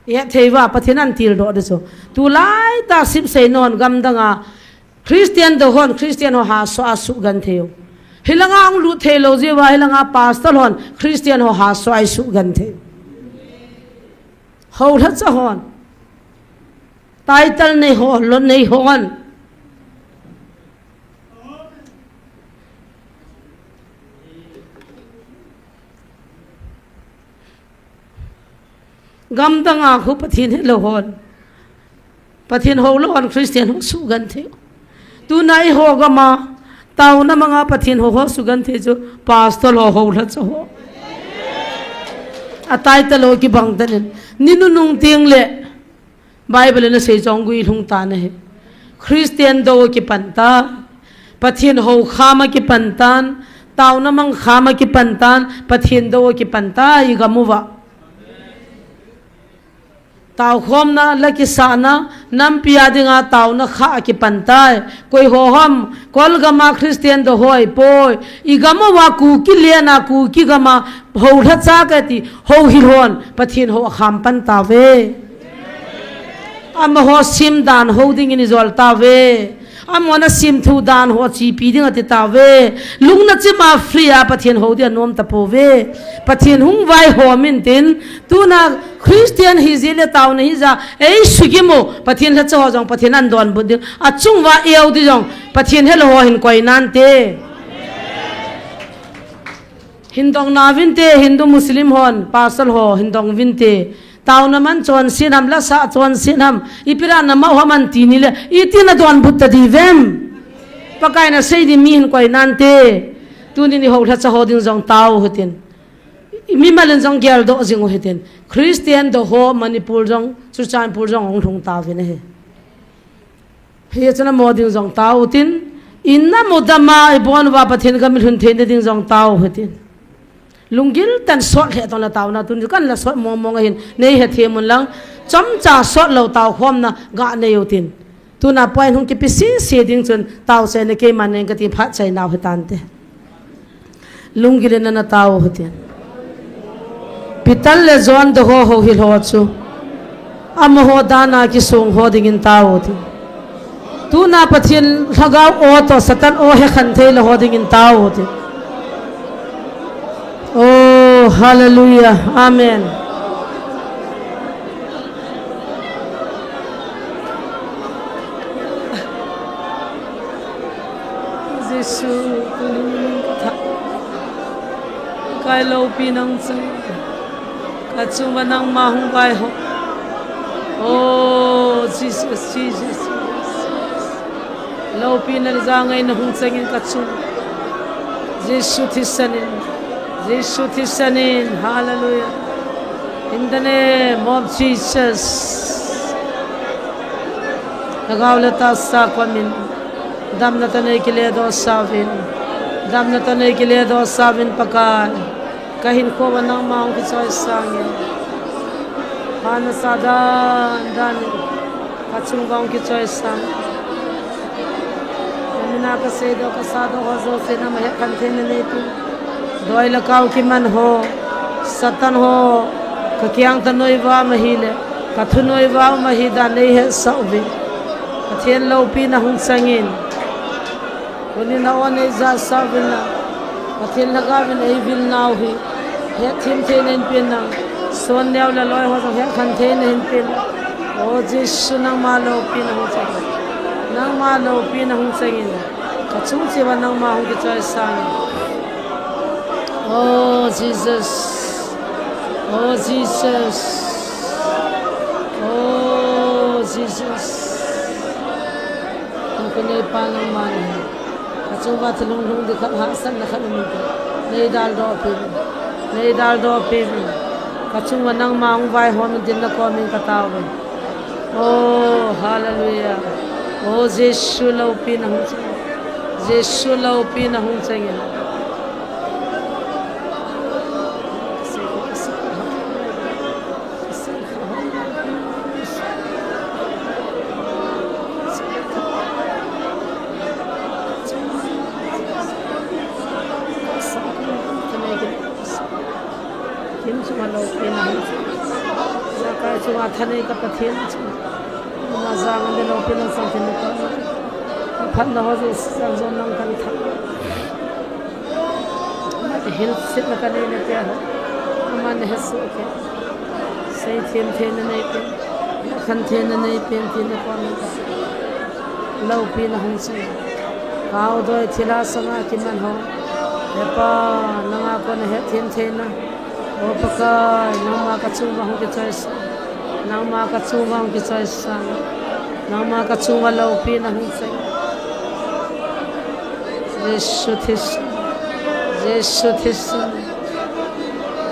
ya theiwa pathinan til do de so tu lai ta sip sei non gam danga Christian do hon Christian ho ha so asu gan theu hilanga ang lu thelo je wa hilanga pastor hon Christian ho ha so ai su gan theu ho tha cha hon title nei ho lo nei hon gam danga khu pathin he lo hon pathin ho lo hon Christian ho su gan the tu nai ho ga ma tau na manga pathin ho su gan the jo pastor ho la cho a title lo ki bang tan ninu nung ting le Bible na sei jong gui lung ta na he Christian do ki panta pathin ho khama ki pantan tau na mang khama ki pantan pathin do ki panta i gamuwa tao khom na laki sana nam pia dinga tao na kha ki pantai koi ho ham kol gama Christian do hoi poi i gama wa ku ki le na ku ki gama ho tha cha ka ti ho hi hon pathin ho kham pan ta ve am ho sim dan ho ding in zol ta ve am wana sim thu dan ho chi pi ding ati ta ve lung na chi ma free a pathin ho dia nom ta po ve pathin hung vai ho min tin tu na Christian hi zile taw na hi za ei sugimo pathin la chaw jong pathin an don bu ding a chung wa eo di jong pathin hel ho hin koi nan te hindong na vin te Hindu Muslim hon pasal ho hindong vin te taw na man chon sinam la sa chon sinam ipira na ma man ti ni le itina don but di vem pakai na sei di mi hin koi nan te tu ni ho tha cha ho ding jong taw hotin mi malen jong gyal do jing ho heten Christian do ho Manipur jong Churchanpur jong ong thong ta ve ne he chana mo ding jong taw tin inna modama ibon wa pathin ka mi hun the ding jong taw hotin lungil tan sot he ton la taw na tun kan la sot mo mo hin nei he the mun lang cham cha sot lo taw khom na ga ne yotin tu na point hung ki pisi se ding chun taw se ne ke man ne ka ti pha chai na hetan te lungil na taw hotin pital le zon do ho hil ho chu am ho dana ki sung ho ding in taw ti tu na pathin thagaw o to satan o he khan the le ho ding in taw ti oh hallelujah amen Jesu kai lo pinang chang kachuma nang mahung kai ho oh Jesus Jesus lo pinan zangai na hung changin kachum Jesus thisanin hallelujah in the name of Jesus Nagawlata sa kwamin dam na tanay kiledo savin dam na tanay kiledo savin pakai kahin ko wanang maong kitsoy sangin hana sadan dan kachunggaong kitsoy sang namina kasedo kasado hozo sena maya kantene netu doi lakaw kiman ho satan ho kakyang tanoy wa mahile kathunoy wa mahida nei he saubi athen lopi na hung sangin kuni na one za savina athen lagavin ei vil now hi he thim thenen pinang son nyaw la loy ho he khan thenen pin o jisu nang ma lopi na hung sangin nang ma lopi na hung sangin kachung chiwa nang ma hung ki choi sang oh Jesus oh Jesus oh Jesus kuni palang man kachung ba thlung lung di khap ha san na khan mi nei dal do pe kachung wa nang ma ong vai hom din na ko min kataw oh hallelujah oh Jesus lo pi na hung Jesus lo pi na hung changin Thane ka pathian na zang de lo pin sang tin ka phan na ho je sang zon nang kan tha ma te hil sit na ka ne te ha ma ne hasu ke sai them nei pe khan them nei pen tin ko ni lo pin hong sai kaw doi thila sanga kin man ho he pa nanga ko ne he them na o paka nama ka chung ba ho ke chai nama ka chungwang ki chai sang nama ka chungwa lo pi na hung sai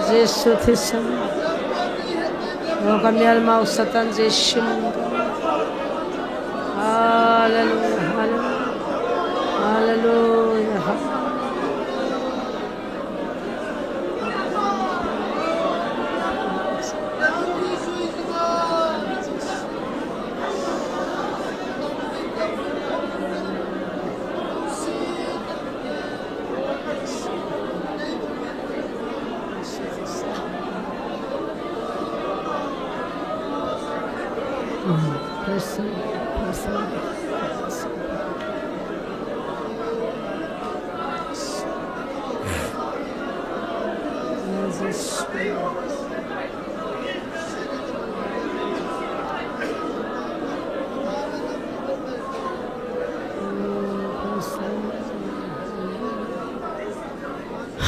Jesus ro kamyal mau satan Jesus hallelujah hallelujah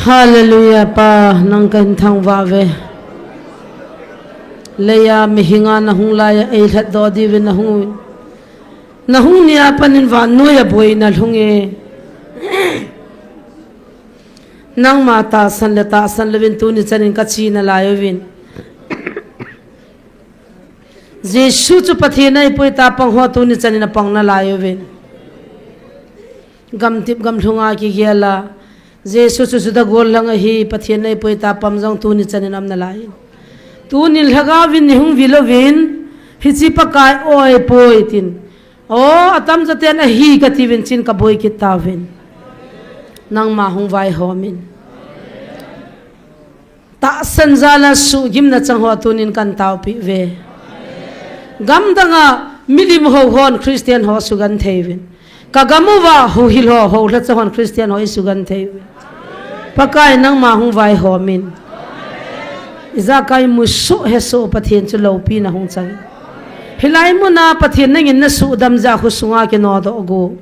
Hallelujah pa nang kan thang wa ve leya mihinga na hung la ya ei that do di ve na hung nia panin wa no ya boi na lunge nang mata san levin tu ni chanin ka chi na la yo vin Jesu chu pathi nai poi ta pang ho tu ni chanin pang na la yo vin gam tip gam thunga ki gela Jesu chu da gol lang hi pathi nai poi ta pam jong tu ni chanin am na lai tu ni lhaga vin ni hung vilovin hi chi pa kai oi poi tin o atam jate na hi ka ti vin chin ka boi ki ta vin nang ma hung vai homin ta sanjala su gim na chang ho tunin kan taw pi ve gam danga milim ho hon Christian ho sugan thevin kagamuwa ho hil ho la chon Christian ho sugan thevin pakai nang ma hung vai homin iza kai musu heso pathian chu lo pi na hung chang hilai mu na pathian nang in na su dam ja khu sunga ke no do go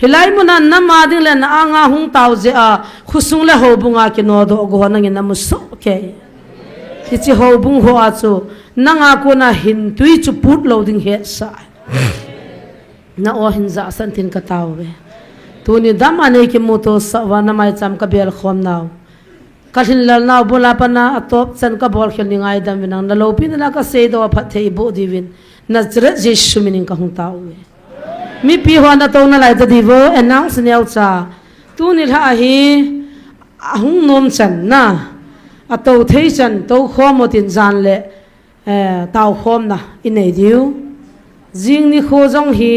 hilai mu na ma ding le na anga hung taw je a khusung le ho bunga ke no do go nang in na musu ke hi chi ho bung ho a chu nanga ko na hin tui chu put lo ding he sa na o hin za san tin ka taw ve tu ni dam ane ke mo to sa wa na mai cham ka bel khom naw kalhin lal naw bola pa na atop chan ka bol khel ni ngai dam nang na lo pi na ka se do phat thei bo divin na jra jesu minin ka hung taw ve mi pi hoa na to na lai ta di vo announce neu cha tu ni tha hi hung nom chan na a to thei chan to khom mo tin jan le tao khom na in nei diu jing ni kho jong hi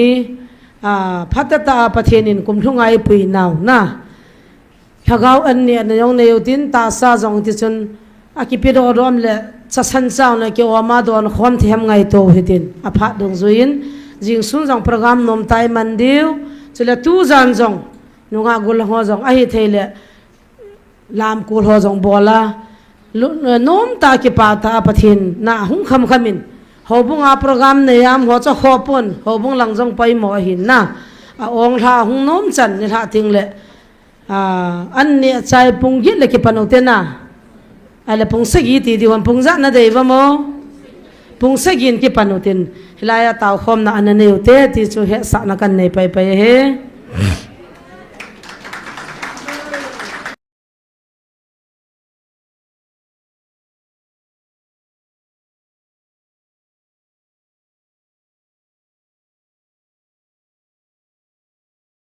phatata pathianin kumthungai pui naw na thagau an ne na yong neu tin ta sa jong ti chun akipiro rom le chasan chaw na ke wa ma don khom them ngai to hitin apha dong zuin jing sun jong program nom tai man diu chula tu jan jong nunga gul ho jong a hi theile lam kul ho jong bola nom ta ki pa ta pathin na hung kham khamin hobunga program ne yam ho cha khopon hobung lang jong pai mo hin na a ong tha hung nom chan ni tha ting le an ne chai pung gi le ki panu te na ale pung se gi ti diwan pung za na dei va mo pung se gin ki panu tin hilaya taw khom na an ne u te ti chu he sa na kan nei pai pai he